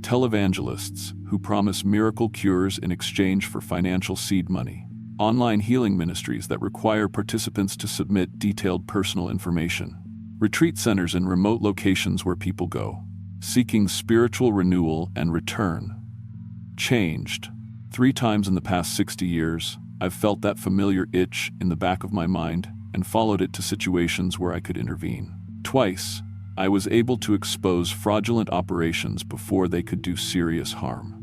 Televangelists who promise miracle cures in exchange for financial seed money. Online healing ministries that require participants to submit detailed personal information. Retreat centers in remote locations where people go, seeking spiritual renewal and return. Changed. 3 times in the past 60 years, I've felt that familiar itch in the back of my mind and followed it to situations where I could intervene. Twice, I was able to expose fraudulent operations before they could do serious harm.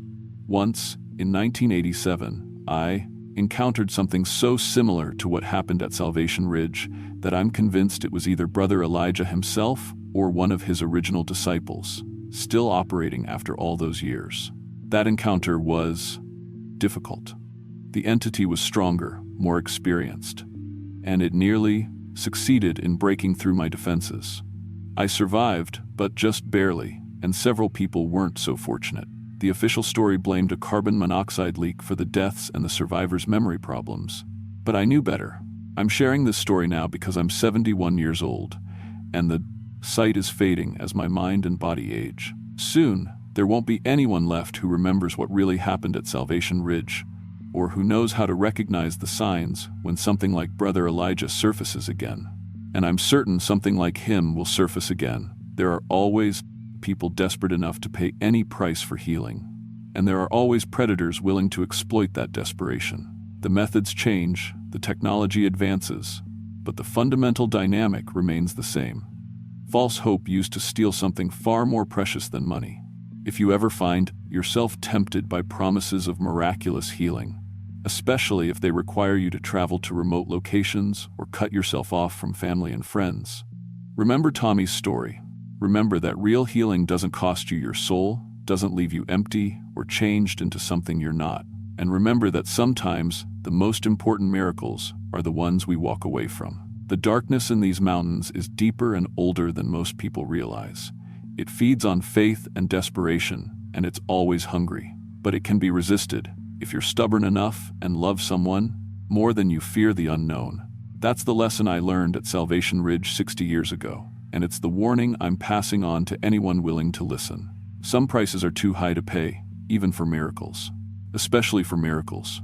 Once, in 1987, I encountered something so similar to what happened at Salvation Ridge that I'm convinced it was either Brother Elijah himself or one of his original disciples, still operating after all those years. That encounter was difficult. The entity was stronger, more experienced, and it nearly succeeded in breaking through my defenses. I survived, but just barely, and several people weren't so fortunate. The official story blamed a carbon monoxide leak for the deaths and the survivors' memory problems. But I knew better. I'm sharing this story now because I'm 71 years old, and the sight is fading as my mind and body age. Soon, there won't be anyone left who remembers what really happened at Salvation Ridge, or who knows how to recognize the signs when something like Brother Elijah surfaces again. And I'm certain something like him will surface again. There are always people desperate enough to pay any price for healing, and there are always predators willing to exploit that desperation. The methods change, the technology advances, but the fundamental dynamic remains the same. False hope used to steal something far more precious than money. If you ever find yourself tempted by promises of miraculous healing, especially if they require you to travel to remote locations or cut yourself off from family and friends, remember Tommy's story. Remember that real healing doesn't cost you your soul, doesn't leave you empty or changed into something you're not. And remember that sometimes the most important miracles are the ones we walk away from. The darkness in these mountains is deeper and older than most people realize. It feeds on faith and desperation, and it's always hungry. But it can be resisted if you're stubborn enough and love someone more than you fear the unknown. That's the lesson I learned at Salvation Ridge 60 years ago, and it's the warning I'm passing on to anyone willing to listen. Some prices are too high to pay, even for miracles. Especially for miracles.